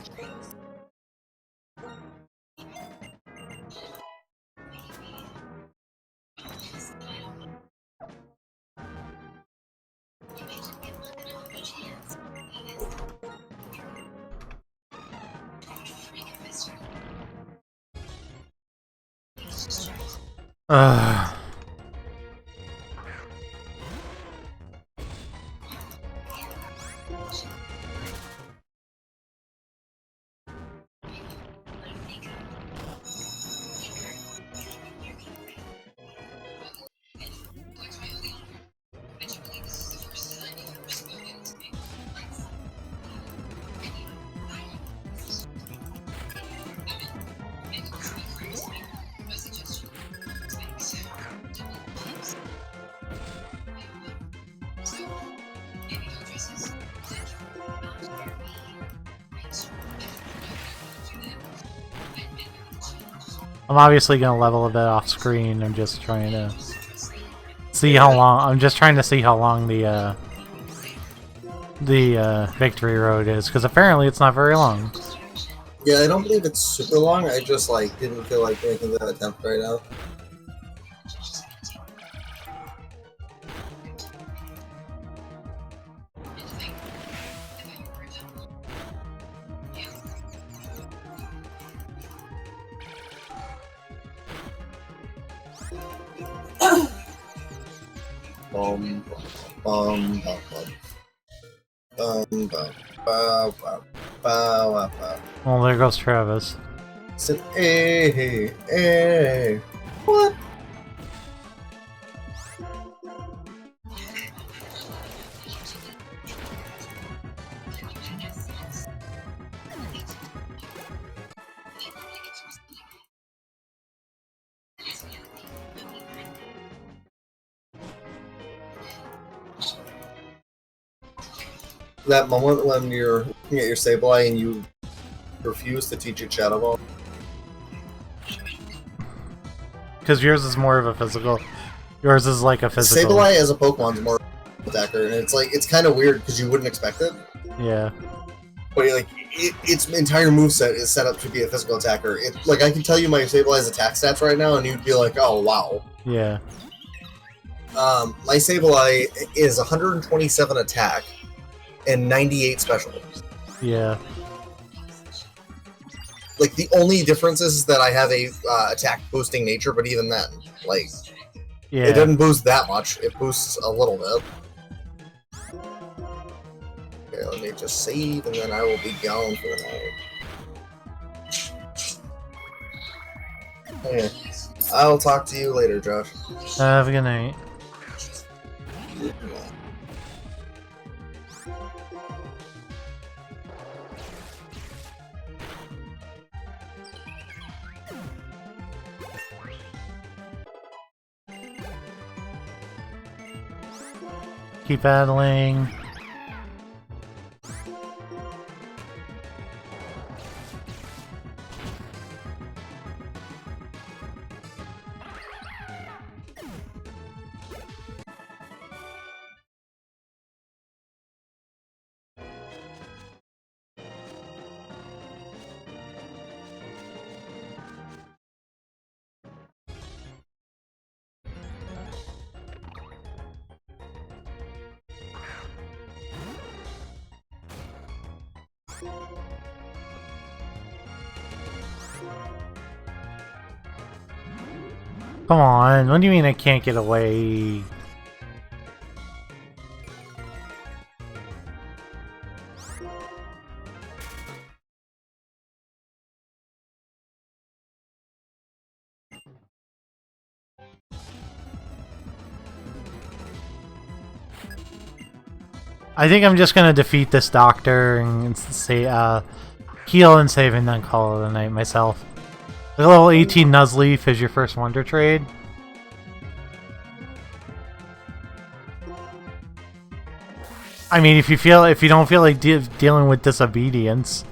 Speaker 1: Ugh. I'm obviously gonna level a bit off screen. I'm just trying to see how long. I'm just trying to see how long the victory road is, because apparently it's not very long.
Speaker 3: Yeah, I don't believe it's super long. I just like didn't feel like making that attempt right now. Bum, bum, bum, bum, bum, bum, bow, bow, bow, bow, bow.
Speaker 1: Well, there goes Travis.
Speaker 3: Said, hey, hey. What? That moment when you're looking at your Sableye and you refuse to teach it Shadow Ball.
Speaker 1: Because yours is more of a physical. Yours is like a physical.
Speaker 3: Sableye as a Pokemon's more attacker, and it's like it's kind of weird because you wouldn't expect it.
Speaker 1: Yeah.
Speaker 3: But like its entire moveset is set up to be a physical attacker. Like I can tell you my Sableye's attack stats right now, and you'd be like, "Oh wow."
Speaker 1: Yeah.
Speaker 3: My Sableye is 127 attack and 98 special.
Speaker 1: Yeah.
Speaker 3: Like the only difference is that I have a attack boosting nature, but even then, like,
Speaker 1: Yeah.
Speaker 3: it doesn't boost that much. It boosts a little bit. Okay, let me just save, and then I will be gone for the night. Okay. I'll talk to you later, Josh.
Speaker 1: Have a good night. Keep battling. Come on, what do you mean I can't get away? I think I'm just gonna defeat this doctor and say, heal and save and then call it a night myself. A level 18 Nuzleaf is your first Wonder Trade. I mean, if you don't feel like dealing with disobedience.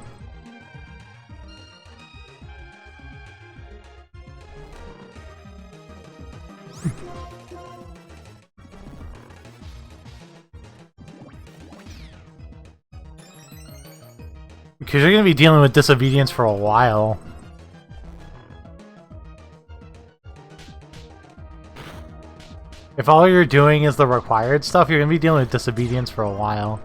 Speaker 1: Because you're going to be dealing with disobedience for a while. If all you're doing is the required stuff, you're going to be dealing with disobedience for a while.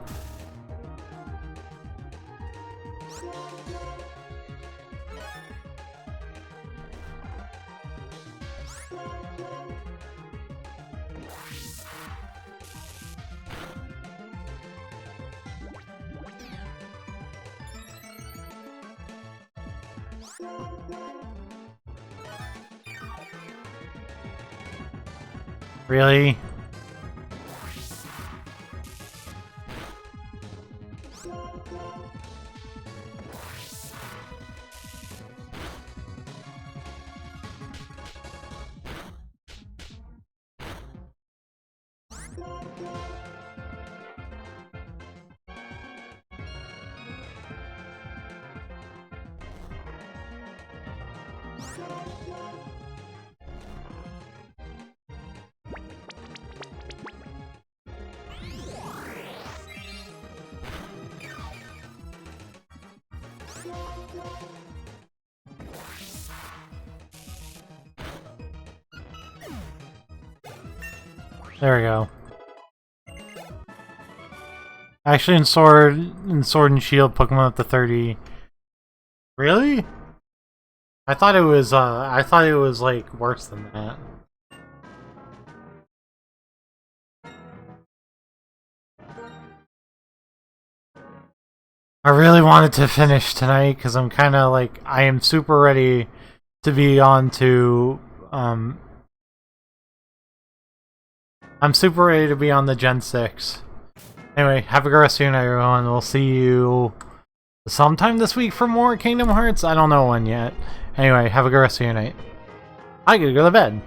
Speaker 1: Really? There we go. Actually, in Sword and Shield, Pokemon up to 30. Really? I thought it was like worse than that. I really wanted to finish tonight because I'm kind of like, I am super ready to be on to, I'm super ready to be on the Gen 6. Anyway, have a good rest of your night, everyone. We'll see you sometime this week for more Kingdom Hearts. I don't know when yet. Anyway, have a good rest of your night. I gotta go to bed.